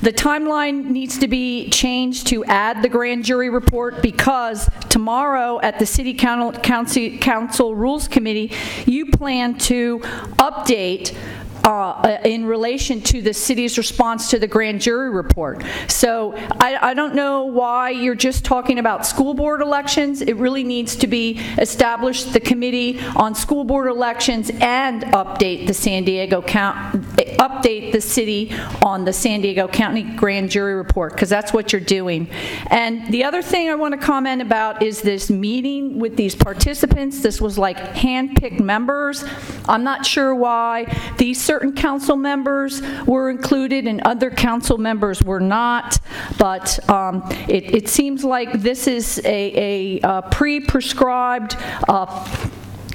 The timeline needs to be changed to add the grand jury report, because tomorrow at the City Council Rules Committee, you plan to update in relation to the city's response to the grand jury report. So I don't know why you're just talking about school board elections. It really needs to be established, the committee on school board elections, and update the update the city on the San Diego County grand jury report, because that's what you're doing. And the other thing I want to comment about is this meeting with these participants. This was like hand-picked members. I'm not sure why these certain council members were included and other council members were not, but it seems like this is a pre-prescribed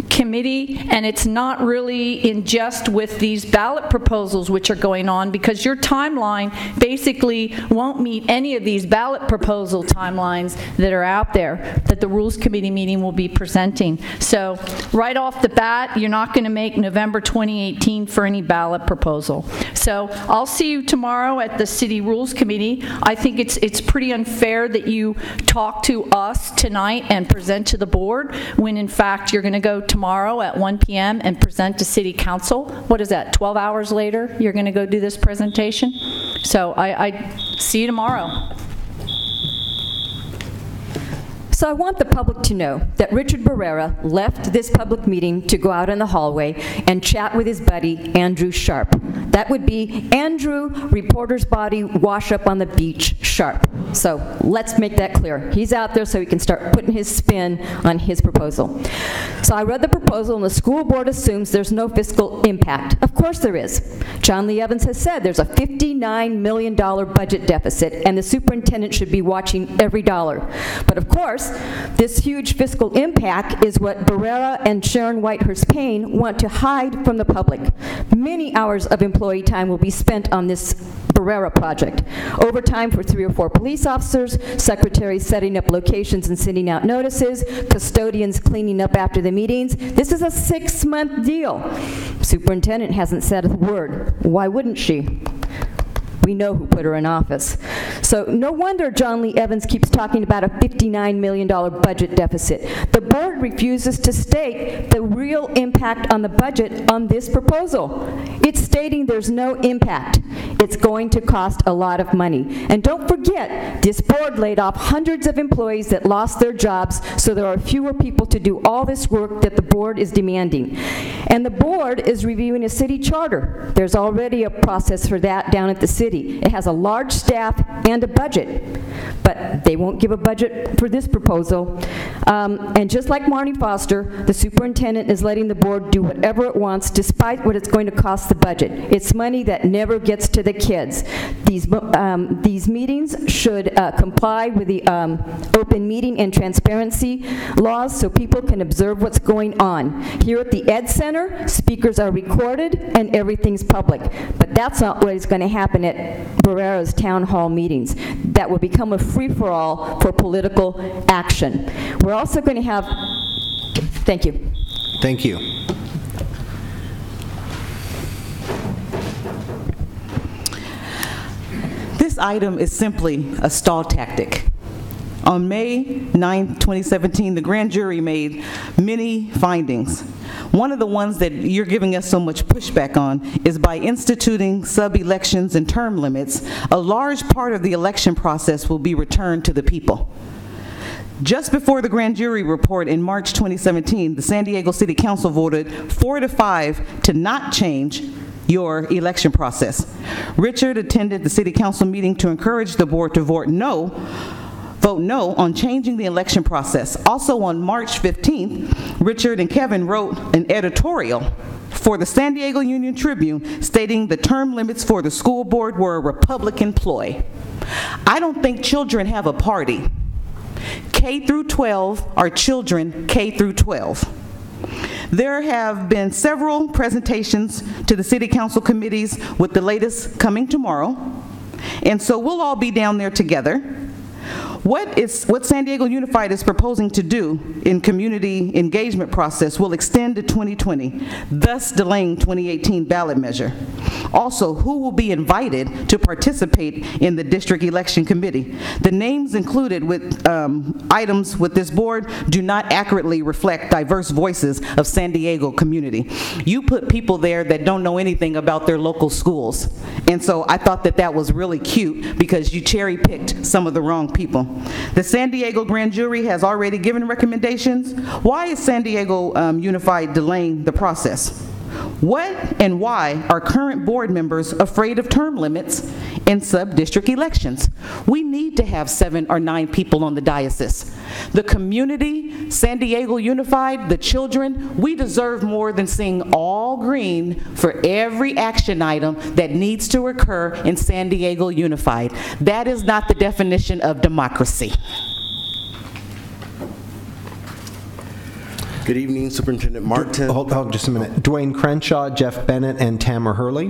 committee, and it's not really in just with these ballot proposals which are going on, because your timeline basically won't meet any of these ballot proposal timelines that are out there that the Rules Committee meeting will be presenting. So right off the bat, you're not going to make November 2018 for any ballot proposal. So I'll see you tomorrow at the City Rules Committee. I think it's pretty unfair that you talk to us tonight and present to the board when in fact you're going to go tomorrow at 1 p.m. and present to City Council. What is that, 12 hours later you're going to go do this presentation? So I see you tomorrow. So I want the public to know that Richard Barrera left this public meeting to go out in the hallway and chat with his buddy, Andrew Sharp. That would be Andrew, reporter's body, wash up on the beach, Sharp. So let's make that clear. He's out there so he can start putting his spin on his proposal. So I read the proposal, and the school board assumes there's no fiscal impact. Of course there is. John Lee Evans has said there's a $59 million budget deficit, and the superintendent should be watching every dollar. But of course, this huge fiscal impact is what Barrera and Sharon Whitehurst Payne want to hide from the public. Many hours of employee time will be spent on this Barrera project. Overtime for 3 or 4 police officers, secretaries setting up locations and sending out notices, custodians cleaning up after the meetings. This is a 6-month deal. Superintendent hasn't said a word. Why wouldn't she? We know who put her in office. So no wonder John Lee Evans keeps talking about a $59 million budget deficit. The board refuses to state the real impact on the budget on this proposal. It's stating there's no impact. It's going to cost a lot of money. And don't forget, this board laid off hundreds of employees that lost their jobs, so there are fewer people to do all this work that the board is demanding. And the board is reviewing a city charter. There's already a process for that down at the city. It has a large staff and a budget, but they won't give a budget for this proposal. And just like Marnie Foster, the superintendent is letting the board do whatever it wants despite what it's going to cost the budget. It's money that never gets to the kids. These meetings should comply with the open meeting and transparency laws so people can observe what's going on. Here at the Ed Center, speakers are recorded and everything's public, but that's not what is going to happen at Barrera's town hall meetings. That will become a free-for-all for political action. We're also going to have, thank you. Thank you. This item is simply a stall tactic. On May 9, 2017, the grand jury made many findings. One of the ones that you're giving us so much pushback on is by instituting sub-elections and term limits, a large part of the election process will be returned to the people. Just before the grand jury report in March 2017, the San Diego City Council voted 4-5 to not change your election process. Richard attended the City Council meeting to encourage the board to vote no on changing the election process. Also on March 15th, Richard and Kevin wrote an editorial for the San Diego Union Tribune stating the term limits for the school board were a Republican ploy. I don't think children have a party. K through 12 are children K through 12. There have been several presentations to the City Council committees, with the latest coming tomorrow, and so we'll all be down there together. What San Diego Unified is proposing to do in community engagement process will extend to 2020, thus delaying 2018 ballot measure. Also, who will be invited to participate in the district election committee? The names included with items with this board do not accurately reflect diverse voices of San Diego community. You put people there that don't know anything about their local schools. And so I thought that that was really cute because you cherry-picked some of the wrong people. The San Diego Grand Jury has already given recommendations. Why is San Diego Unified delaying the process? What and why are current board members afraid of term limits in sub-district elections? We need to have 7 or 9 people on the diocese. The community, San Diego Unified, the children, we deserve more than seeing all green for every action item that needs to occur in San Diego Unified. That is not the definition of democracy. Good evening, Superintendent Martin. Hold just a minute. Dwayne Crenshaw, Jeff Bennett, and Tamara Hurley.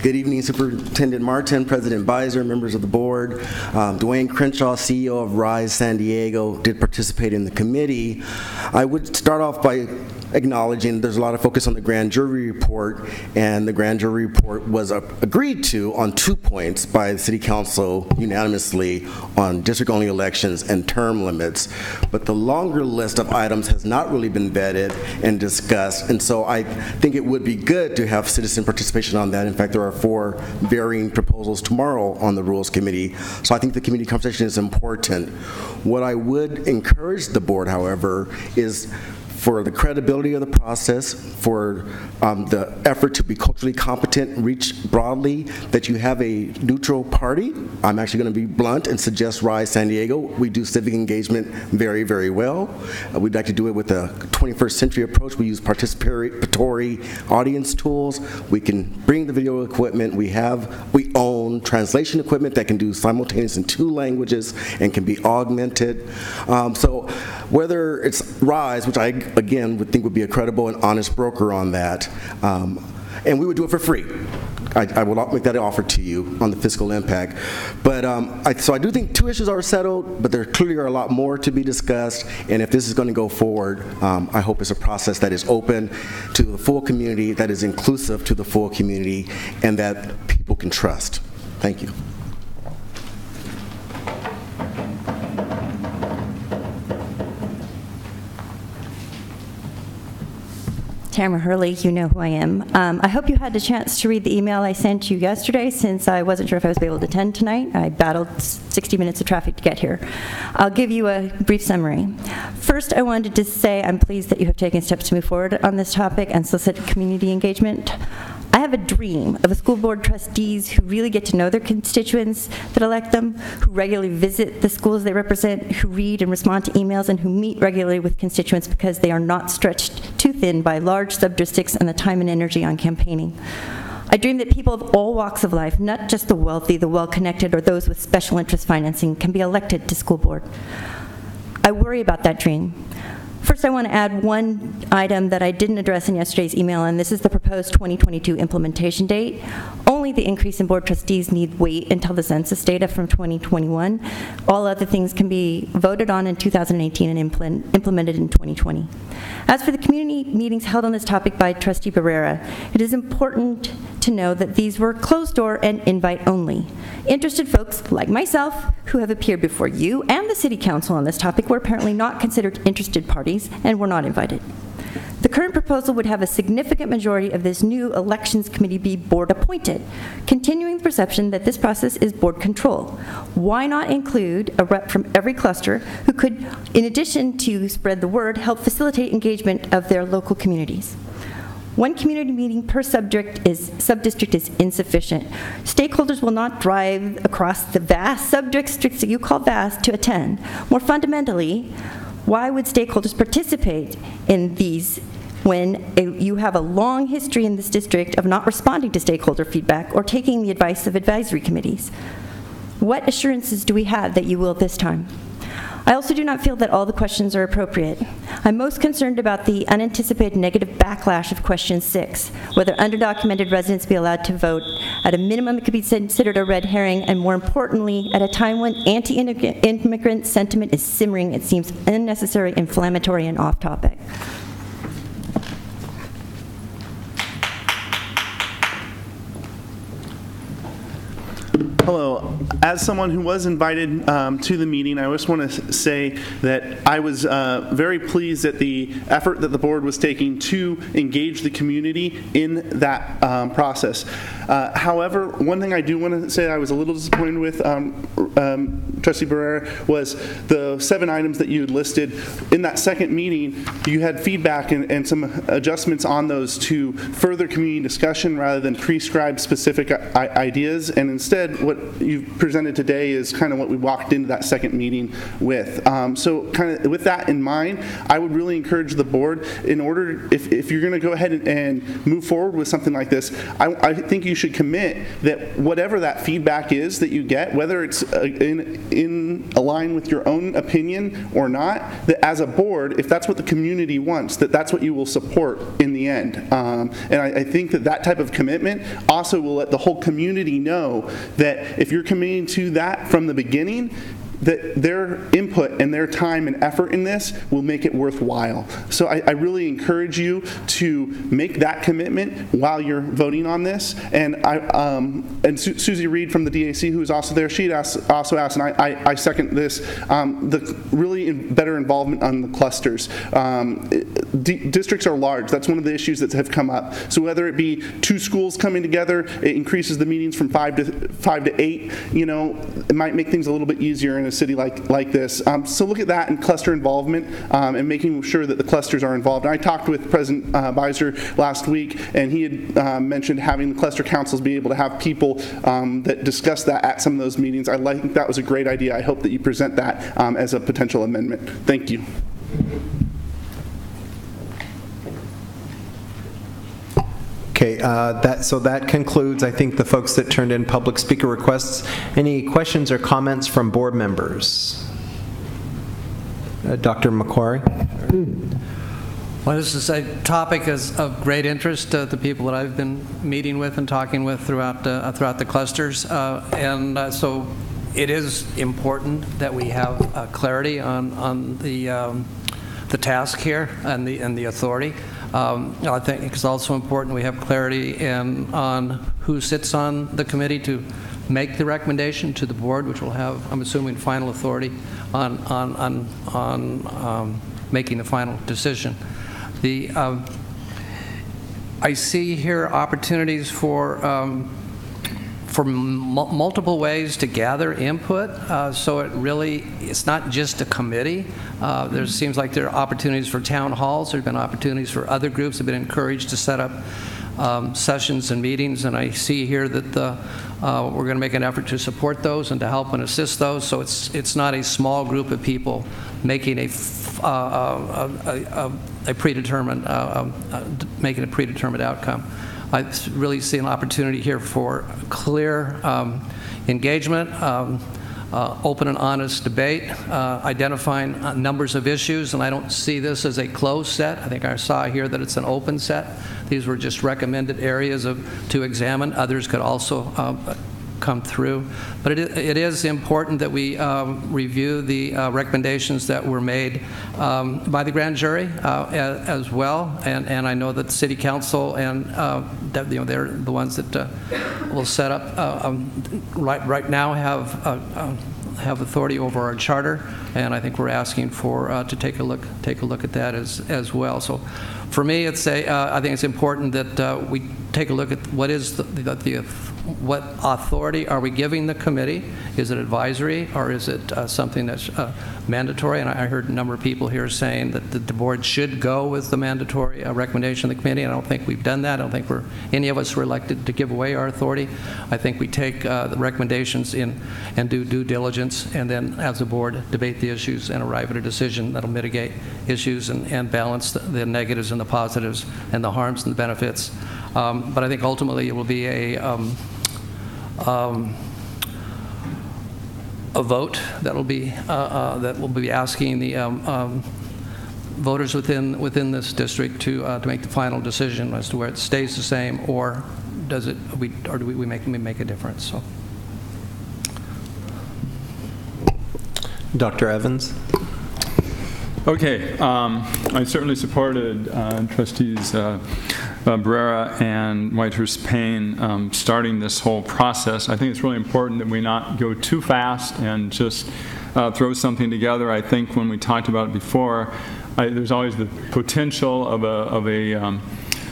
Good evening, Superintendent Martin, President Beiser, members of the board. Dwayne Crenshaw, CEO of RISE San Diego, did participate in the committee. I would start off by acknowledging there's a lot of focus on the grand jury report, and the grand jury report was agreed to on 2 points by the City Council unanimously on district-only elections and term limits. But the longer list of items has not really been vetted and discussed, and so I think it would be good to have citizen participation on that. In fact, there are 4 varying proposals tomorrow on the Rules Committee, so I think the community conversation is important. What I would encourage the board, however, is for the credibility of the process, for the effort to be culturally competent, reach broadly, that you have a neutral party. I'm actually going to be blunt and suggest RISE San Diego. We do civic engagement very, very well. We'd like to do it with a 21st century approach. We use participatory audience tools. We can bring the video equipment. We own translation equipment that can do simultaneous in 2 languages and can be augmented. So whether it's RISE, which I again would think would be a credible and honest broker on that, and we would do it for free. I will make that offer to you on the fiscal impact. But so I do think 2 issues are settled, but there clearly are a lot more to be discussed. And if this is going to go forward, I hope it's a process that is open to the full community, that is inclusive to the full community, and that people can trust. Thank you. Tamara Hurley, you know who I am. I hope you had the chance to read the email I sent you yesterday, since I wasn't sure if I was able to attend tonight. I battled 60 minutes of traffic to get here. I'll give you a brief summary. First, I wanted to say I'm pleased that you have taken steps to move forward on this topic and solicit community engagement. I have a dream of a school board trustees who really get to know their constituents that elect them, who regularly visit the schools they represent, who read and respond to emails, and who meet regularly with constituents because they are not stretched too thin by large sub-districts and the time and energy on campaigning. I dream that people of all walks of life, not just the wealthy, the well-connected, or those with special interest financing, can be elected to school board. I worry about that dream. First, I want to add one item that I didn't address in yesterday's email, and this is the proposed 2022 implementation date. Only the increase in board trustees need wait until the census data from 2021. All other things can be voted on in 2018 and implemented in 2020. As for the community meetings held on this topic by Trustee Barrera, it is important to know that these were closed door and invite only. Interested folks like myself who have appeared before you and the City Council on this topic were apparently not considered interested parties and were not invited. The current proposal would have a significant majority of this new elections committee be board appointed, continuing the perception that this process is board control. Why not include a rep from every cluster who could, in addition to spread the word, help facilitate engagement of their local communities? One community meeting per sub-district is insufficient. Stakeholders will not drive across the vast sub-districts that you call vast to attend. More fundamentally, why would stakeholders participate in these when you have a long history in this district of not responding to stakeholder feedback or taking the advice of advisory committees? What assurances do we have that you will this time? I also do not feel that all the questions are appropriate. I'm most concerned about the unanticipated negative backlash of question 6, whether underdocumented residents be allowed to vote At a minimum, it could be considered a red herring, and more importantly, at a time when anti-immigrant sentiment is simmering, it seems unnecessary, inflammatory, and off-topic. Hello. As someone who was invited to the meeting, I just want to say that I was very pleased at the effort that the board was taking to engage the community in that process. However, one thing I do want to say I was a little disappointed with, Trustee Barrera, was the 7 items that you had listed. In that second meeting, you had feedback and some adjustments on those to further community discussion rather than prescribe specific ideas, and instead what you've presented today is kind of what we walked into that second meeting with. So kind of with that in mind, I would really encourage the board, in order, if you're going to go ahead and move forward with something like this, I think you should commit that whatever that feedback is that you get, whether it's in line with your own opinion or not, that as a board, if that's what the community wants, that's what you will support in the end. And I think that type of commitment also will let the whole community know that if you're committing to that from the beginning, that their input and their time and effort in this will make it worthwhile. So I really encourage you to make that commitment while you're voting on this. And Susie Reed from the DAC, who is also there, she also asked, and I second this, the really better involvement on the clusters. Districts are large. That's one of the issues that have come up. So whether it be 2 schools coming together, it increases the meetings from 5 to 8. You know, it might make things a little bit easier in a city like this. So look at that and cluster involvement and making sure that the clusters are involved. And I talked with President Beiser last week, and he had mentioned having the cluster councils be able to have people that discuss that at some of those meetings. I think that was a great idea. I hope that you present that as a potential amendment. Thank you. Okay, so that concludes, I think, the folks that turned in public speaker requests. Any questions or comments from board members? Dr. McQuarrie? Well, this is a topic of great interest to the people that I've been meeting with and talking with throughout the clusters. So it is important that we have clarity on the task here and the authority. I think it's also important we have clarity on who sits on the committee to make the recommendation to the board, which will have, I'm assuming, final authority on making the final decision. I see here opportunities for multiple ways to gather input, so it's not just a committee. There seems like there are opportunities for town halls. There have been opportunities for other groups that have been encouraged to set up sessions and meetings, and I see here that we're going to make an effort to support those and to help and assist those, so it's not a small group of people making a predetermined outcome. I really see an opportunity here for clear engagement, open and honest debate, identifying numbers of issues, and I don't see this as a closed set. I think I saw here that it's an open set. These were just recommended areas to examine. Others could also come through. But it is important that we review the recommendations that were made by the grand jury as well. And I know that the city council and they're the ones that will set up right now have authority over our charter, and I think we're asking for to take a look at that as well. So for me, I think it's important that we take a look at what is what authority are we giving the committee? Is it advisory, or is it something that's mandatory? And I heard a number of people here saying that the board should go with the mandatory recommendation of the committee. I don't think we've done that. I don't think any of us were elected to give away our authority. I think we take the recommendations in and do due diligence, and then as the board debate the issues and arrive at a decision that'll mitigate issues and balance the negatives and the positives and the harms and the benefits. But I think ultimately it will be a vote that will be asking the voters within this district to make the final decision as to where it stays the same or or do we make a difference? So. Dr. Evans? Okay, I certainly supported Trustees Barrera and Whitehurst Payne starting this whole process. I think it's really important that we not go too fast and just throw something together. I think when we talked about it before, there's always the potential of a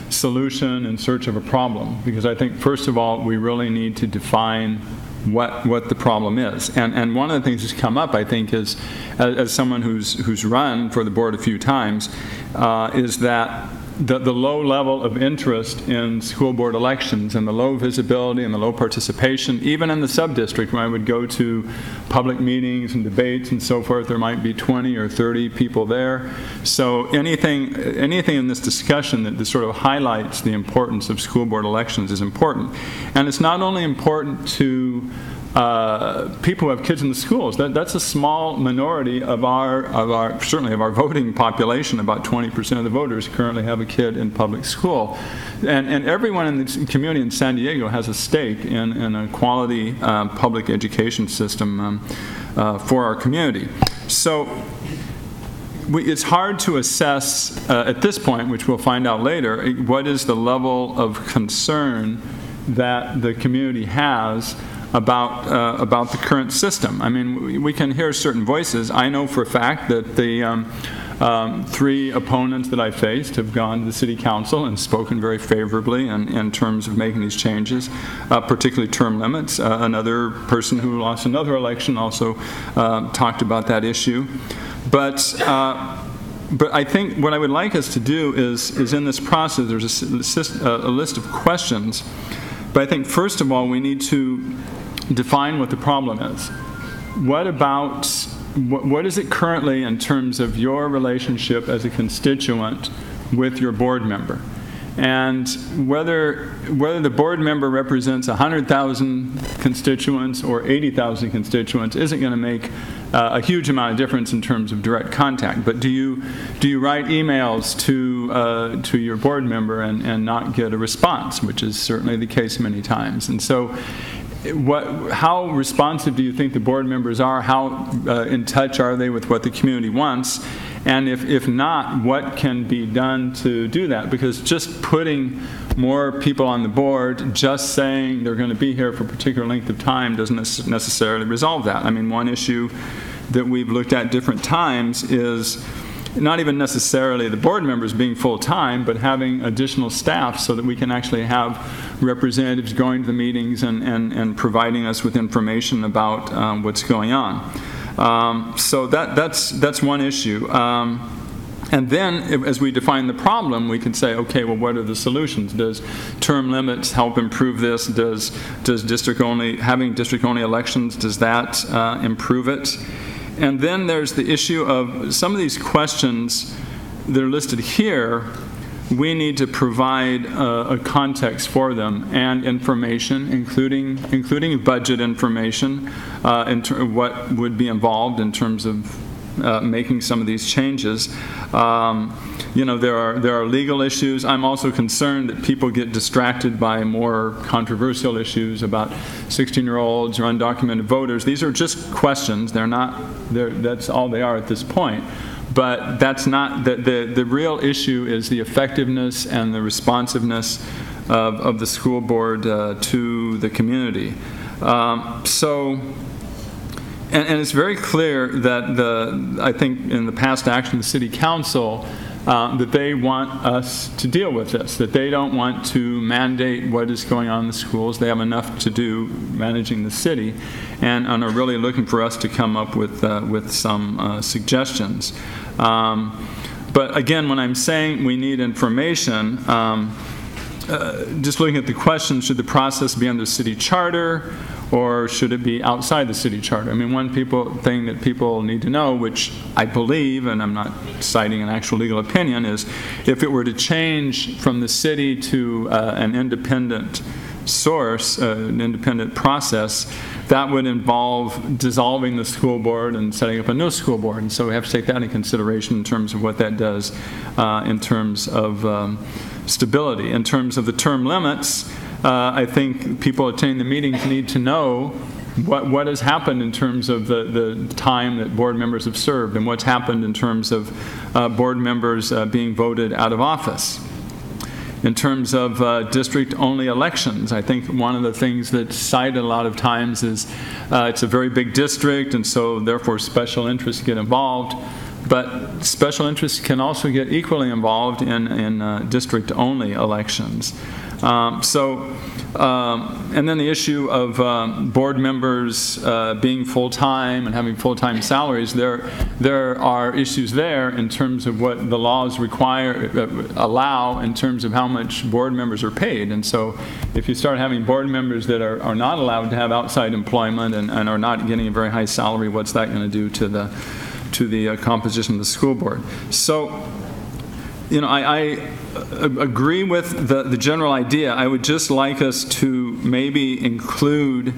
solution in search of a problem, because I think first of all we really need to define what the problem is. And one of the things that's come up, I think, is as someone who's run for the board a few times, is that the low level of interest in school board elections and the low visibility and the low participation, even in the sub-district when I would go to public meetings and debates and so forth, there might be 20 or 30 people there. So anything in this discussion that sort of highlights the importance of school board elections is important. And it's not only important to people who have kids in the schools. That's a small minority of certainly of our voting population. About 20% of the voters currently have a kid in public school, and everyone in the community in San Diego has a stake in a quality public education system for our community. So it's hard to assess at this point, which we'll find out later, what is the level of concern that the community has about the current system. I mean, we can hear certain voices. I know for a fact that the three opponents that I faced have gone to the City Council and spoken very favorably in terms of making these changes, particularly term limits. Another person who lost another election also talked about that issue. But I think what I would like us to do is in this process, there's a list of questions. But I think first of all, we need to define what the problem is. What is it currently in terms of your relationship as a constituent with your board member? And whether the board member represents 100,000 constituents or 80,000 constituents isn't going to make a huge amount of difference in terms of direct contact. But do you write emails to your board member and not get a response, which is certainly the case many times. And so how responsive do you think the board members are? How in touch are they with what the community wants? And if not, what can be done to do that? Because just putting more people on the board, just saying they're going to be here for a particular length of time doesn't necessarily resolve that. I mean, one issue that we've looked at different times is not even necessarily the board members being full-time, but having additional staff so that we can actually have representatives going to the meetings and providing us with information about what's going on. So that's one issue. And then, as we define the problem, we can say, okay, well, what are the solutions? Does term limits help improve this? Does having district-only elections, does that improve it? And then there's the issue of some of these questions that are listed here. We need to provide a context for them and information, including budget information, what would be involved in terms of making some of these changes. You know, there are legal issues. I'm also concerned that people get distracted by more controversial issues about 16-year-olds or undocumented voters. These are just questions. That's all they are at this point. But that's not the real issue is the effectiveness and the responsiveness of the school board to the community. And it's very clear that I think in the past action of the City Council that they want us to deal with this, that they don't want to mandate what is going on in the schools. They have enough to do managing the city and are really looking for us to come up with some suggestions. But again, when I'm saying we need information, just looking at the question, should the process be under the city charter or should it be outside the city charter? I mean, one thing that people need to know, which I believe, and I'm not citing an actual legal opinion, is if it were to change from the city to an independent source, an independent process, that would involve dissolving the school board and setting up a new school board. And so we have to take that into consideration in terms of what that does in terms of stability. In terms of the term limits, I think people attending the meetings need to know what has happened in terms of the time that board members have served and what's happened in terms of board members being voted out of office. In terms of district-only elections, I think one of the things that's cited a lot of times is it's a very big district, and so therefore special interests get involved. But special interests can also get equally involved in district-only elections. And then the issue of board members being full-time and having full-time salaries, there are issues there in terms of what the laws allow in terms of how much board members are paid. And so if you start having board members that are not allowed to have outside employment and are not getting a very high salary, what's that going to do to the composition of the school board? So, I agree with the general idea. I would just like us to maybe include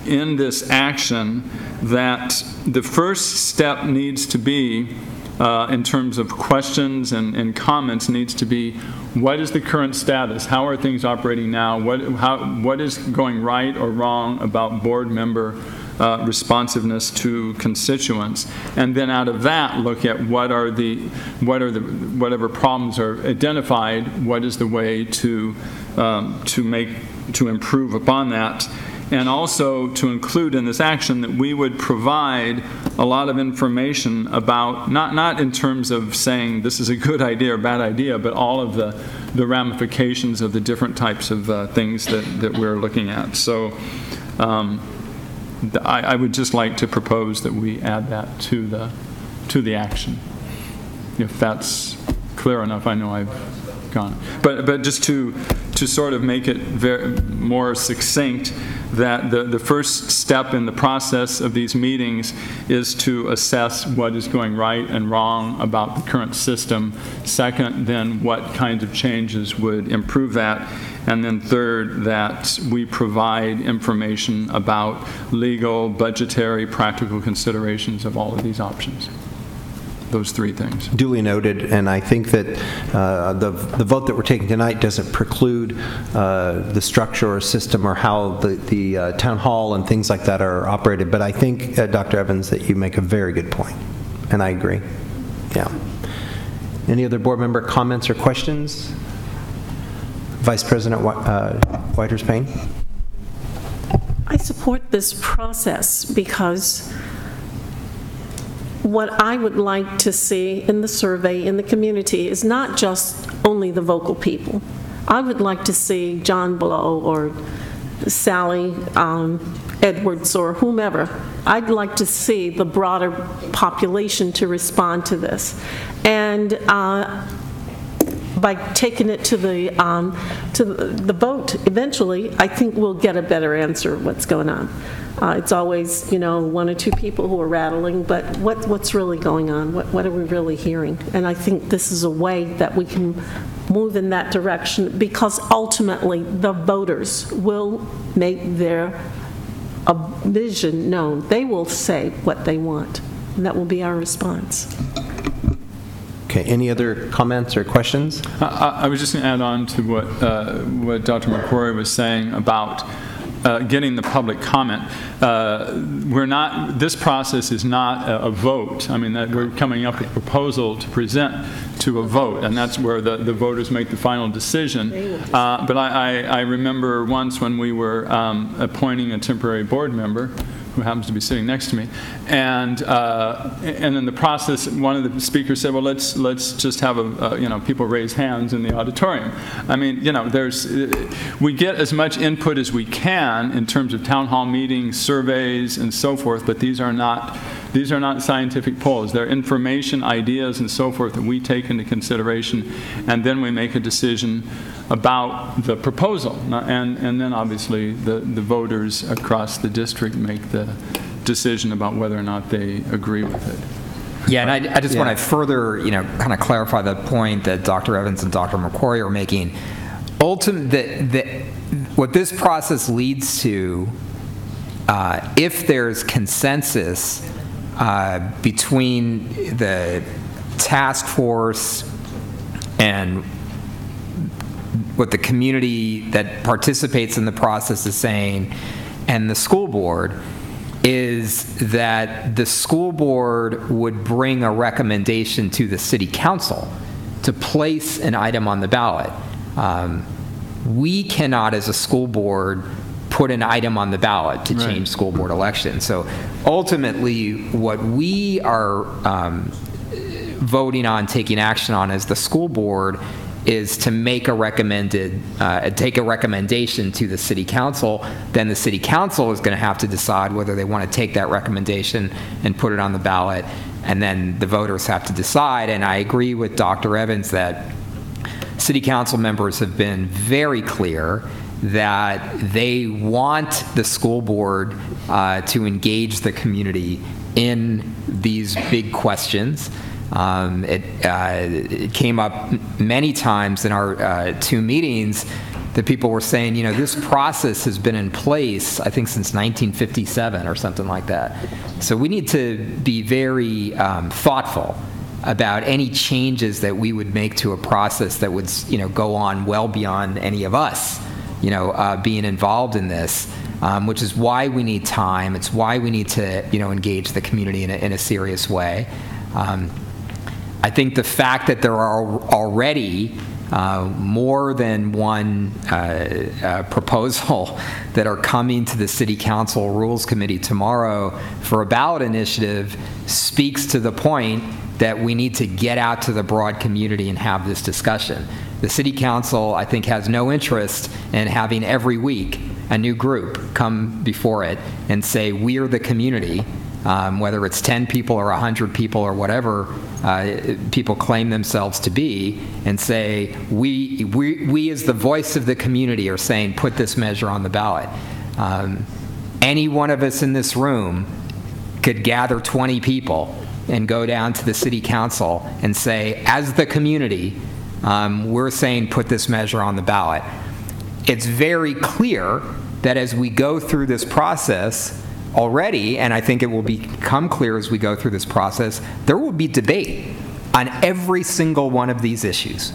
in this action that the first step needs to be, in terms of questions and comments, needs to be, what is the current status? How are things operating now? What is going right or wrong about board member responsiveness to constituents, and then out of that look at whatever problems are identified, what is the way to improve upon that, and also to include in this action that we would provide a lot of information about, not in terms of saying this is a good idea or bad idea, but all of the ramifications of the different types of things that we're looking at. So I would just like to propose that we add that to the action. If that's clear enough, I know I've gone. But just to sort of make it more succinct, that the first step in the process of these meetings is to assess what is going right and wrong about the current system. Second, then what kinds of changes would improve that. And then third, that we provide information about legal, budgetary, practical considerations of all of these options. Those three things. Duly noted, and I think that the vote that we're taking tonight doesn't preclude the structure or system or how the town hall and things like that are operated, but I think, Dr. Evans, that you make a very good point, and I agree. Yeah. Any other board member comments or questions? Vice President Whitehurst-Payne? I support this process because what I would like to see in the survey in the community is not just only the vocal people. I would like to see John Blow or Sally Edwards or whomever. I'd like to see the broader population to respond to this. And by taking it to the vote eventually, I think we'll get a better answer of what's going on. It's always, one or two people who are rattling, but what's really going on? What are we really hearing? And I think this is a way that we can move in that direction, because ultimately the voters will make their vision known. They will say what they want, and that will be our response. Okay, any other comments or questions? I was just going to add on to what Dr. McCrory was saying about getting the public comment. This process is not a vote. I mean, we're coming up with a proposal to present to a vote, and that's where the voters make the final decision. But I remember once when we were appointing a temporary board member, who happens to be sitting next to me, and in the process, one of the speakers said, "Well, let's just have people raise hands in the auditorium." I mean, we get as much input as we can in terms of town hall meetings, surveys, and so forth, but these are not scientific polls. They're information, ideas, and so forth that we take into consideration, and then we make a decision about the proposal. And then obviously the voters across the district make the decision about whether or not they agree with it. Yeah, and I just want to further, kind of clarify the point that Dr. Evans and Dr. McCrory are making. What this process leads to, if there's consensus between the task force and what the community that participates in the process is saying, and the school board, is that the school board would bring a recommendation to the city council to place an item on the ballot. We cannot, as a school board, put an item on the ballot to change school board elections. So ultimately, what we are voting on, taking action on as the school board, is to make a take a recommendation to the city council. Then the city council is going to have to decide whether they want to take that recommendation and put it on the ballot, and then the voters have to decide. And I agree with Dr. Evans that city council members have been very clear that they want the school board to engage the community in these big questions. It came up many times in our 2 meetings that people were saying, you know, this process has been in place, I think, since 1957 or something like that. So we need to be very thoughtful about any changes that we would make to a process that would, you know, go on well beyond any of us, you know, being involved in this, which is why we need time. It's why we need to, you know, engage the community in a serious way. I think the fact that there are already more than one proposal that are coming to the City Council Rules Committee tomorrow for a ballot initiative speaks to the point that we need to get out to the broad community and have this discussion. The City Council, I think, has no interest in having every week a new group come before it and say, we're the community, whether it's 10 people or 100 people or whatever people claim themselves to be, and say, we as the voice of the community are saying, put this measure on the ballot. Any one of us in this room could gather 20 people and go down to the city council and say, as the community, we're saying put this measure on the ballot. It's very clear that as we go through this process already, and I think it will become clear as we go through this process, there will be debate on every single one of these issues.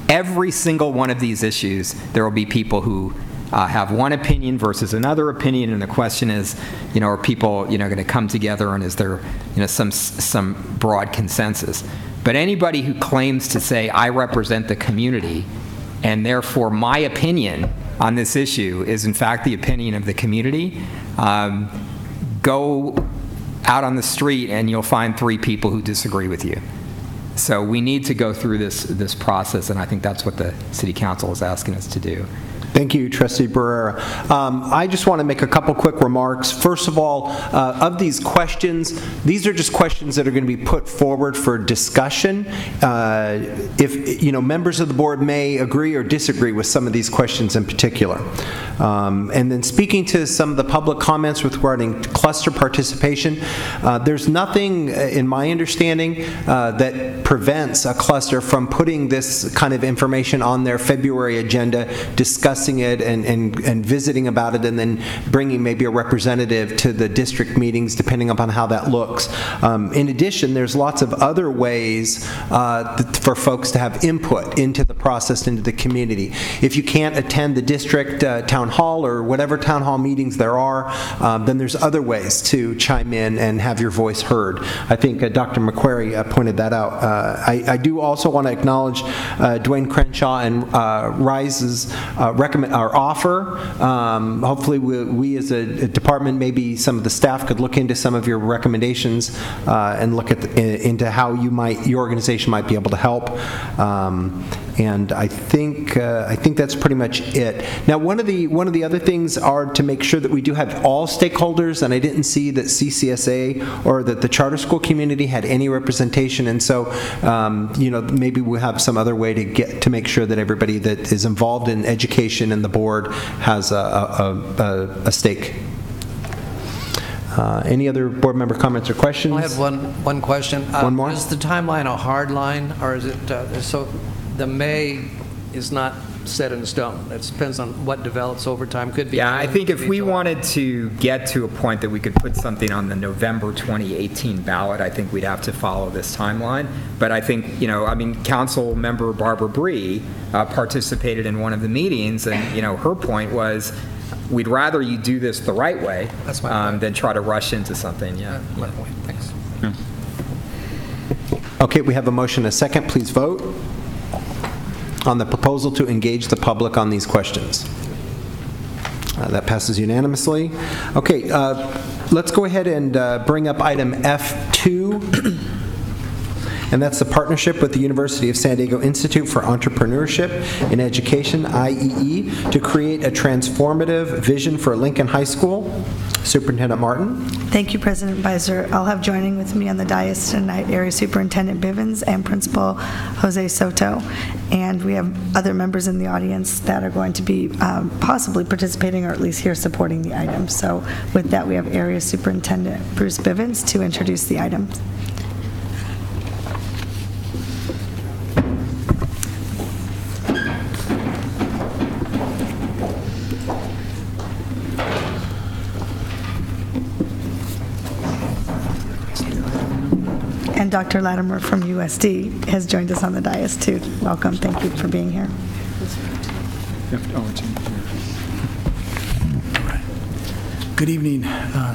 Every single one of these issues, there will be people who have one opinion versus another opinion, and the question is, you know, are people, you know, going to come together, and is there, you know, some broad consensus? But anybody who claims to say, I represent the community, and therefore my opinion on this issue is in fact the opinion of the community, go out on the street and you'll find 3 people who disagree with you. So we need to go through this process, and I think that's what the City Council is asking us to do. Thank you, Trustee Barrera. I just want to make a couple quick remarks. First of all, of these questions, these are just questions that are going to be put forward for discussion. If, you know, members of the board may agree or disagree with some of these questions in particular. And then speaking to some of the public comments regarding cluster participation, there's nothing, in my understanding, that prevents a cluster from putting this kind of information on their February agenda, discussing it and visiting about it, and then bringing maybe a representative to the district meetings, depending upon how that looks. In addition, there's lots of other ways for folks to have input into the process, into the community. If you can't attend the district town hall or whatever town hall meetings there are, then there's other ways to chime in and have your voice heard. I think Dr. McQuarrie pointed that out. I do also want to acknowledge Dwayne Crenshaw and Rise's our offer. Hopefully we as a department, maybe some of the staff could look into some of your recommendations and look at into how your organization might be able to help. And I think that's pretty much it. Now, one of the other things are to make sure that we do have all stakeholders, and I didn't see that CCSA or that the charter school community had any representation, and so you know, maybe we'll have some other way to make sure that everybody that is involved in education and the board has a stake. Any other board member comments or questions? I have one question. One more? Is the timeline a hard line, or is it so the May is not set in stone. It depends on what develops over time. Could be. Yeah, I think if we July. wanted to get to a point that we could put something on the November 2018 ballot, I think we'd have to follow this timeline. But I think, Council Member Barbara Bree participated in one of the meetings, and, her point was, we'd rather you do this the right way than try to rush into something. Yeah. My point. Thanks. Okay, we have a motion, a second. Please vote on the proposal to engage the public on these questions. That passes unanimously. Okay, let's go ahead and bring up item F2. And that's the partnership with the University of San Diego Institute for Entrepreneurship in Education, IEE, to create a transformative vision for Lincoln High School. Superintendent Martin. Thank you, President Beiser. I'll have joining with me on the dais tonight Area Superintendent Bivens and Principal Jose Soto. And we have other members in the audience that are going to be possibly participating or at least here supporting the item. So with that, we have Area Superintendent Bruce Bivens to introduce the item. And Dr. Latimer from USD has joined us on the dais too. Welcome. Thank you for being here. Good evening,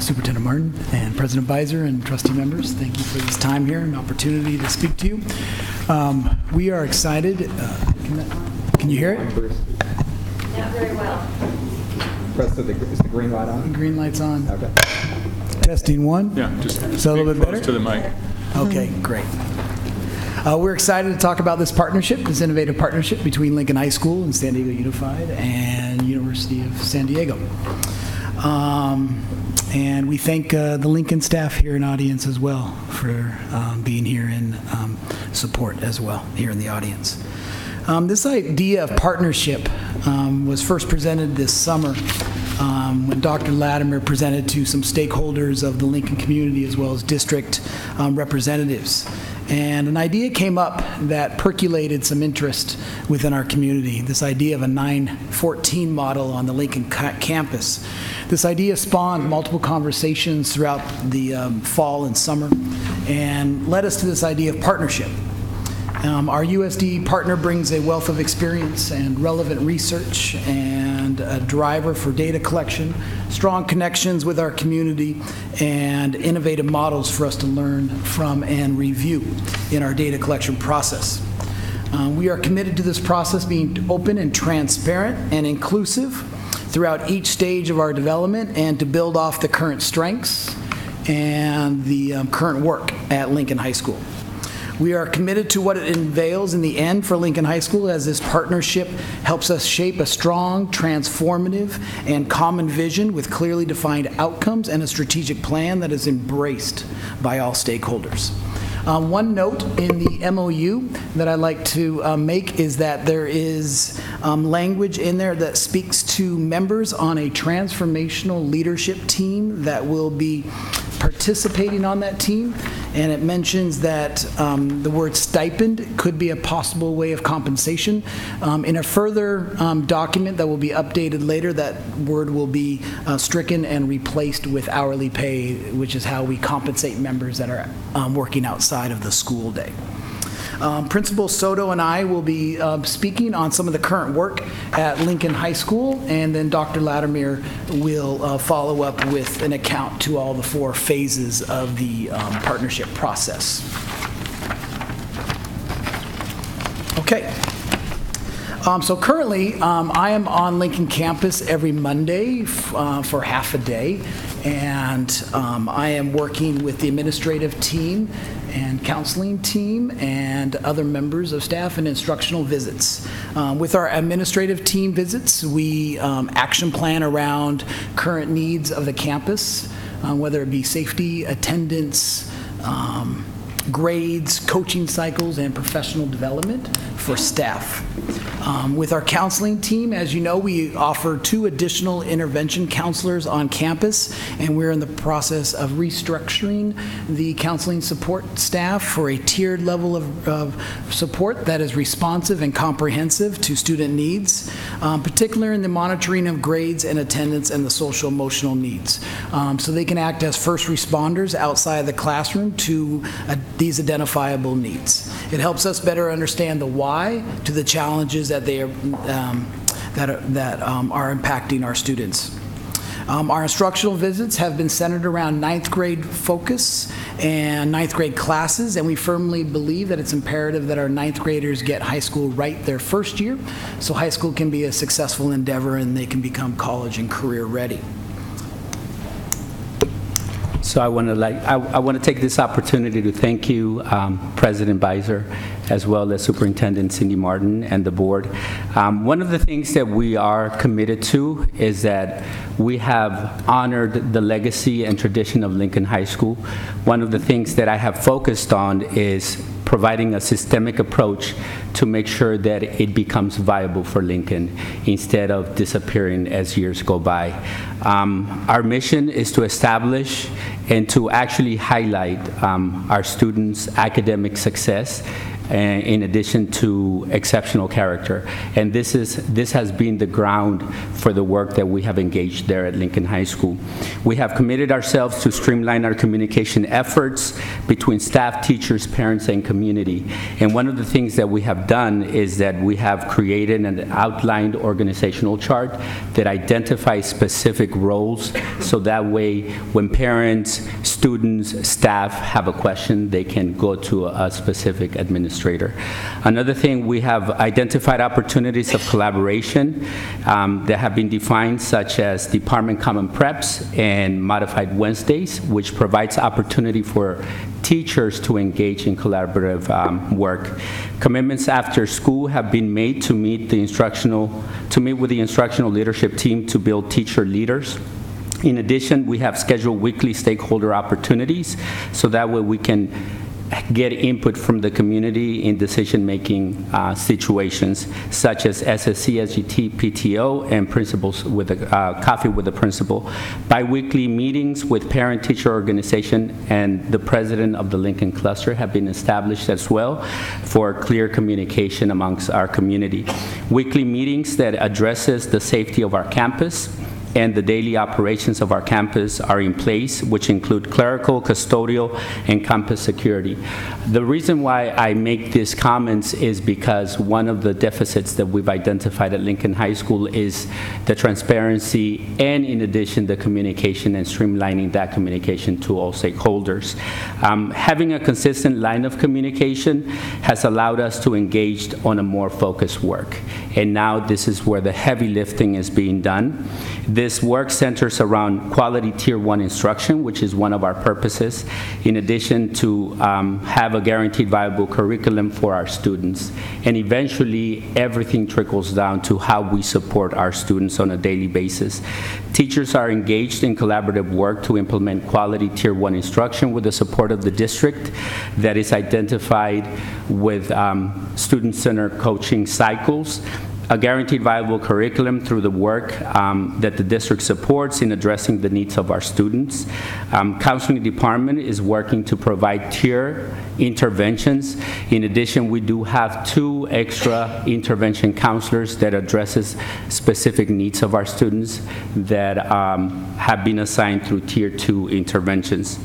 Superintendent Martin and President Beiser and trustee members. Thank you for this time here and opportunity to speak to you. We are excited. Can you hear it? Not very well. Is the green light on? Green light's on. Okay. Testing one. Yeah, just Is that a little bit better? close to the mic. Okay, great. We're excited to talk about this partnership, this innovative partnership between Lincoln High School and San Diego Unified and University of San Diego. And we thank the Lincoln staff here in audience as well for being here in support as well here in the audience. This idea of partnership was first presented this summer when Dr. Latimer presented to some stakeholders of the Lincoln community as well as district representatives. And an idea came up that percolated some interest within our community, this idea of a 9-14 model on the Lincoln campus. This idea spawned multiple conversations throughout the fall and summer and led us to this idea of partnership. Our USD partner brings a wealth of experience and relevant research and a driver for data collection, strong connections with our community, and innovative models for us to learn from and review in our data collection process. We are committed to this process being open and transparent and inclusive throughout each stage of our development and to build off the current strengths and the current work at Lincoln High School. We are committed to what it unveils in the end for Lincoln High School as this partnership helps us shape a strong, transformative, and common vision with clearly defined outcomes and a strategic plan that is embraced by all stakeholders. One note in the MOU that I'd like to make is that there is language in there that speaks to members on a transformational leadership team that will be participating on that team, and it mentions that the word stipend could be a possible way of compensation. In a further document that will be updated later, that word will be stricken and replaced with hourly pay, which is how we compensate members that are working outside of the school day. Principal Soto and I will be speaking on some of the current work at Lincoln High School, and then Dr. Latimer will follow up with an account to all the 4 phases of the partnership process. Okay. So currently, I am on Lincoln campus every Monday for half a day, and I am working with the administrative team and counseling team and other members of staff and instructional visits. With our administrative team visits, we action plan around current needs of the campus, whether it be safety, attendance, grades, coaching cycles, and professional development for staff. With our counseling team, as you know, we offer 2 additional intervention counselors on campus, and we're in the process of restructuring the counseling support staff for a tiered level of support that is responsive and comprehensive to student needs, particularly in the monitoring of grades and attendance and the social emotional needs. So they can act as first responders outside of the classroom to these identifiable needs. It helps us better understand the why to the challenges that they are are impacting our students. Our instructional visits have been centered around 9th grade focus and 9th grade classes, and we firmly believe that it's imperative that our 9th graders get high school right their first year, so high school can be a successful endeavor and they can become college and career ready. So I want to take this opportunity to thank you, President Beiser, as well as Superintendent Cindy Martin and the board. One of the things that we are committed to is that we have honored the legacy and tradition of Lincoln High School. One of the things that I have focused on is providing a systemic approach to make sure that it becomes viable for Lincoln instead of disappearing as years go by. Our mission is to establish and to actually highlight our students' academic success in addition to exceptional character. And this has been the ground for the work that we have engaged there at Lincoln High School. We have committed ourselves to streamline our communication efforts between staff, teachers, parents, and community. And one of the things that we have done is that we have created an outlined organizational chart that identifies specific roles, so that way when parents, students, staff have a question, they can go to a specific administrator. Another thing, we have identified opportunities of collaboration that have been defined, such as Department Common Preps and Modified Wednesdays, which provides opportunity for teachers to engage in collaborative work. Commitments after school have been made to meet with the instructional leadership team to build teacher leaders. In addition, we have scheduled weekly stakeholder opportunities, so that way we can get input from the community in decision-making situations, such as SSC, SGT, PTO, and principals with a coffee with the principal. Bi-weekly meetings with parent-teacher organization and the president of the Lincoln Cluster have been established as well for clear communication amongst our community. Weekly meetings that addresses the safety of our campus and the daily operations of our campus are in place, which include clerical, custodial, and campus security. The reason why I make these comments is because one of the deficits that we've identified at Lincoln High School is the transparency and, in addition, the communication and streamlining that communication to all stakeholders. Having a consistent line of communication has allowed us to engage on a more focused work. And now this is where the heavy lifting is being done. This work centers around quality Tier 1 instruction, which is one of our purposes, in addition to have a guaranteed viable curriculum for our students. And eventually, everything trickles down to how we support our students on a daily basis. Teachers are engaged in collaborative work to implement quality Tier 1 instruction with the support of the district that is identified with student-centered coaching cycles, a guaranteed viable curriculum through the work that the district supports in addressing the needs of our students. Counseling department is working to provide tier interventions. In addition, we do have 2 extra intervention counselors that addresses specific needs of our students that have been assigned through Tier 2 interventions.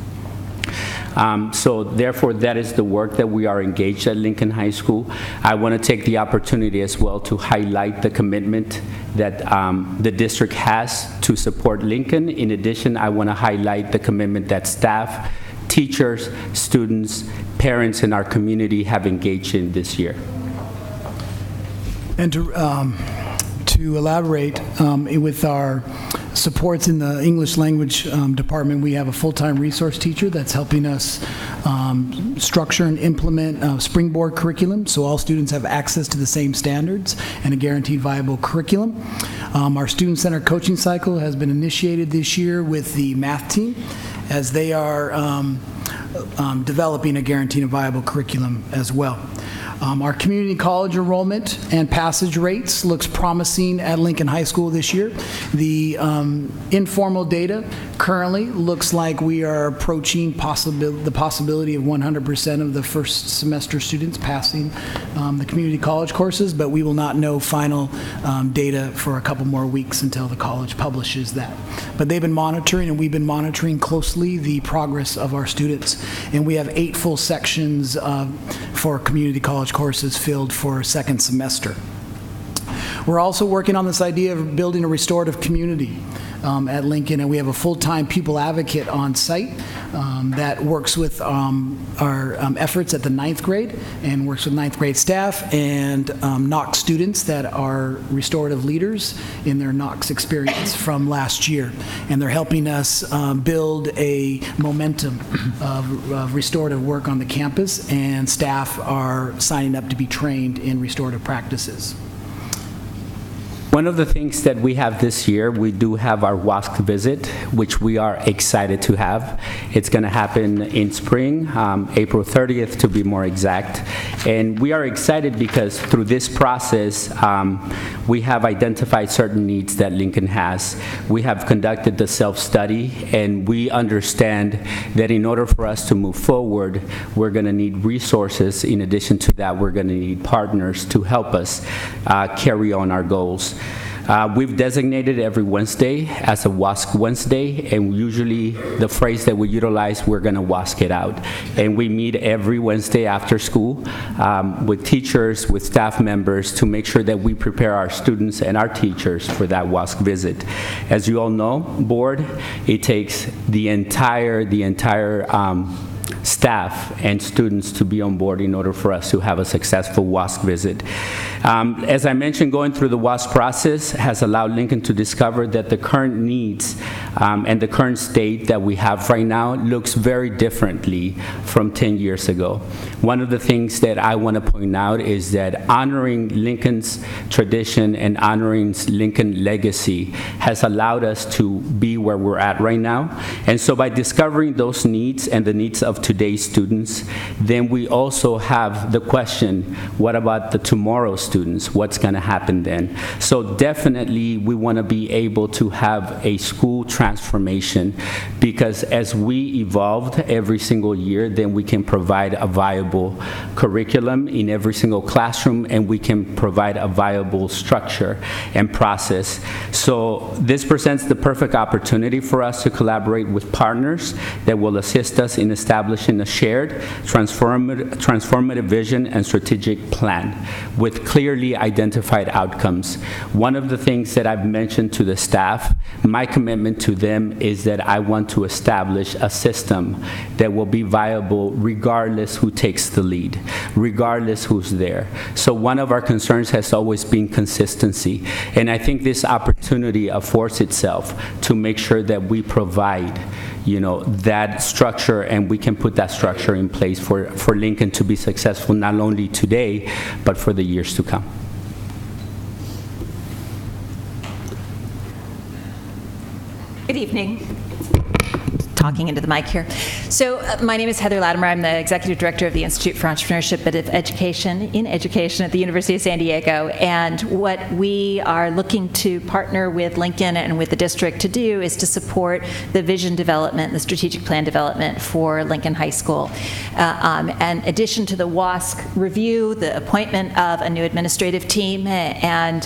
So therefore, that is the work that we are engaged at Lincoln High School. I want to take the opportunity as well to highlight the commitment that the district has to support Lincoln. In addition, I want to highlight the commitment that staff, teachers, students, parents in our community have engaged in this year. And to elaborate, with our supports in the English language department, we have a full-time resource teacher that's helping us structure and implement Springboard curriculum, so all students have access to the same standards and a guaranteed viable curriculum. Our student-centered coaching cycle has been initiated this year with the math team, as they are developing a guaranteed and viable curriculum as well. Our community college enrollment and passage rates looks promising at Lincoln High School this year. The informal data currently looks like we are approaching the possibility of 100% of the first semester students passing the community college courses, but we will not know final data for a couple more weeks until the college publishes that. But they've been monitoring, and we've been monitoring closely the progress of our students. And we have 8 full sections for community college courses filled for second semester. We're also working on this idea of building a restorative community at Lincoln, and we have a full-time pupil advocate on site that works with our efforts at the 9th grade and works with 9th grade staff and Knox students that are restorative leaders in their Knox experience from last year. And they're helping us build a momentum of restorative work on the campus, and staff are signing up to be trained in restorative practices. One of the things that we have this year, we do have our WASC visit, which we are excited to have. It's going to happen in spring, April 30th to be more exact. And we are excited because through this process, we have identified certain needs that Lincoln has. We have conducted the self-study, and we understand that in order for us to move forward, we're going to need resources. In addition to that, we're going to need partners to help us carry on our goals. We've designated every Wednesday as a WASC Wednesday, and usually the phrase that we utilize, we're going to WASC it out. And we meet every Wednesday after school with teachers, with staff members, to make sure that we prepare our students and our teachers for that WASC visit. As you all know, board, it takes the entire staff and students to be on board in order for us to have a successful WASC visit. As I mentioned, going through the WASC process has allowed Lincoln to discover that the current needs and the current state that we have right now looks very differently from 10 years ago. One of the things that I want to point out is that honoring Lincoln's tradition and honoring Lincoln legacy has allowed us to be where we're at right now. And so by discovering those needs and the needs of today's students, then we also have the question, what about the tomorrow students? What's going to happen then? So definitely we want to be able to have a school transformation, because as we evolved every single year, then we can provide a viable curriculum in every single classroom, and we can provide a viable structure and process. So this presents the perfect opportunity for us to collaborate with partners that will assist us in establishing a shared transformative vision and strategic plan with clearly identified outcomes. One of the things that I've mentioned to the staff, my commitment to them is that I want to establish a system that will be viable regardless who takes the lead, regardless who's there. So one of our concerns has always been consistency, and I think this opportunity affords itself to make sure that we provide that structure, and we can put that structure in place for Lincoln to be successful not only today, but for the years to come. Good evening. Talking into the mic here. So my name is Heather Latimer. I'm the Executive Director of the Institute for Entrepreneurship and Education at the University of San Diego. And what we are looking to partner with Lincoln and with the district to do is to support the vision development, the strategic plan development for Lincoln High School. In addition to the WASC review, the appointment of a new administrative team, and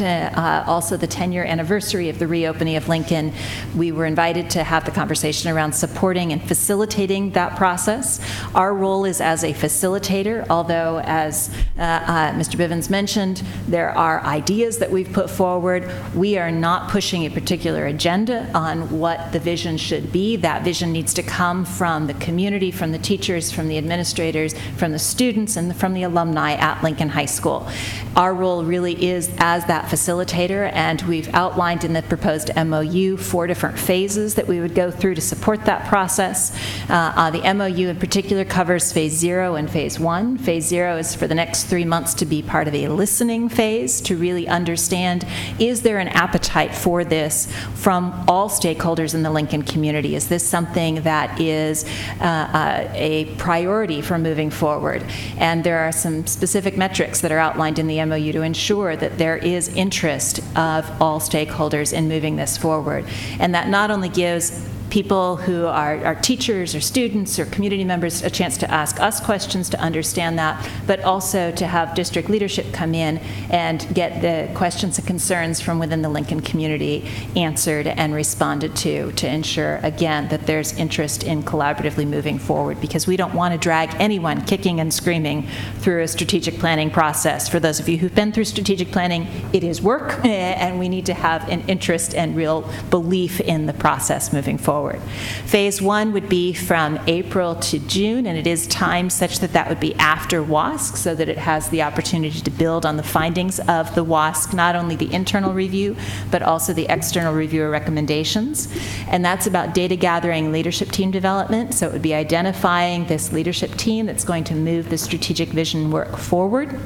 also the 10-year anniversary of the reopening of Lincoln, we were invited to have the conversation around supporting and facilitating that process. Our role is as a facilitator, although as Mr. Bivens mentioned, there are ideas that we've put forward. We are not pushing a particular agenda on what the vision should be. That vision needs to come from the community, from the teachers, from the administrators, from the students, and from the alumni at Lincoln High School. Our role really is as that facilitator, and we've outlined in the proposed MOU 4 different phases that we would go through to support that process. The MOU in particular covers Phase 0 and Phase 1. Phase 0 is for the next 3 months to be part of a listening phase to really understand, is there an appetite for this from all stakeholders in the Lincoln community? Is this something that is a priority for moving forward? And there are some specific metrics that are outlined in the MOU to ensure that there is interest of all stakeholders in moving this forward. And that not only gives people who are teachers or students or community members a chance to ask us questions to understand that, but also to have district leadership come in and get the questions and concerns from within the Lincoln community answered and responded to ensure, again, that there's interest in collaboratively moving forward, because we don't want to drag anyone kicking and screaming through a strategic planning process. For those of you who've been through strategic planning, it is work, and we need to have an interest and real belief in the process moving forward. Phase 1 would be from April to June, and it is timed such that that would be after WASC, so that it has the opportunity to build on the findings of the WASC, not only the internal review, but also the external reviewer recommendations. And that's about data gathering, leadership team development. So it would be identifying this leadership team that's going to move the strategic vision work forward.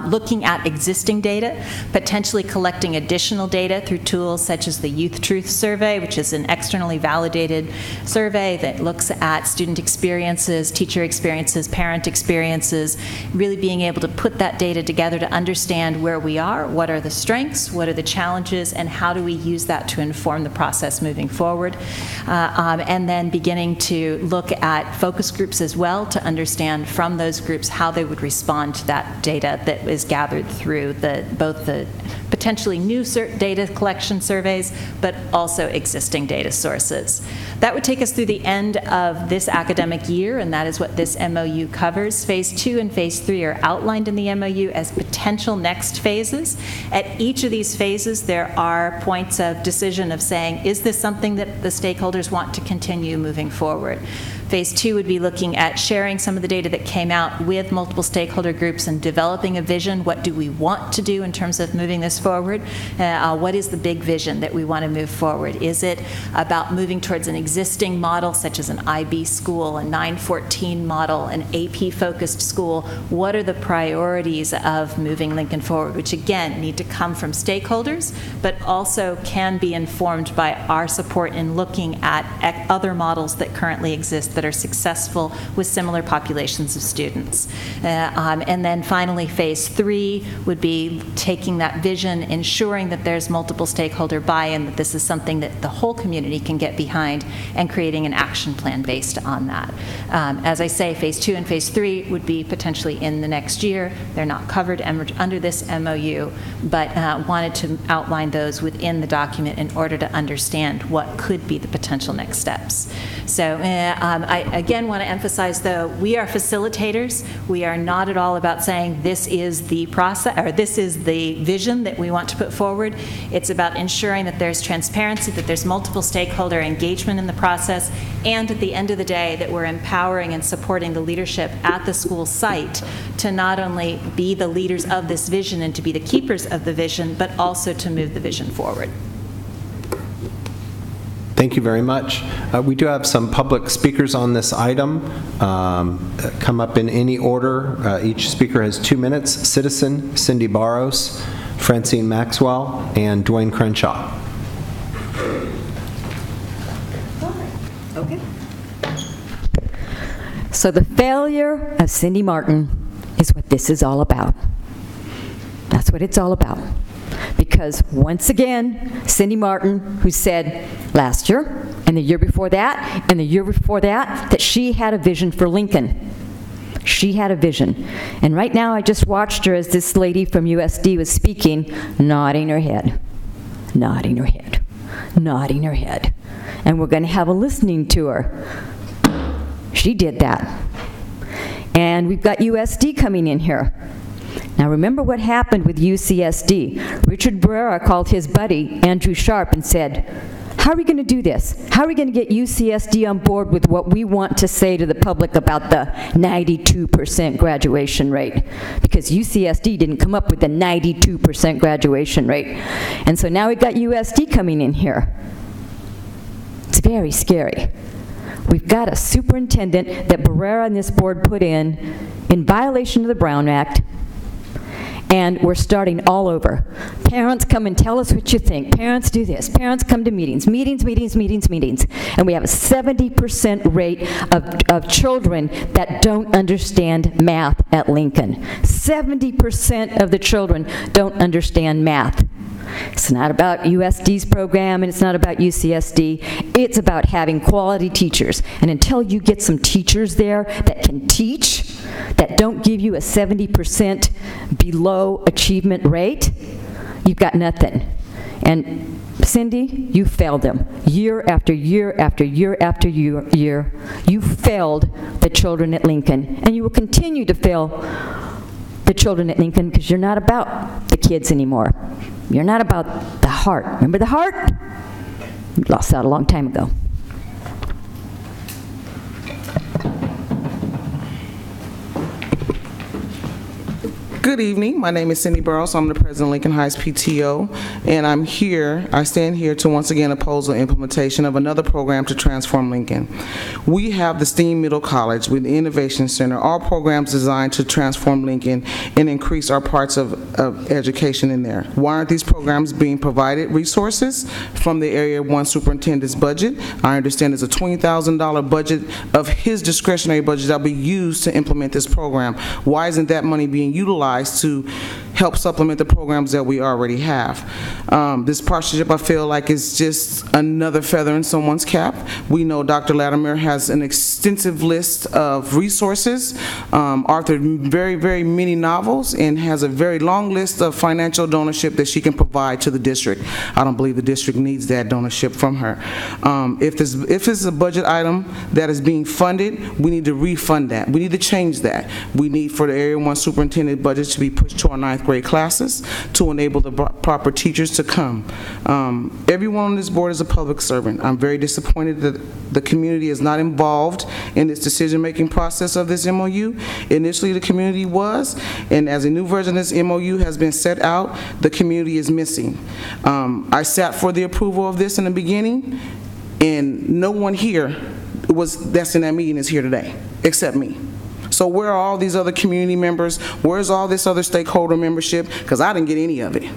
Looking at existing data, potentially collecting additional data through tools such as the Youth Truth Survey, which is an externally validated survey that looks at student experiences, teacher experiences, parent experiences, really being able to put that data together to understand where we are, what are the strengths, what are the challenges, and how do we use that to inform the process moving forward. And then beginning to look at focus groups as well to understand from those groups how they would respond to that data that is gathered through both the potentially new data collection surveys, but also existing data sources. That would take us through the end of this academic year, and that is what this MOU covers. Phase 2 and Phase 3 are outlined in the MOU as potential next phases. At each of these phases, there are points of decision of saying, is this something that the stakeholders want to continue moving forward? Phase 2 would be looking at sharing some of the data that came out with multiple stakeholder groups and developing a vision. What do we want to do in terms of moving this forward? What is the big vision that we want to move forward? Is it about moving towards an existing model such as an IB school, a 914 model, an AP-focused school? What are the priorities of moving Lincoln forward, which again need to come from stakeholders, but also can be informed by our support in looking at other models that currently exist that are successful with similar populations of students. And then finally, Phase 3 would be taking that vision, ensuring that there's multiple stakeholder buy-in, that this is something that the whole community can get behind, and creating an action plan based on that. As I say, Phase 2 and Phase 3 would be potentially in the next year. They're not covered under this MOU, but wanted to outline those within the document in order to understand what could be the potential next steps. So I again want to emphasize, though, we are facilitators. We are not at all about saying this is the process or this is the vision that we want to put forward. It's about ensuring that there's transparency, that there's multiple stakeholder engagement in the process, and at the end of the day that we're empowering and supporting the leadership at the school site to not only be the leaders of this vision and to be the keepers of the vision, but also to move the vision forward. Thank you very much. We do have some public speakers on this item. Come up in any order. Each speaker has 2 minutes. Citizen Cindy Barros, Francine Maxwell, and Dwayne Crenshaw. Okay. So the failure of Cindy Martin is what this is all about. That's what it's all about. Because once again, Cindy Martin, who said last year, and the year before that, and the year before that, that she had a vision for Lincoln. She had a vision. And right now, I just watched her as this lady from USD was speaking, nodding her head, nodding her head, nodding her head. And we're going to have a listening tour. She did that. And we've got USD coming in here. Now remember what happened with UCSD. Richard Barrera called his buddy, Andrew Sharp, and said, how are we going to do this? How are we going to get UCSD on board with what we want to say to the public about the 92% graduation rate? Because UCSD didn't come up with the 92% graduation rate. And so now we've got USD coming in here. It's very scary. We've got a superintendent that Barrera and this board put in violation of the Brown Act, and we're starting all over. Parents come and tell us what you think. Parents do this. Parents come to meetings, and we have a 70% rate of children that don't understand math at Lincoln. 70% of the children don't understand math. It's not about USD's program, and it's not about UCSD. It's about having quality teachers. And until you get some teachers there that can teach, that don't give you a 70% below achievement rate, you've got nothing. And Cindy, you failed them. Year after year after year after year, you failed the children at Lincoln. And you will continue to fail the children at Lincoln because you're not about the kids anymore. You're not about the heart. Remember the heart? You lost that a long time ago. Good evening. My name is Cindy Burrows. I'm the president of Lincoln Heights PTO, and I stand here to once again oppose the implementation of another program to transform Lincoln. We have the STEAM Middle College with the Innovation Center, all programs designed to transform Lincoln and increase our parts of education in there. Why aren't these programs being provided resources from the Area 1 Superintendent's budget? I understand there's a $20,000 budget of his discretionary budget that will be used to implement this program. Why isn't that money being utilized to help supplement the programs that we already have? This partnership, I feel like, is just another feather in someone's cap. We know Dr. Latimer has an extensive list of resources, authored very many novels, and has a very long list of financial donorship that she can provide to the district. I don't believe the district needs that donorship from her. If it's a budget item that is being funded, we need to refund that. We need to change that. We need for the Area 1 Superintendent budget to be pushed to our 9th grade classes to enable the proper teachers to come. Everyone on this board is a public servant. I'm very disappointed that the community is not involved in this decision-making process of this MOU. Initially, the community was, and as a new version of this MOU has been set out, the community is missing. I sat for the approval of this in the beginning, and no one here that's in that meeting is here today, except me. So where are all these other community members? Where's all this other stakeholder membership? Because I didn't get any of it.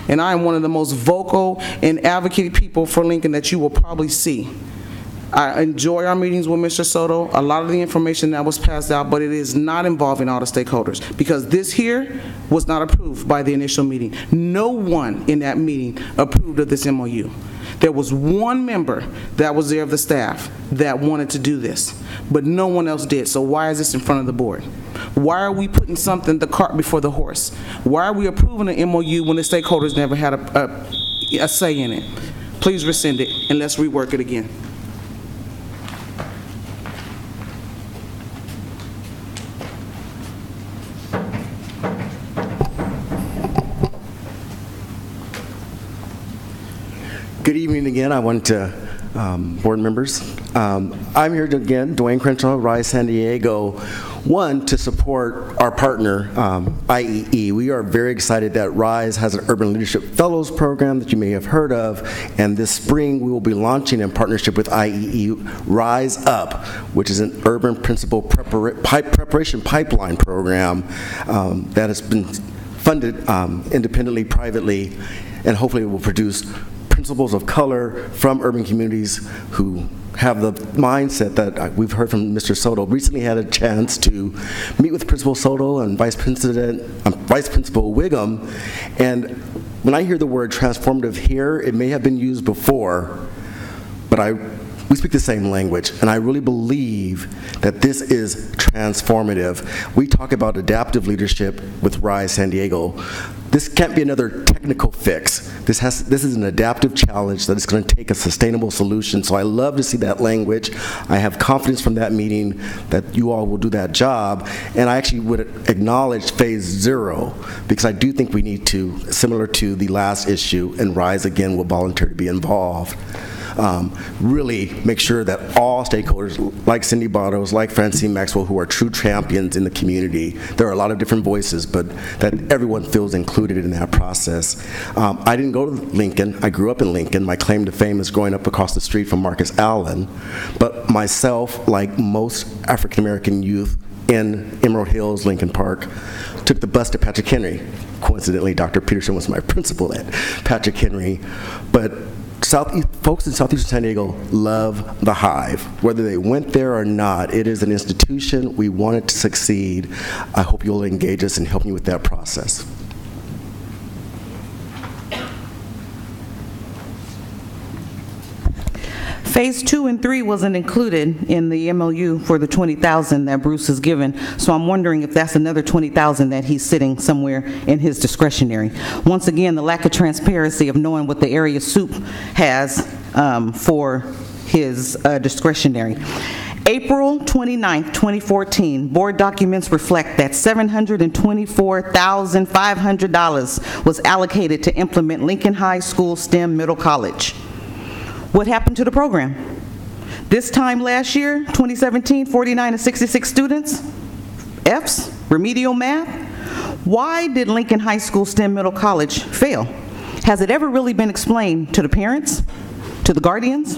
And I am one of the most vocal and advocated people for Lincoln that you will probably see. I enjoy our meetings with Mr. Soto, a lot of the information that was passed out, but it is not involving all the stakeholders because this here was not approved by the initial meeting. No one in that meeting approved of this MOU. There was one member that was there of the staff that wanted to do this, but no one else did. So why is this in front of the board? Why are we putting the cart before the horse? Why are we approving an MOU when the stakeholders never had a say in it? Please rescind it and let's rework it again. Good evening again. I want to, board members. I'm here again, Dwayne Crenshaw, Rise San Diego. One, to support our partner, IEE. We are very excited that Rise has an Urban Leadership Fellows program that you may have heard of, and this spring we will be launching in partnership with IEE Rise Up, which is an urban principal preparation pipeline program that has been funded independently, privately, and hopefully it will produce principals of color from urban communities who have the mindset that we've heard from Mr. Soto. Recently had a chance to meet with Principal Soto and Vice Principal Wiggum, and when I hear the word transformative here, it may have been used before, but we speak the same language, and I really believe that this is transformative. We talk about adaptive leadership with Rise San Diego. This can't be another technical fix. This is an adaptive challenge that is going to take a sustainable solution. So I love to see that language. I have confidence from that meeting that you all will do that job. And I actually would acknowledge phase 0 because I do think we need to, similar to the last issue, and Rise again will volunteer to be involved. really make sure that all stakeholders, like Cindy Barros, like Francine Maxwell, who are true champions in the community, there are a lot of different voices, but that everyone feels included in that process. I didn't go to Lincoln. I grew up in Lincoln. My claim to fame is growing up across the street from Marcus Allen. But myself, like most African-American youth in Emerald Hills, Lincoln Park, took the bus to Patrick Henry. Coincidentally, Dr. Peterson was my principal at Patrick Henry. But folks in Southeastern San Diego love the Hive. Whether they went there or not, it is an institution. We want it to succeed. I hope you'll engage us and help me with that process. Phase 2 and 3 wasn't included in the MOU for the $20,000 that Bruce has given, so I'm wondering if that's another $20,000 that he's sitting somewhere in his discretionary. Once again, the lack of transparency of knowing what the area soup has for his discretionary. April 29, 2014, board documents reflect that $724,500 was allocated to implement Lincoln High School STEM Middle College. What happened to the program? This time last year, 2017, 49 of 66 students, Fs, remedial math. Why did Lincoln High School STEM Middle College fail? Has it ever really been explained to the parents, to the guardians,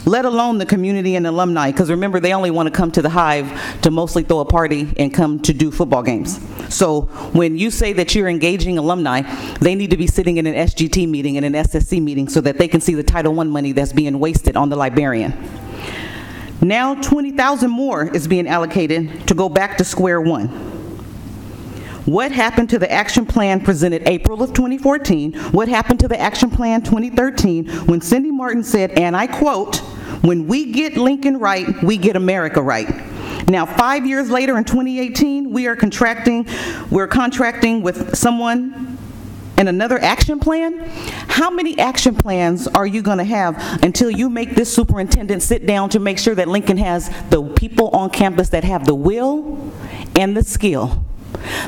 let alone the community and alumni? Because remember, they only want to come to the Hive to mostly throw a party and come to do football games. So when you say that you're engaging alumni, they need to be sitting in an SGT meeting and an SSC meeting so that they can see the Title I money that's being wasted on the librarian. Now $20,000 more is being allocated to go back to square one. What happened to the action plan presented April of 2014? What happened to the action plan 2013 when Cindy Martin said, and I quote, "When we get Lincoln right, we get America right." Now, 5 years later in 2018, we're contracting with someone in another action plan. How many action plans are you going to have until you make this superintendent sit down to make sure that Lincoln has the people on campus that have the will and the skill?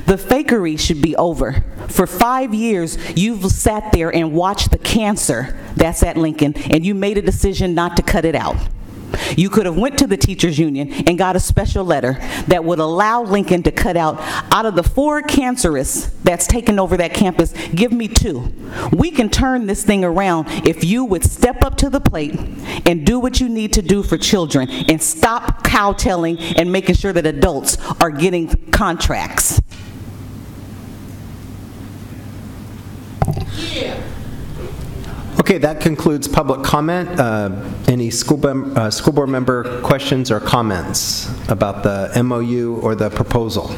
The fakery should be over. For 5 years, you've sat there and watched the cancer that's at Lincoln, and you made a decision not to cut it out. You could have went to the teachers union and got a special letter that would allow Lincoln to cut out of the 4 cancerous that's taken over that campus, give me 2. We can turn this thing around if you would step up to the plate and do what you need to do for children and stop cowtelling and making sure that adults are getting contracts. Okay, that concludes public comment. Any school board member questions or comments about the MOU or the proposal?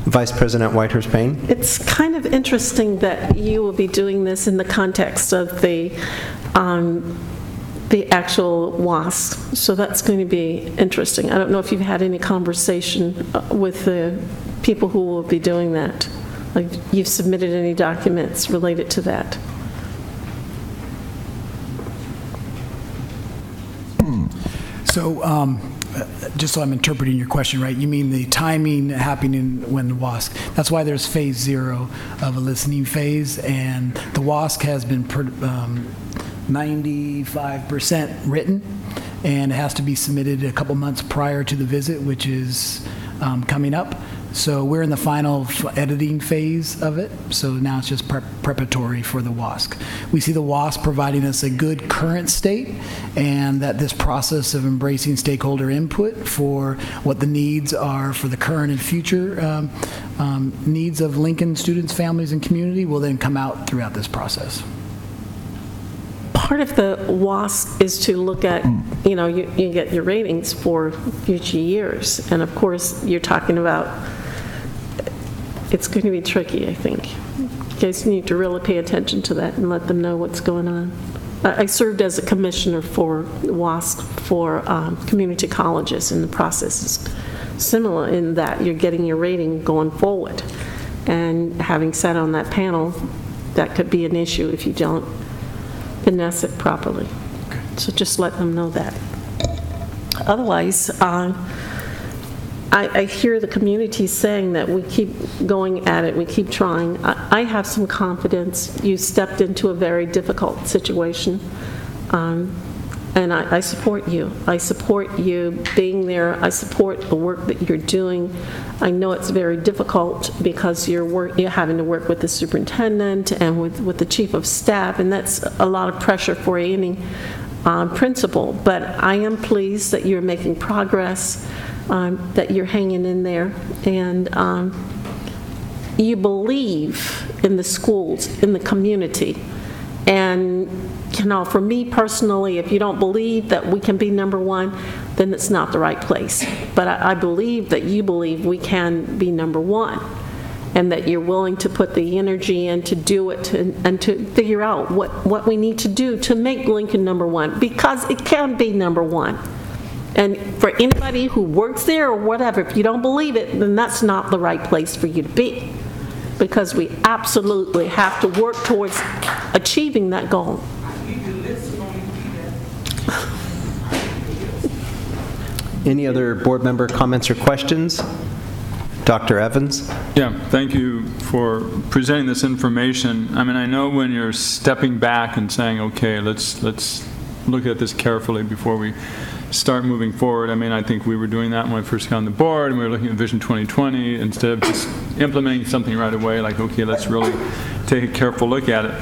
Vice President Whitehurst-Payne. It's kind of interesting that you will be doing this in the context of the actual WASC, so that's going to be interesting. I don't know if you've had any conversation with the people who will be doing that. Like, you've submitted any documents related to that? So, just so I'm interpreting your question right, you mean the timing happening when the WASC. That's why there's phase 0 of a listening phase, and the WASC has been 95% written, and it has to be submitted a couple months prior to the visit, which is coming up. So we're in the final editing phase of it, so now it's just preparatory for the WASC. We see the WASC providing us a good current state, and that this process of embracing stakeholder input for what the needs are for the current and future needs of Lincoln students, families, and community will then come out throughout this process. Part of the WASC is to look at, you get your ratings for future years, and of course you're talking about, it's going to be tricky, I think. You guys need to really pay attention to that and let them know what's going on. I served as a commissioner for WASC for community colleges, and the process is similar in that you're getting your rating going forward. And having sat on that panel, that could be an issue if you don't finesse it properly. So just let them know that. Otherwise, I hear the community saying that we keep going at it, we keep trying. I have some confidence. You stepped into a very difficult situation, and I support you. I support you being there. I support the work that you're doing. I know it's very difficult because you're having to work with the superintendent and with the chief of staff, and that's a lot of pressure for any principal. But I am pleased that you're making progress, that you're hanging in there, and you believe in the schools, in the community. And for me personally, if you don't believe that we can be number one, then it's not the right place. But I believe that you believe we can be number one, and that you're willing to put the energy in to do it and to figure out what we need to do to make Lincoln number one, because it can be number one. And for anybody who works there or whatever, if you don't believe it, then that's not the right place for you to be, because we absolutely have to work towards achieving that goal. Any other board member comments or questions? Dr. Evans? Yeah, thank you for presenting this information. I mean, I know when you're stepping back and saying, okay, let's look at this carefully before we start moving forward. I mean, I think we were doing that when I first got on the board, and we were looking at Vision 2020 instead of just implementing something right away, like, okay, let's really take a careful look at it.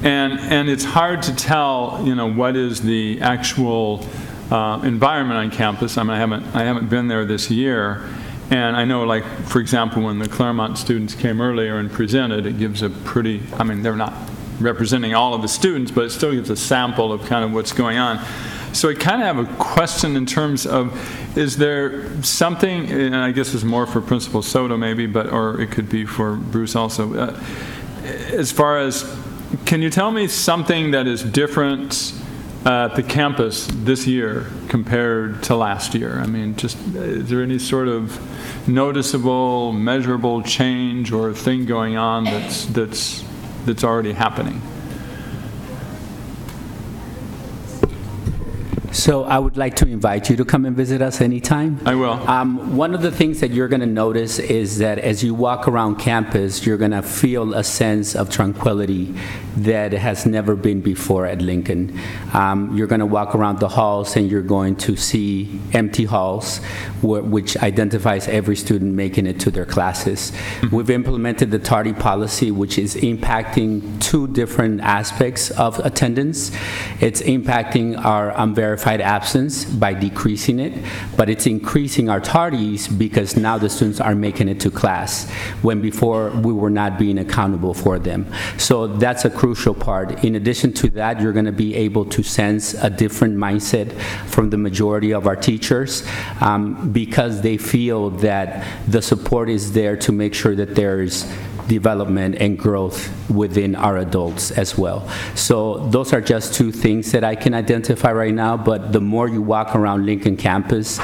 And it's hard to tell, what is the actual environment on campus. I mean, I haven't been there this year. And I know, like, for example, when the Claremont students came earlier and presented, it gives a pretty, I mean, they're not representing all of the students, but it still gives a sample of kind of what's going on. So I kind of have a question in terms of, is there something, and I guess it's more for Principal Soto maybe, or it could be for Bruce also, as far as, can you tell me something that is different at the campus this year compared to last year? I mean, just, is there any sort of noticeable, measurable change or thing going on that's already happening? So I would like to invite you to come and visit us anytime. I will. One of the things that you're going to notice is that as you walk around campus, you're going to feel a sense of tranquility that has never been before at Lincoln. You're going to walk around the halls and you're going to see empty halls, which identifies every student making it to their classes. We've implemented the tardy policy, which is impacting two different aspects of attendance. It's impacting our unverified absence by decreasing it, but it's increasing our tardies because now the students are making it to class, when before we were not being accountable for them. So that's a crucial part. In addition to that, you're going to be able to sense a different mindset from the majority of our teachers, because they feel that the support is there to make sure that there's development and growth within our adults as well. So those are just two things that I can identify right now, but the more you walk around Lincoln campus,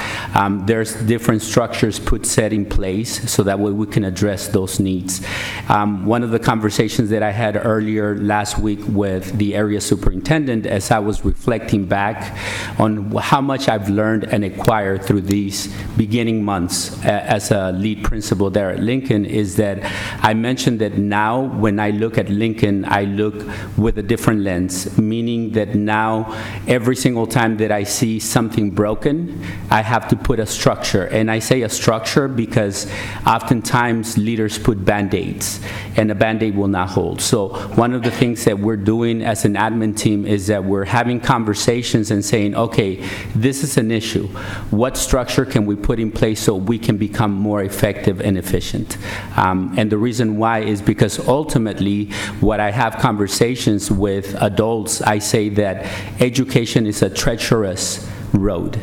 there's different structures set in place so that way we can address those needs. One of the conversations that I had earlier last week with the area superintendent, as I was reflecting back on how much I've learned and acquired through these beginning months as a lead principal there at Lincoln, is that I mentioned that now when I look at Lincoln, I look with a different lens, meaning that now every single time that I see something broken, I have to put a structure. And I say a structure because oftentimes leaders put Band-Aids, and a Band-Aid will not hold. So one of the things that we're doing as an admin team is that we're having conversations and saying, okay, this is an issue. What structure can we put in place so we can become more effective and efficient? And the reason why is because ultimately, what I have conversations with adults, I say that education is a treacherous road,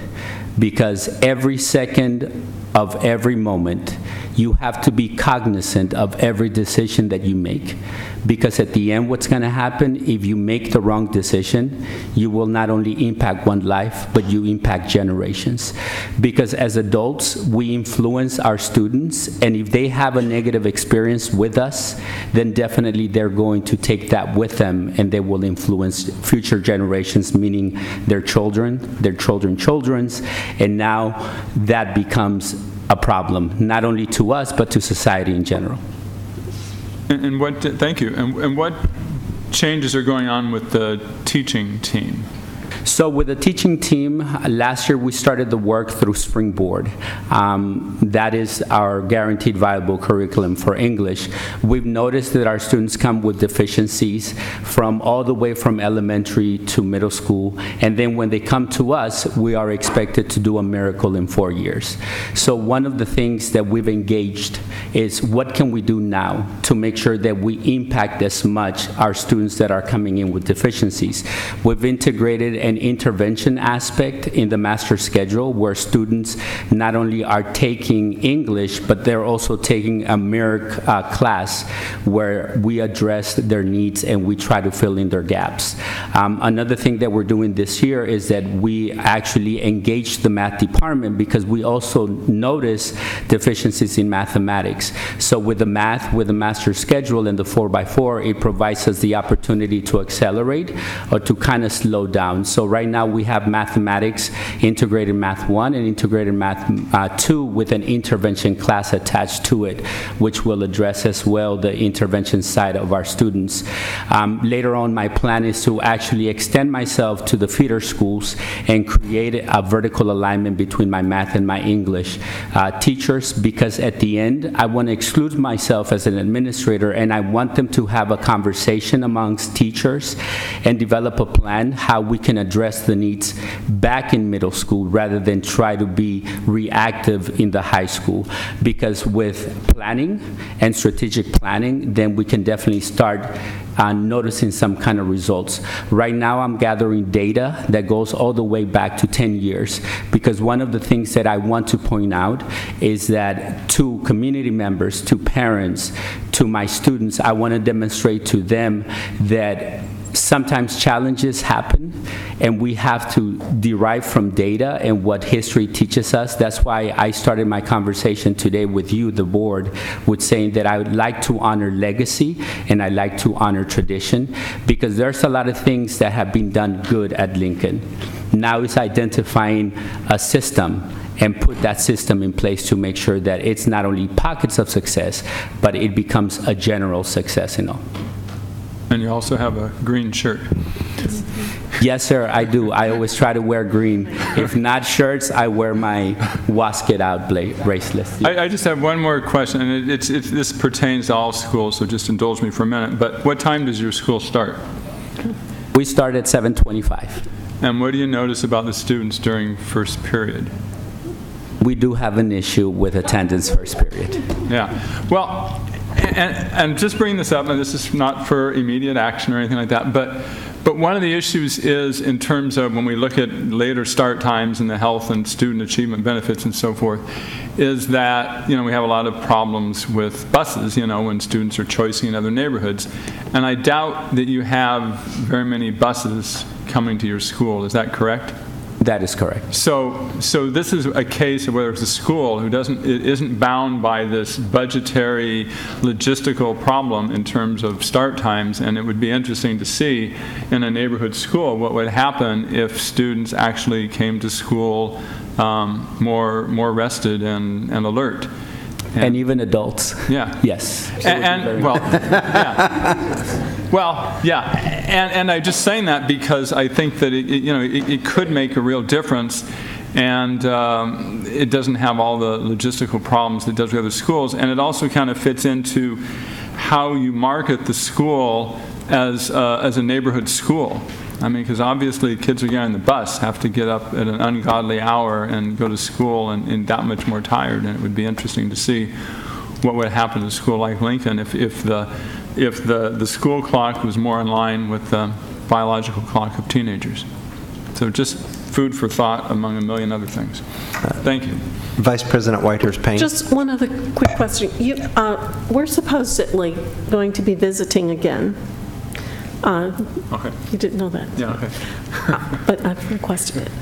because every second of every moment, you have to be cognizant of every decision that you make. Because at the end, what's going to happen, if you make the wrong decision, you will not only impact one life, but you impact generations. Because as adults, we influence our students, and if they have a negative experience with us, then definitely they're going to take that with them, and they will influence future generations, meaning their children, their children's, and now that becomes a problem, not only to us, but to society in general. And what, thank you. And what changes are going on with the teaching team? So with the teaching team, last year we started the work through Springboard. That is our guaranteed viable curriculum for English. We've noticed that our students come with deficiencies from all the way from elementary to middle school, and then when they come to us, we are expected to do a miracle in 4 years. So one of the things that we've engaged is what can we do now to make sure that we impact as much our students that are coming in with deficiencies. We've integrated an intervention aspect in the master schedule where students not only are taking English, but they're also taking a mirror class where we address their needs and we try to fill in their gaps. Another thing that we're doing this year is that we actually engage the math department because we also notice deficiencies in mathematics. So with the math, with the master schedule and the 4x4, it provides us the opportunity to accelerate or to kind of slow down. So right now we have mathematics, integrated math 1 and integrated math 2 with an intervention class attached to it, which will address as well the intervention side of our students. Later on, my plan is to actually extend myself to the feeder schools and create a vertical alignment between my math and my English teachers, because at the end, I want to exclude myself as an administrator and I want them to have a conversation amongst teachers and develop a plan how we can address the needs back in middle school rather than try to be reactive in the high school. Because with planning and strategic planning, then we can definitely start noticing some kind of results. Right now I'm gathering data that goes all the way back to 10 years, because one of the things that I want to point out is that to community members, to parents, to my students, I want to demonstrate to them that sometimes challenges happen and we have to derive from data and what history teaches us. That's why I started my conversation today with you, the board, with saying that I would like to honor legacy and I like to honor tradition, because there's a lot of things that have been done good at Lincoln. Now it's identifying a system and put that system in place to make sure that it's not only pockets of success, but it becomes a general success in all. And you also have a green shirt. Yes, sir, I do. I always try to wear green. If not shirts, I wear my Wask It Out bracelet. I just have one more question, and this pertains to all schools, so just indulge me for a minute. But what time does your school start? We start at 7:25. And what do you notice about the students during first period? We do have an issue with attendance first period. Yeah. Well, and just bring this up, and this is not for immediate action or anything like that, but one of the issues is in terms of when we look at later start times and the health and student achievement benefits and so forth, is that, we have a lot of problems with buses, when students are choicing in other neighborhoods. And I doubt that you have very many buses coming to your school. Is that correct? That is correct. So this is a case of whether it's a school who isn't bound by this budgetary logistical problem in terms of start times, and it would be interesting to see in a neighborhood school what would happen if students actually came to school more rested and alert. And even adults. Yeah. Yes. And I'm just saying that because I think that it could make a real difference, and it doesn't have all the logistical problems that it does with other schools, and it also kind of fits into how you market the school as a neighborhood school. I mean, because obviously kids who get on the bus have to get up at an ungodly hour and go to school and that much more tired, and it would be interesting to see what would happen to a school like Lincoln if the school clock was more in line with the biological clock of teenagers. So just food for thought among a million other things. Thank you. Vice President Whitehurst-Payne. Just one other quick question. We're supposedly going to be visiting again. Okay. You didn't know that? Yeah, okay. But I've requested it.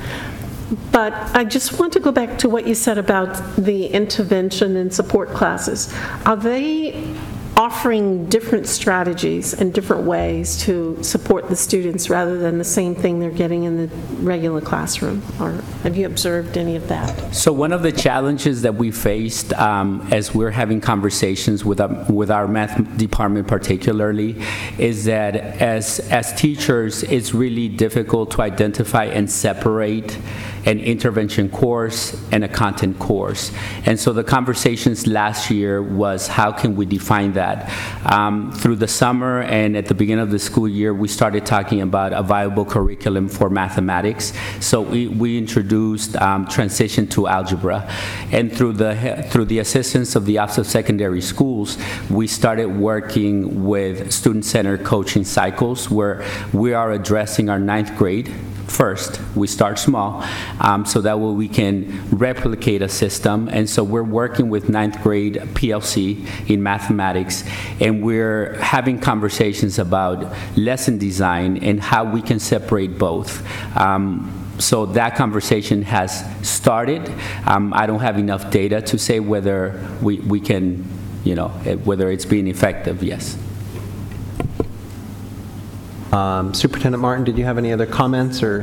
But I just want to go back to what you said about the intervention and support classes. Are they offering different strategies and different ways to support the students rather than the same thing they're getting in the regular classroom? Or have you observed any of that? So one of the challenges that we faced as we're having conversations with our math department particularly is that as teachers, it's really difficult to identify and separate an intervention course and a content course. And so the conversations last year was, how can we define that? Through the summer and at the beginning of the school year, we started talking about a viable curriculum for mathematics. So we introduced transition to algebra. And through the assistance of the Office of Secondary Schools, we started working with student-centered coaching cycles where we are addressing our 9th grade. First, we start small, so that way we can replicate a system. And so we're working with 9th grade PLC in mathematics, and we're having conversations about lesson design and how we can separate both. So that conversation has started. I don't have enough data to say whether we can, whether it's being effective, yes. Superintendent Martin, did you have any other comments or?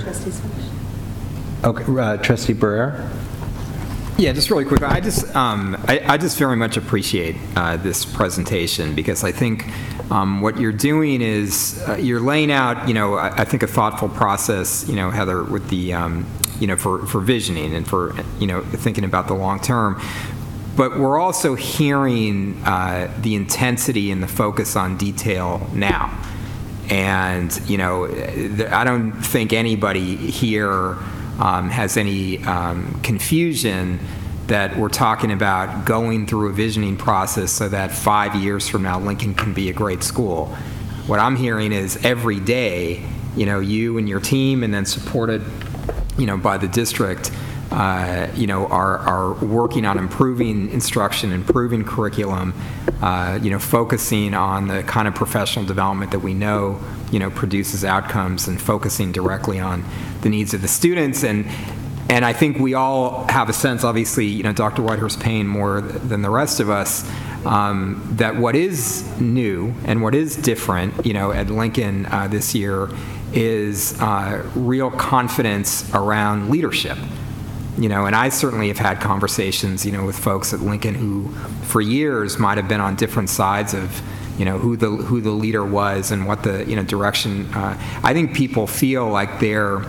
Okay, Trustee Barrera. Yeah, just really quick. I just very much appreciate this presentation, because I think what you're doing is you're laying out, I think a thoughtful process, Heather, with the, for visioning and for, thinking about the long term. But we're also hearing the intensity and the focus on detail now. And, I don't think anybody here has any confusion that we're talking about going through a visioning process so that 5 years from now Lincoln can be a great school. What I'm hearing is every day, you and your team, and then supported, by the district, are working on improving instruction, improving curriculum, focusing on the kind of professional development that we know, produces outcomes, and focusing directly on the needs of the students. And I think we all have a sense, obviously, Dr. Whitehurst-Payne more than the rest of us, that what is new and what is different, at Lincoln this year is real confidence around leadership. And I certainly have had conversations, with folks at Lincoln who, for years, might have been on different sides of, who the leader was and what the, direction. I think people feel like they're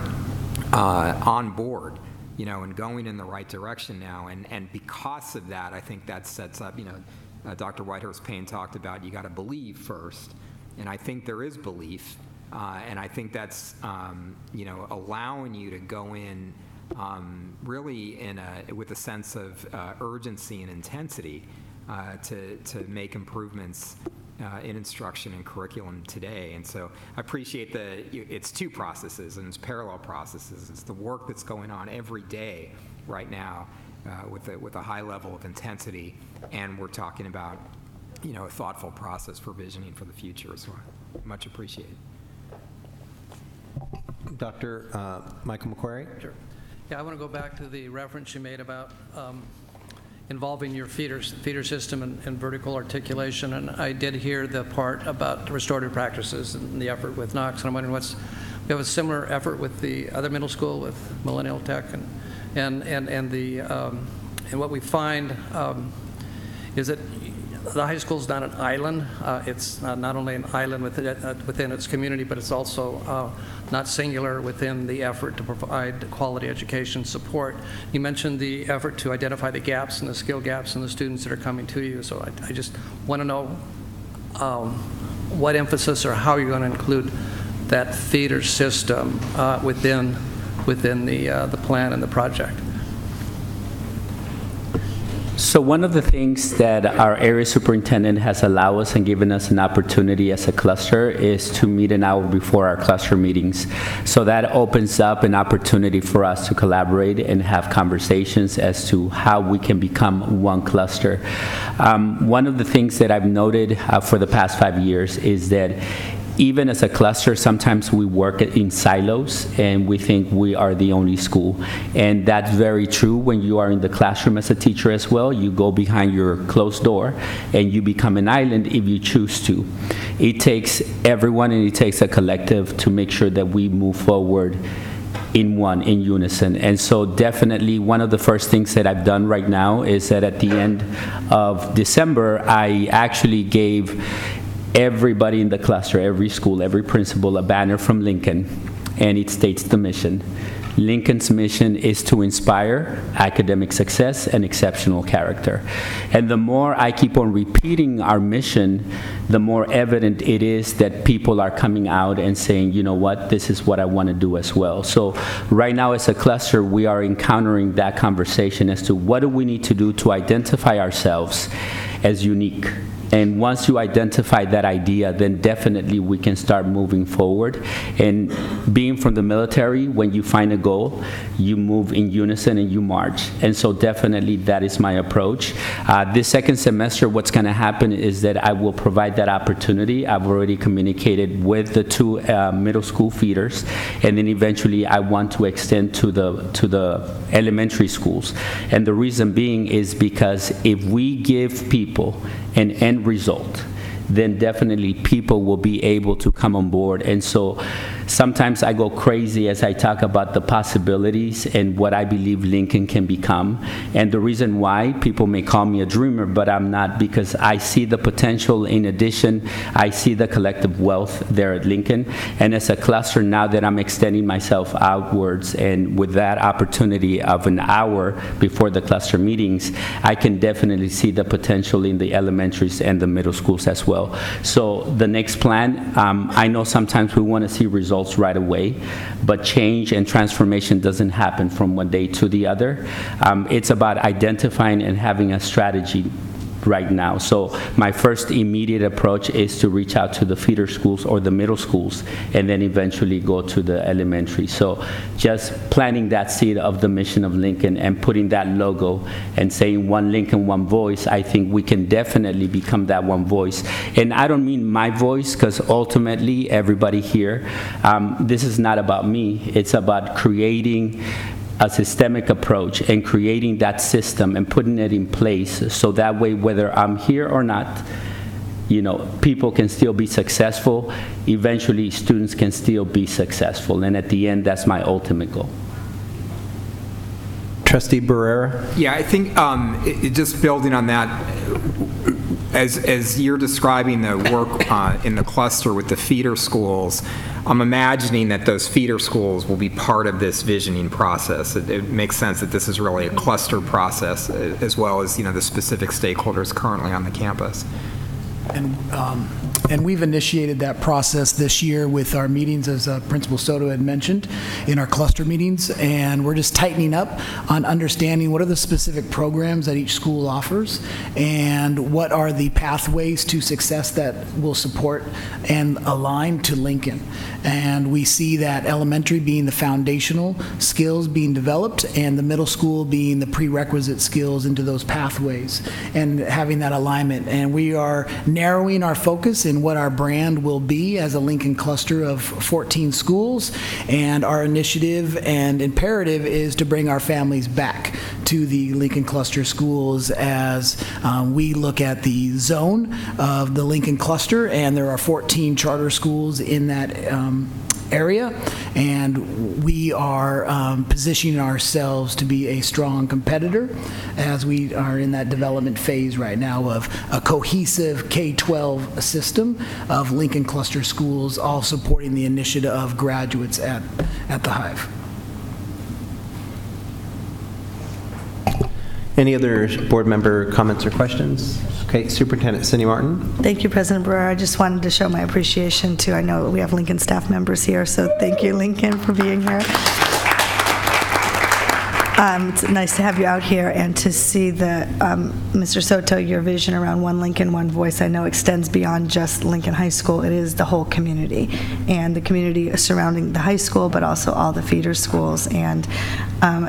on board, and going in the right direction now. And because of that, I think that sets up, Dr. Whitehurst-Payne talked about you got to believe first, and I think there is belief, and I think that's, allowing you to go in. Really with a sense of urgency and intensity to make improvements in instruction and curriculum today. And so I appreciate it's two processes, and it's parallel processes. It's the work that's going on every day right now with a high level of intensity, and we're talking about a thoughtful process for visioning for the future. So much appreciated. Dr. Michael McQuarrie? Sure. Yeah, I want to go back to the reference you made about involving your feeder system and vertical articulation, and I did hear the part about restorative practices and the effort with Knox, and I'm wondering we have a similar effort with the other middle school with Millennial Tech, and what we find is that the high school is not an island. It's not only an island within its community, but it's also not singular within the effort to provide quality education support. You mentioned the effort to identify the gaps and the skill gaps in the students that are coming to you. So I just want to know what emphasis or how you're going to include that feeder system within the plan and the project. So one of the things that our area superintendent has allowed us and given us an opportunity as a cluster is to meet an hour before our cluster meetings. So that opens up an opportunity for us to collaborate and have conversations as to how we can become one cluster. One of the things that I've noted for the past 5 years is that even as a cluster, sometimes we work in silos and we think we are the only school. And that's very true when you are in the classroom as a teacher as well. You go behind your closed door and you become an island if you choose to. It takes everyone and it takes a collective to make sure that we move forward in unison. And so definitely one of the first things that I've done right now is that at the end of December, I actually gave everybody in the cluster, every school, every principal, a banner from Lincoln, and it states the mission. Lincoln's mission is to inspire academic success and exceptional character. And the more I keep on repeating our mission, the more evident it is that people are coming out and saying, you know what, this is what I want to do as well. So right now as a cluster, we are encountering that conversation as to what do we need to do to identify ourselves as unique. And once you identify that idea, then definitely we can start moving forward. And being from the military, when you find a goal, you move in unison and you march. And so definitely that is my approach. This second semester, what's going to happen is that I will provide that opportunity. I've already communicated with the two middle school feeders, and then eventually I want to extend to the elementary schools. And the reason being is because if we give people an end result, then definitely people will be able to come on board. And so sometimes I go crazy as I talk about the possibilities and what I believe Lincoln can become. And the reason why people may call me a dreamer, but I'm not, because I see the potential. In addition, I see the collective wealth there at Lincoln. And as a cluster, now that I'm extending myself outwards, and with that opportunity of an hour before the cluster meetings, I can definitely see the potential in the elementaries and the middle schools as well. So the next plan, I know sometimes we want to see results right away, but change and transformation doesn't happen from one day to the other. It's about identifying and having a strategy right now. So my first immediate approach is to reach out to the feeder schools or the middle schools, and then eventually go to the elementary. So just planting that seed of the mission of Lincoln and putting that logo and saying one Lincoln, one voice, I think we can definitely become that one voice. And I don't mean my voice, because ultimately everybody here, this is not about me. It's about creating a systemic approach and creating that system and putting it in place, so that way, whether I'm here or not, you know, people can still be successful. Eventually, students can still be successful. And at the end, that's my ultimate goal. Trustee Barrera? Yeah, I think just building on that, as you're describing the work in the cluster with the feeder schools, I'm imagining that those feeder schools will be part of this visioning process. It makes sense that this is really a cluster process, as well as, you know, the specific stakeholders currently on the campus. And we've initiated that process this year with our meetings, as Principal Soto had mentioned, in our cluster meetings, and we're just tightening up on understanding what are the specific programs that each school offers and what are the pathways to success that will support and align to Lincoln. And we see that elementary being the foundational skills being developed, and the middle school being the prerequisite skills into those pathways, and having that alignment. And we are narrowing our focus in what our brand will be as a Lincoln cluster of 14 schools, and our initiative and imperative is to bring our families back to the Lincoln cluster schools as we look at the zone of the Lincoln cluster, and there are 14 charter schools in that area, and we are positioning ourselves to be a strong competitor as we are in that development phase right now of a cohesive K-12 system of Lincoln cluster schools, all supporting the initiative of graduates at the Hive. Any other board member comments or questions? Okay, Superintendent Cindy Martin. Thank you, President Barrera. I just wanted to show my appreciation to, I know we have Lincoln staff members here, so thank you, Lincoln, for being here. It's nice to have you out here and to see that, Mr. Soto, your vision around one Lincoln, one voice, I know extends beyond just Lincoln High School. It is the whole community, and the community surrounding the high school, but also all the feeder schools. And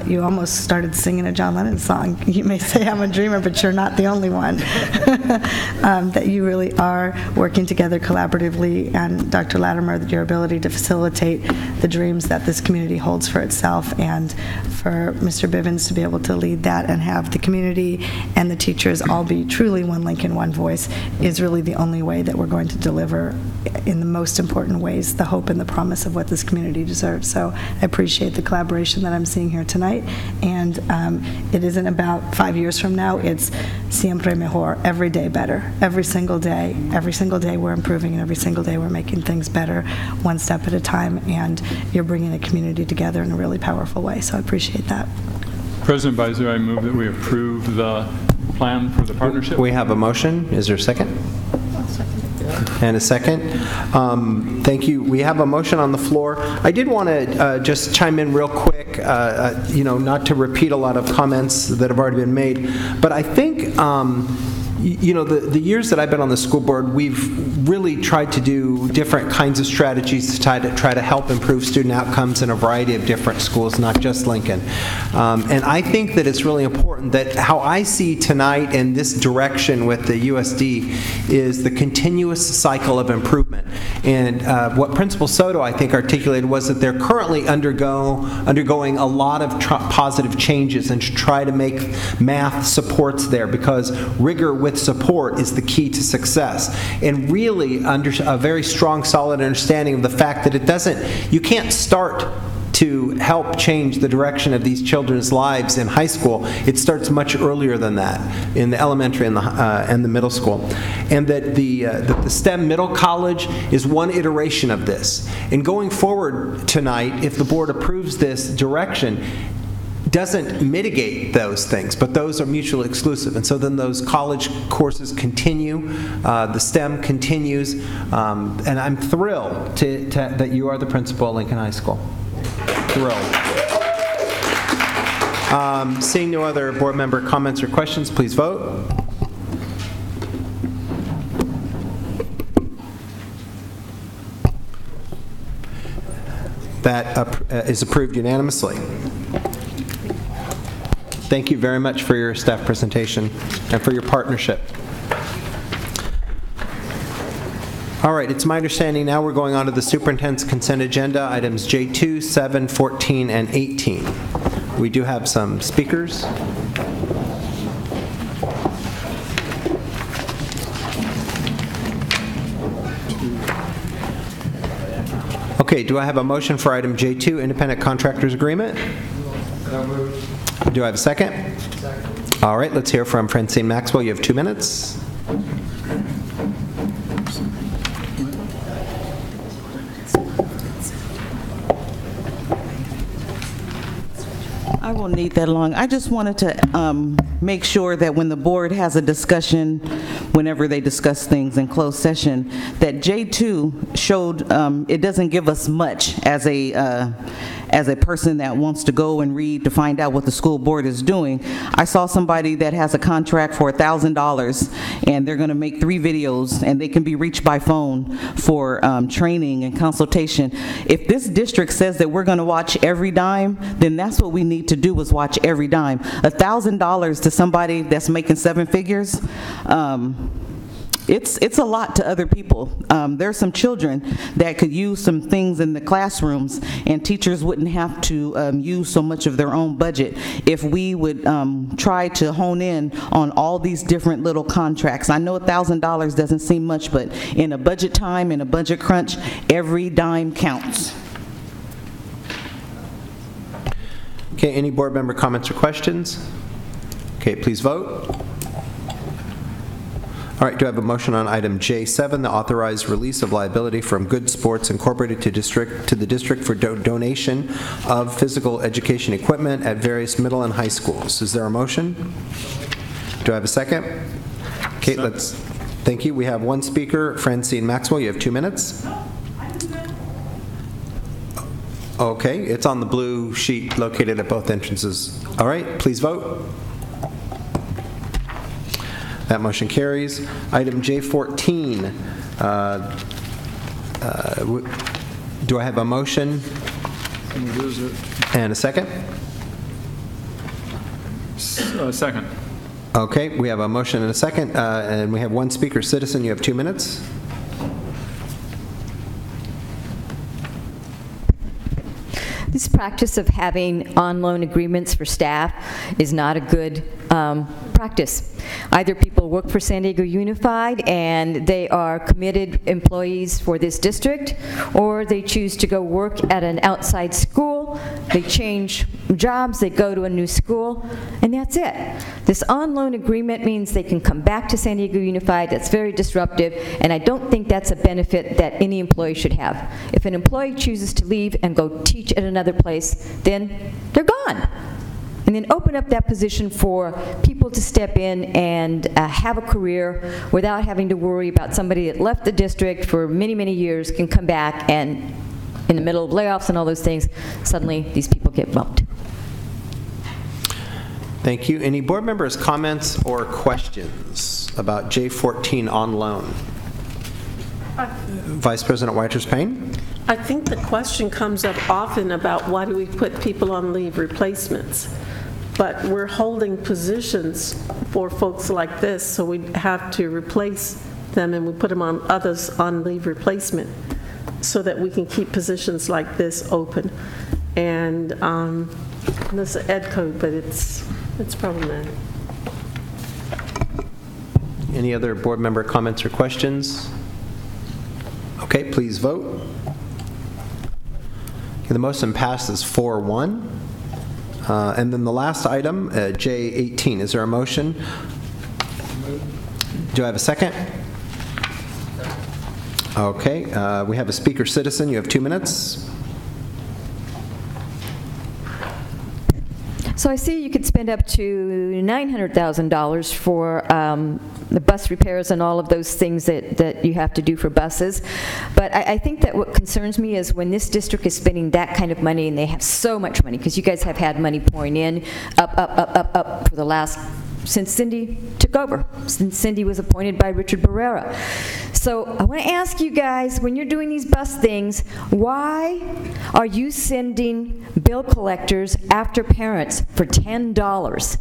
You almost started singing a John Lennon song. You may say I'm a dreamer, but you're not the only one. That you really are working together collaboratively, and Dr. Latimer, your ability to facilitate the dreams that this community holds for itself, and for Mr. Bivens to be able to lead that and have the community and the teachers all be truly one Lincoln, one voice, is really the only way that we're going to deliver, in the most important ways, the hope and the promise of what this community deserves. So I appreciate the collaboration that I'm seeing here tonight, and it isn't about 5 years from now, it's siempre mejor, every day better, every single day we're improving, and every single day we're making things better, one step at a time, and you're bringing a community together in a really powerful way, so I appreciate that. President Beiser, I move that we approve the plan for the partnership. We have a motion. Is there a second? And a second. Thank you. We have a motion on the floor. I did want to just chime in real quick, not to repeat a lot of comments that have already been made, but I think the years that I've been on the school board, we've really tried to do different kinds of strategies to try to help improve student outcomes in a variety of different schools, not just Lincoln. And I think that it's really important that how I see tonight in this direction with the USD is the continuous cycle of improvement. And what Principal Soto, I think, articulated was that they're currently undergoing a lot of positive changes, and to try to make math supports there, because rigor with support is the key to success. And really under a very strong, solid understanding of the fact that you can't start to help change the direction of these children's lives in high school. It starts much earlier than that, in the elementary and the middle school. And that the STEM middle college is one iteration of this. And going forward tonight, if the board approves this direction, doesn't mitigate those things, but those are mutually exclusive. And so then those college courses continue, the STEM continues, and I'm thrilled that you are the principal at Lincoln High School. Thrilled. Seeing no other board member comments or questions, please vote. That is approved unanimously. Thank you very much for your staff presentation and for your partnership. All right, it's my understanding now we're going on to the superintendent's consent agenda, items J2, 7, 14, and 18. We do have some speakers. Okay, do I have a motion for item J2, independent contractors agreement? Do I have a second? Second. All right, let's hear from Francine Maxwell. You have 2 minutes. I won't need that long. I just wanted to make sure that when the board has a discussion, whenever they discuss things in closed session, that J2 showed it doesn't give us much as a person that wants to go and read to find out what the school board is doing. I saw somebody that has a contract for $1,000, and they're going to make 3 videos, and they can be reached by phone for training and consultation. If this district says that we're going to watch every dime, then that's what we need to do, is watch every dime. $1,000 to somebody that's making 7 figures, it's a lot to other people. There's some children that could use some things in the classrooms, and teachers wouldn't have to use so much of their own budget if we would try to hone in on all these different little contracts. I know $1,000 doesn't seem much, but in a budget time, in a budget crunch, every dime counts. Okay, any board member comments or questions? Okay, please vote. All right, do I have a motion on item J7, the authorized release of liability from Good Sports Incorporated to the district for donation of physical education equipment at various middle and high schools? Is there a motion? Do I have a second? Okay, thank you. We have one speaker, Francine Maxwell. You have 2 minutes. Okay, it's on the blue sheet located at both entrances. All right, please vote. That motion carries. Item J14. Do I have a motion? And a second? Second. Okay, we have a motion and a second, and we have one speaker. Citizen, you have 2 minutes. This practice of having on-loan agreements for staff is not a good practice. Either people work for San Diego Unified and they are committed employees for this district, or they choose to go work at an outside school, they change jobs, they go to a new school, and that's it. This on-loan agreement means they can come back to San Diego Unified. That's very disruptive, and I don't think that's a benefit that any employee should have. If an employee chooses to leave and go teach at another place, then they're gone. And then open up that position for people to step in and have a career without having to worry about somebody that left the district for many, many years can come back and in the middle of layoffs and all those things, suddenly these people get bumped. Thank you. Any board members' comments or questions about J14 on loan? Vice President Whitehurst-Payne? I think the question comes up often about why do we put people on leave replacements? But we're holding positions for folks like this, so we have to replace them, and we put them on others on leave replacement so that we can keep positions like this open. And this is ed code, but it's problematic. Any other board member comments or questions? Okay, please vote. Okay, the motion passes 4-1. And then the last item, J18. Is there a motion? Do I have a second? Okay, we have a speaker. Citizen, you have 2 minutes. So I see you could spend up to $900,000 for the bus repairs and all of those things that you have to do for buses. But I think that what concerns me is when this district is spending that kind of money, and they have so much money, because you guys have had money pouring in up for the last, since Cindy took over, since Cindy was appointed by Richard Barrera. So I want to ask you guys, when you're doing these bus things, why are you sending bill collectors after parents for $10?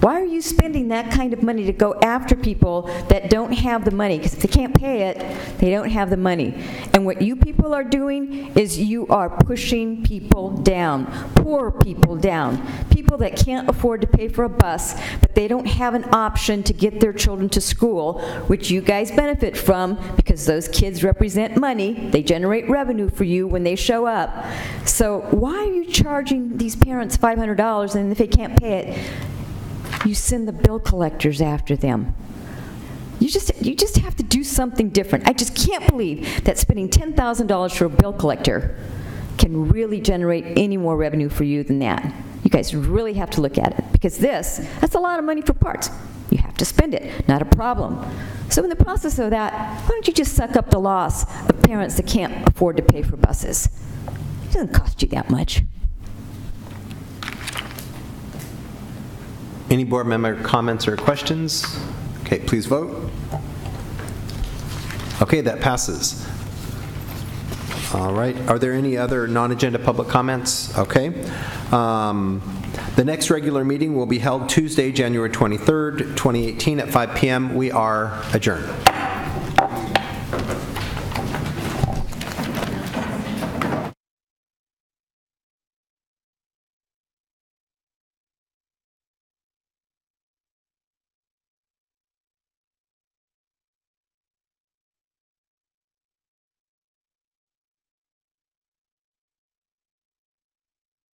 Why are you spending that kind of money to go after people that don't have the money? Because if they can't pay it, they don't have the money. And what you people are doing is you are pushing people down, poor people down, people that can't afford to pay for a bus, but they don't have an option to get their children to school, which you guys benefit from because those kids represent money. They generate revenue for you when they show up. So why are you charging these parents $500, and if they can't pay it, you send the bill collectors after them? You just have to do something different. I just can't believe that spending $10,000 for a bill collector can really generate any more revenue for you than that. You guys really have to look at it, because that's a lot of money for parts. You have to spend it, not a problem. So in the process of that, why don't you just suck up the loss of parents that can't afford to pay for buses? It doesn't cost you that much. Any board member comments or questions? Okay, please vote. Okay, that passes. All right. Are there any other non-agenda public comments? Okay. The next regular meeting will be held Tuesday, January 23rd, 2018 at 5 p.m. We are adjourned.